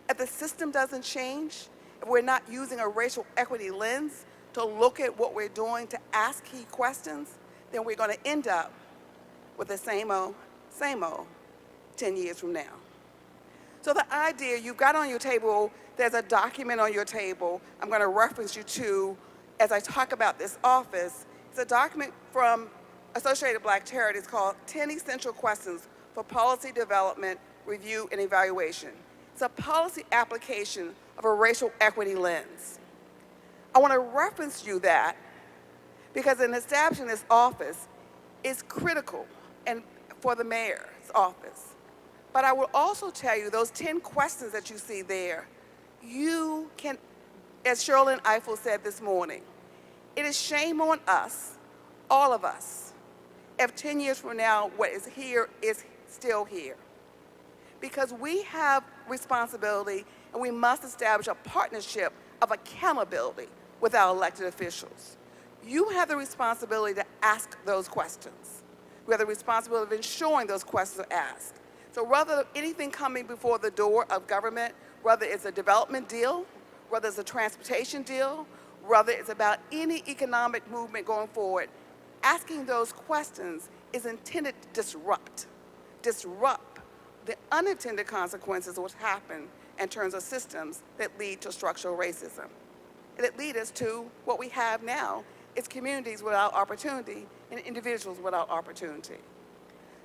if the system doesn't change, if we're not using a racial equity lens to look at what we're doing, to ask key questions, then we're going to end up with the same old 10 years from now. So the idea you've got on your table, there's a document on your table I'm going to reference you to as I talk about this office. It's a document from Associated Black Charities called 10 Essential Questions for Policy Development, Review, and Evaluation. It's a policy application of a racial equity lens. I want to reference you that because in establishing this office is critical and for the mayor's office. But I will also tell you those 10 questions that you see there, you can, as Sherilyn Eiffel said this morning, it is shame on us, all of us, if 10 years from now what is here is still here. Because we have responsibility and we must establish a partnership of accountability with our elected officials. You have the responsibility to ask those questions. We have the responsibility of ensuring those questions are asked. So whether anything coming before the door of government, whether it's a development deal, whether it's a transportation deal, whether it's about any economic movement going forward, asking those questions is intended to disrupt the unintended consequences of what happen in terms of systems that lead to structural racism. And it leads us to what we have now, is communities without opportunity and individuals without opportunity.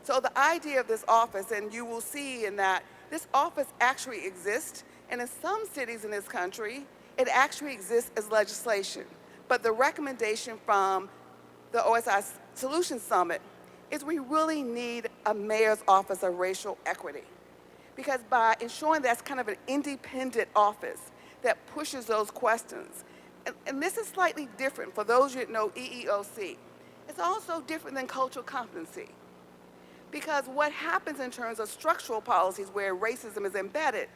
So the idea of this office, and you will see in that this office actually exists, and in some cities in this country, it actually exists as legislation. But the recommendation from the OSI Solutions Summit is we really need a mayor's office of racial equity. Because by ensuring that's kind of an independent office that pushes those questions, and this is slightly different for those who know EEOC, it's also different than cultural competency. Because what happens in terms of structural policies where racism is embedded,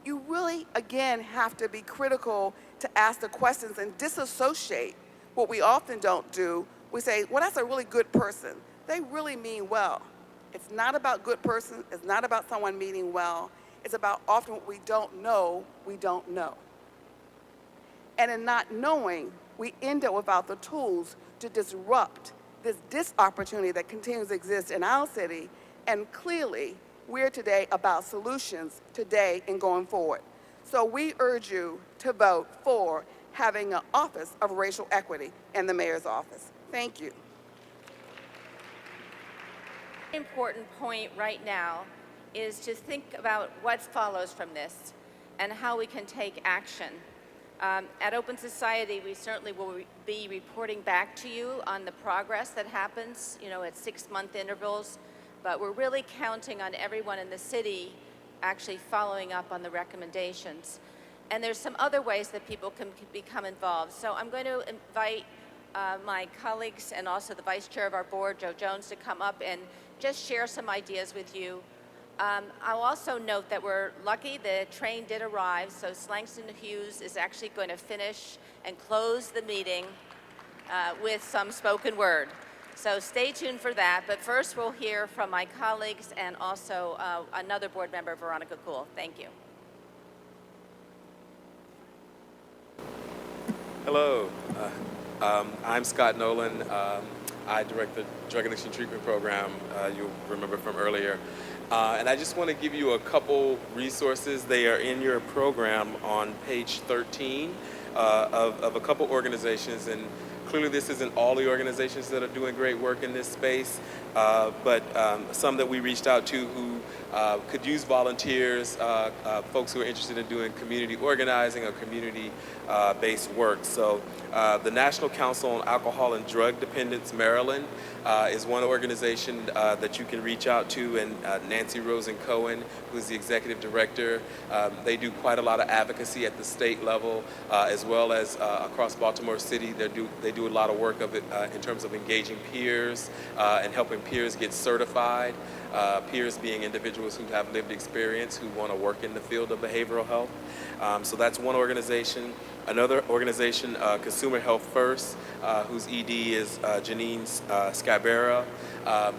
you really, again, have to be critical to ask the questions and disassociate what we often don't do. We say, well, that's a really good person. They really mean well. It's not about good person. It's not about someone meaning well. It's about often what we don't know, we don't know. And in not knowing, we end up without the tools to disrupt this opportunity that continues to exist in our city. And clearly, we're today about solutions today and going forward. So we urge you to vote for having an office of racial equity in the mayor's office. Thank you. Important point right now is to think about what follows from this and how we can take action. At Open Society, we certainly will be reporting back to you on the progress that happens, at 6-month intervals, but we're really counting on everyone in the city actually following up on the recommendations. And there's some other ways that people can become involved. So I'm going to invite my colleagues and also the vice chair of our board, Joe Jones, to come up and just share some ideas with you. I'll also note that we're lucky the train did arrive, so Slangston Hughes is actually going to finish and close the meeting with some spoken word. So stay tuned for that, but first we'll hear from my colleagues and also another board member, Veronica Kuhl. Thank you. Hello, I'm Scott Nolan. I direct the Drug Addiction Treatment Program, you'll remember from earlier. And I just want to give you a couple resources. They are in your program on page 13 of a couple organizations. And clearly this isn't all the organizations that are doing great work in this space, but some that we reached out to who could use volunteers, folks who are interested in doing community organizing or community-based work. So the National Council on Alcohol and Drug Dependence Maryland is one organization that you can reach out to, and Nancy Rosen-Cohen, who is the executive director. They do quite a lot of advocacy at the state level, as well as across Baltimore City. They do a lot of work of it in terms of engaging peers and helping peers get certified. peers being individuals who have lived experience, who want to work in the field of behavioral health. So that's one organization. Another organization, Consumer Health First, whose ED is Janine Scabera.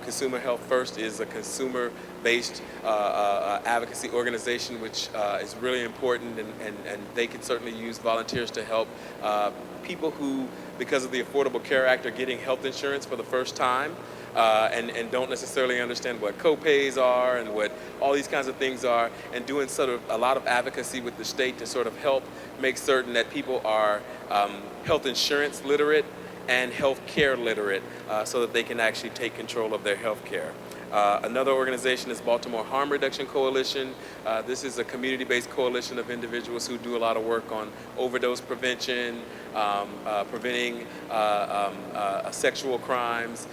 Consumer Health First is a consumer-based advocacy organization, which is really important, and they can certainly use volunteers to help people who, because of the Affordable Care Act, are getting health insurance for the first time. And don't necessarily understand what co-pays are and what all these kinds of things are, and doing sort of a lot of advocacy with the state to sort of help make certain that people are health insurance literate and health care literate so that they can actually take control of their health care. Another organization is Baltimore Harm Reduction Coalition. This is a community-based coalition of individuals who do a lot of work on overdose prevention, preventing sexual crimes,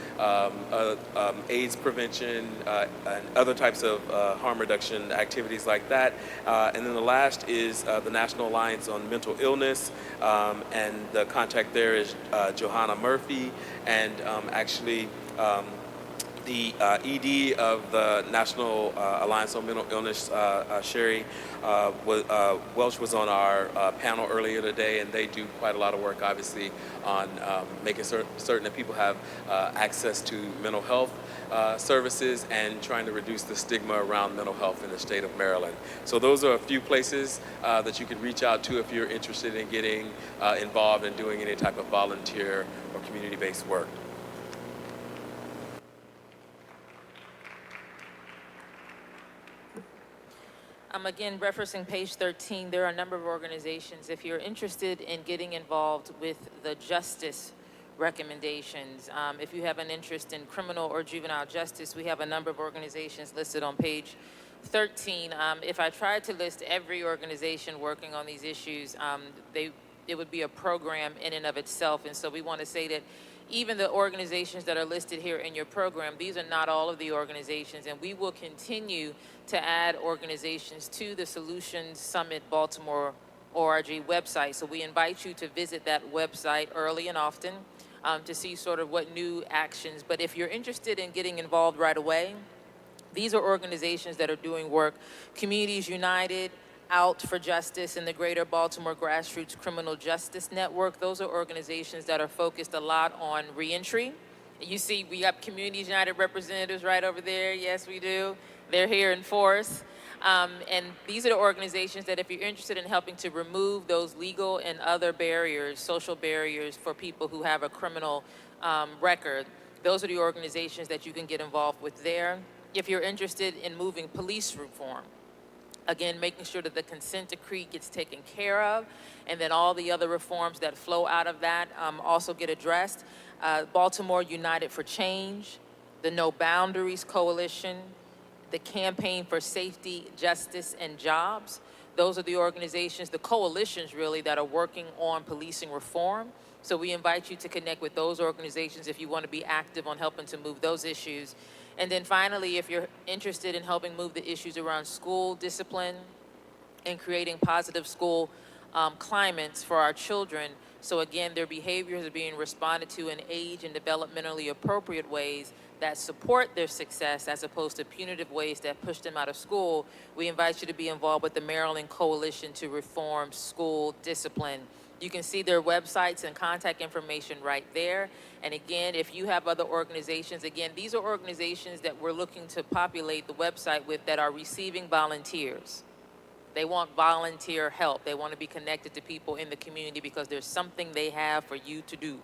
AIDS prevention, and other types of harm reduction activities like that. And then the last is the National Alliance on Mental Illness, and the contact there is Johanna Murphy, and actually the ED of the National Alliance on Mental Illness, Sherry Welch, was on our panel earlier today, and they do quite a lot of work, obviously, on making certain that people have access to mental health services and trying to reduce the stigma around mental health in the state of Maryland. So those are a few places that you could reach out to if you're interested in getting involved in doing any type of volunteer or community-based work. Again, referencing page 13, there are a number of organizations. If you're interested in getting involved with the justice recommendations, if you have an interest in criminal or juvenile justice, we have a number of organizations listed on page 13. If I tried to list every organization working on these issues, it would be a program in and of itself. And so we want to say that even the organizations that are listed here in your program, these are not all of the organizations, and we will continue to add organizations to the Solutions Summit Baltimore ORG website. So we invite you to visit that website early and often to see sort of what new actions. But if you're interested in getting involved right away, these are organizations that are doing work. Communities United, Out for Justice, and the Greater Baltimore Grassroots Criminal Justice Network. Those are organizations that are focused a lot on reentry. You see, we have Communities United representatives right over there. Yes, we do. They're here in force. And these are the organizations that, if you're interested in helping to remove those legal and other barriers, social barriers for people who have a criminal record, those are the organizations that you can get involved with there. If you're interested in moving police reform, again, making sure that the consent decree gets taken care of, and then all the other reforms that flow out of that also get addressed. Baltimore United for Change, the No Boundaries Coalition, the Campaign for Safety, Justice, and Jobs. Those are the organizations, the coalitions really, that are working on policing reform. So we invite you to connect with those organizations if you want to be active on helping to move those issues. And then finally, if you're interested in helping move the issues around school discipline and creating positive school climates for our children, so again, their behaviors are being responded to in age and developmentally appropriate ways that support their success as opposed to punitive ways that push them out of school, we invite you to be involved with the Maryland Coalition to Reform School Discipline. You can see their websites and contact information right there. And again, if you have other organizations, again, these are organizations that we're looking to populate the website with that are receiving volunteers. They want volunteer help. They want to be connected to people in the community because there's something they have for you to do.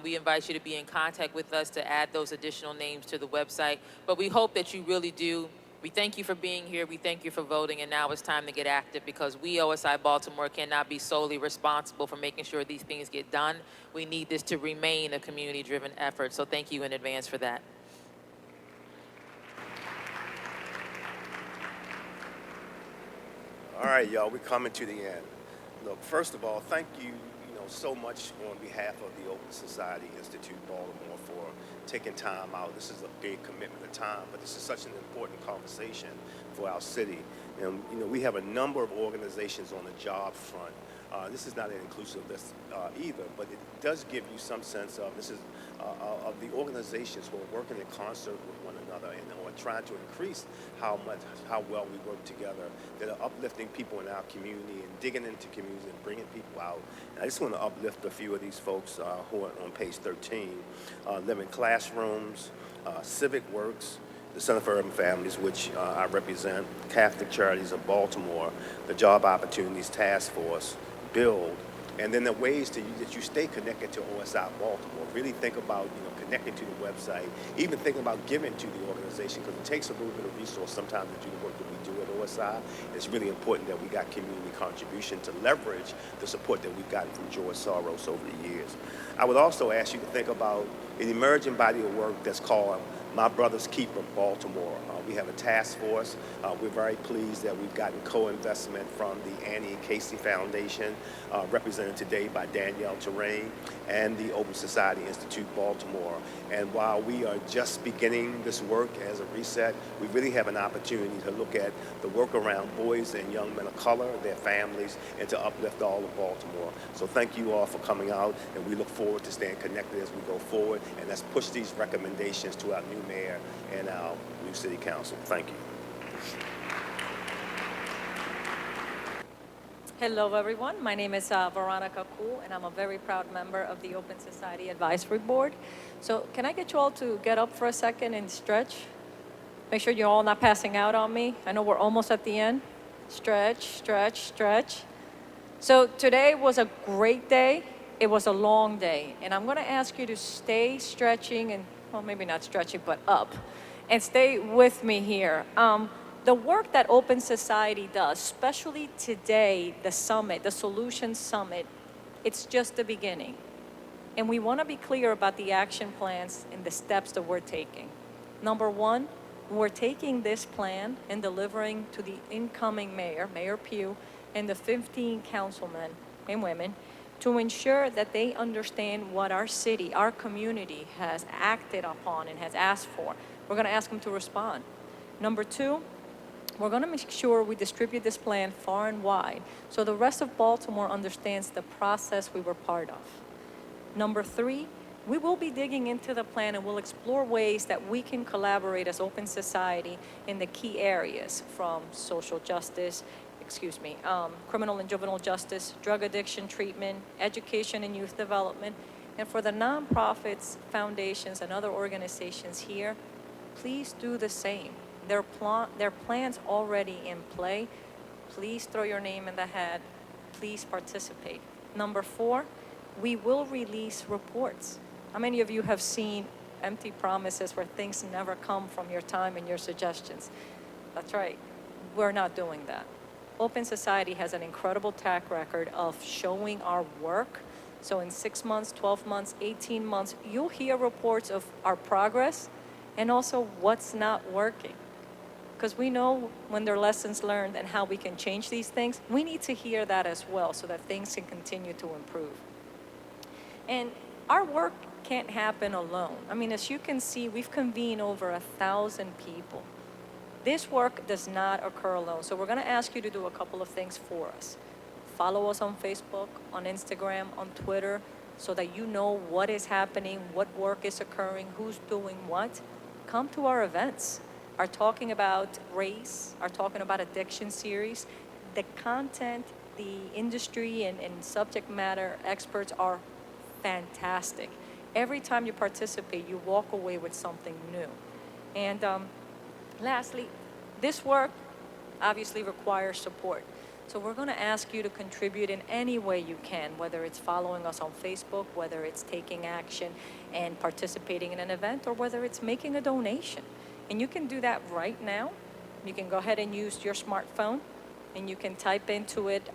We invite you to be in contact with us to add those additional names to the website. But we hope that you really do. We thank you for being here. We thank you for voting. And now it's time to get active because we, OSI-Baltimore, cannot be solely responsible for making sure these things get done. We need this to remain a community-driven effort. So thank you in advance for that. All right, y'all, we're coming to the end. Look, first of all, thank you, so much on behalf of the Open Society Institute Baltimore for taking time out. This is a big commitment of time, but this is such an important conversation for our city. And we have a number of organizations on the job front This is not an inclusive list either, but it does give you some sense of this is of the organizations who are working in concert with one another and are trying to increase how well we work together, that are uplifting people in our community and digging into communities and bringing people out. And I just want to uplift a few of these folks who are on page 13, Living Classrooms, Civic Works, the Center for Urban Families, which I represent, Catholic Charities of Baltimore, the Job Opportunities Task Force, Build, and then the ways that you stay connected to OSI Baltimore. Really think about connecting to the website, even thinking about giving to the organization, because it takes a little bit of resource sometimes to do the work that we do at OSI. It's really important that we got community contribution to leverage the support that we've gotten from George Soros over the years. I would also ask you to think about an emerging body of work that's called My Brother's Keeper Baltimore. We have a task force. We're very pleased that we've gotten co-investment from the Annie and Casey Foundation, represented today by Danielle Terrain, and the Open Society Institute Baltimore. And while we are just beginning this work as a reset, we really have an opportunity to look at the work around boys and young men of color, their families, and to uplift all of Baltimore. So thank you all for coming out, and we look forward to staying connected as we go forward, and let's push these recommendations to our new mayor and our new city council. Thank you. Hello, everyone. My name is Veronica Kuhl, and I'm a very proud member of the Open Society Advisory Board. So can I get you all to get up for a second and stretch? Make sure you're all not passing out on me. I know we're almost at the end. Stretch, stretch, stretch. So today was a great day. It was a long day. And I'm going to ask you to stay stretching and, well, maybe not stretching, but up. And stay with me here. The work that Open Society does, especially today, the summit, the Solutions Summit, it's just the beginning. And we want to be clear about the action plans and the steps that we're taking. Number one, we're taking this plan and delivering to the incoming mayor, Mayor Pugh, and the 15 councilmen and women to ensure that they understand what our city, our community has acted upon and has asked for. We're going to ask them to respond. Number two, we're going to make sure we distribute this plan far and wide so the rest of Baltimore understands the process we were part of. Number three, we will be digging into the plan and we'll explore ways that we can collaborate as Open Society in the key areas from social justice, criminal and juvenile justice, drug addiction treatment, education and youth development. And for the nonprofits, foundations, and other organizations here, please do the same. There are plans already in play. Please throw your name in the hat. Please participate. Number four, we will release reports. How many of you have seen empty promises where things never come from your time and your suggestions? That's right. We're not doing that. Open Society has an incredible track record of showing our work. So in 6 months, 12 months, 18 months, you'll hear reports of our progress and also what's not working. Because we know when there are lessons learned and how we can change these things, we need to hear that as well so that things can continue to improve. And our work can't happen alone. I mean, as you can see, we've convened over 1,000 people. This work does not occur alone. So we're going to ask you to do a couple of things for us. Follow us on Facebook, on Instagram, on Twitter, so that you know what is happening, what work is occurring, who's doing what. Come to our events. Are talking about race, are talking about addiction series. The content, the industry and subject matter experts are fantastic. Every time you participate, you walk away with something new. And lastly, this work obviously requires support. So we're going to ask you to contribute in any way you can, whether it's following us on Facebook, whether it's taking action and participating in an event, or whether it's making a donation. And you can do that right now. You can go ahead and use your smartphone, and you can type into it,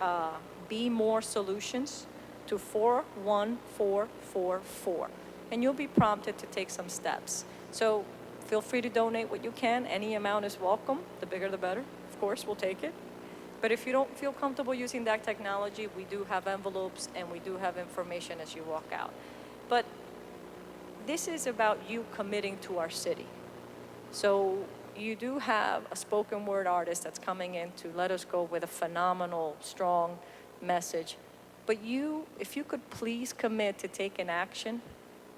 Be More Solutions to 41444. And you'll be prompted to take some steps. So feel free to donate what you can. Any amount is welcome. The bigger the better. Of course, we'll take it. But if you don't feel comfortable using that technology, we do have envelopes and we do have information as you walk out. But this is about you committing to our city. So you do have a spoken word artist that's coming in to let us go with a phenomenal, strong message. But if you could please commit to taking action,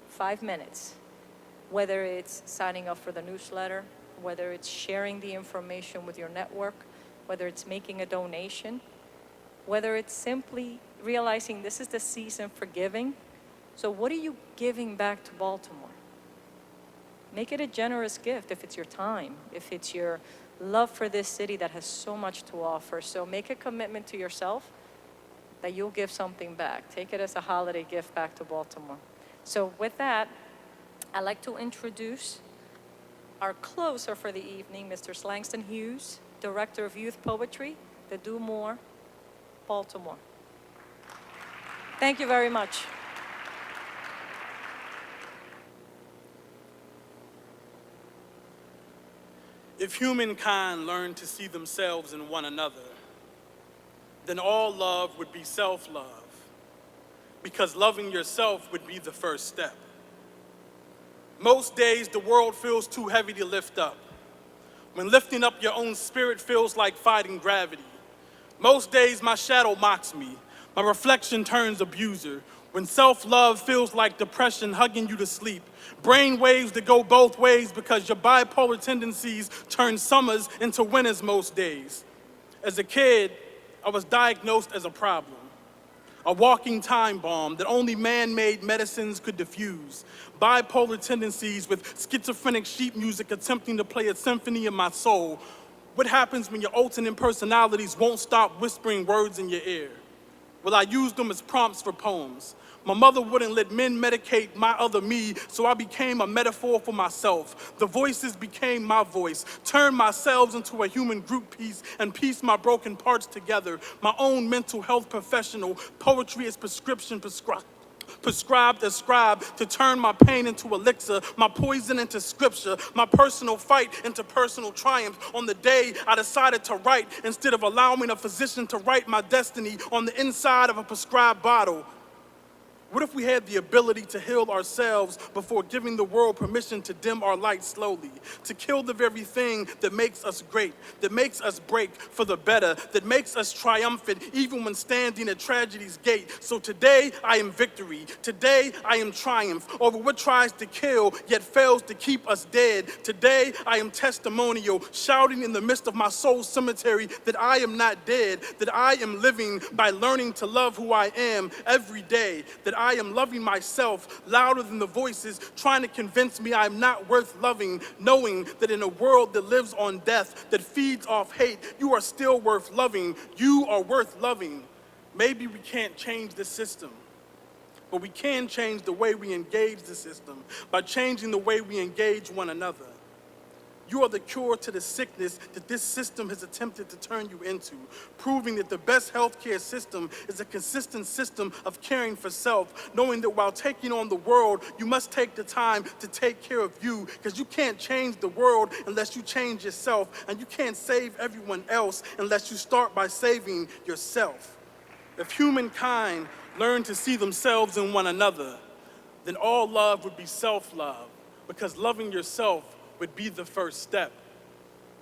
5 minutes, whether it's signing up for the newsletter, whether it's sharing the information with your network, whether it's making a donation, whether it's simply realizing this is the season for giving. So what are you giving back to Baltimore? Make it a generous gift if it's your time, if it's your love for this city that has so much to offer. So make a commitment to yourself that you'll give something back. Take it as a holiday gift back to Baltimore. So with that, I'd like to introduce our closer for the evening, Mr. Slangston Hughes, Director of Youth Poetry, the Do More, Baltimore. Thank you very much. If humankind learned to see themselves in one another, then all love would be self-love, because loving yourself would be the first step. Most days, the world feels too heavy to lift up. When lifting up your own spirit feels like fighting gravity. Most days, my shadow mocks me. My reflection turns abuser. When self-love feels like depression hugging you to sleep. Brain waves that go both ways because your bipolar tendencies turn summers into winters most days. As a kid, I was diagnosed as a problem. A walking time bomb that only man-made medicines could diffuse. Bipolar tendencies with schizophrenic sheet music attempting to play a symphony in my soul. What happens when your alternate personalities won't stop whispering words in your ear? Well, I used them as prompts for poems. My mother wouldn't let men medicate my other me, so I became a metaphor for myself. The voices became my voice, turned myself into a human group piece and pieced my broken parts together. My own mental health professional, poetry is prescription prescribed as scribe to turn my pain into elixir, my poison into scripture, my personal fight into personal triumph. On the day I decided to write, instead of allowing a physician to write my destiny on the inside of a prescribed bottle. What if we had the ability to heal ourselves before giving the world permission to dim our light slowly, to kill the very thing that makes us great, that makes us break for the better, that makes us triumphant even when standing at tragedy's gate? So today I am victory. Today I am triumph over what tries to kill yet fails to keep us dead. Today I am testimonial, shouting in the midst of my soul cemetery that I am not dead, that I am living by learning to love who I am every day, that I am loving myself louder than the voices trying to convince me I'm not worth loving, knowing that in a world that lives on death, that feeds off hate, you are still worth loving. You are worth loving. Maybe we can't change the system, but we can change the way we engage the system by changing the way we engage one another. You are the cure to the sickness that this system has attempted to turn you into, proving that the best healthcare system is a consistent system of caring for self, knowing that while taking on the world, you must take the time to take care of you, because you can't change the world unless you change yourself, and you can't save everyone else unless you start by saving yourself. If humankind learned to see themselves in one another, then all love would be self-love, because loving yourself would be the first step.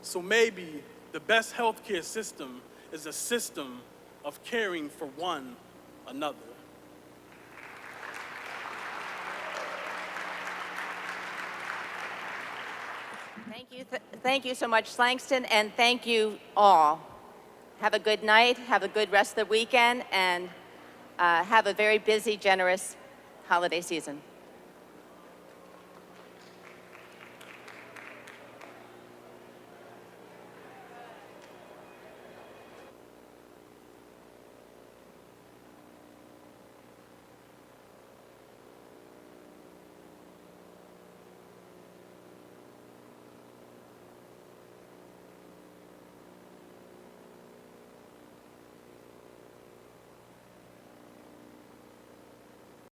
So maybe the best healthcare system is a system of caring for one another. Thank you so much, Slangston, and thank you all. Have a good night, have a good rest of the weekend, and have a very busy, generous holiday season.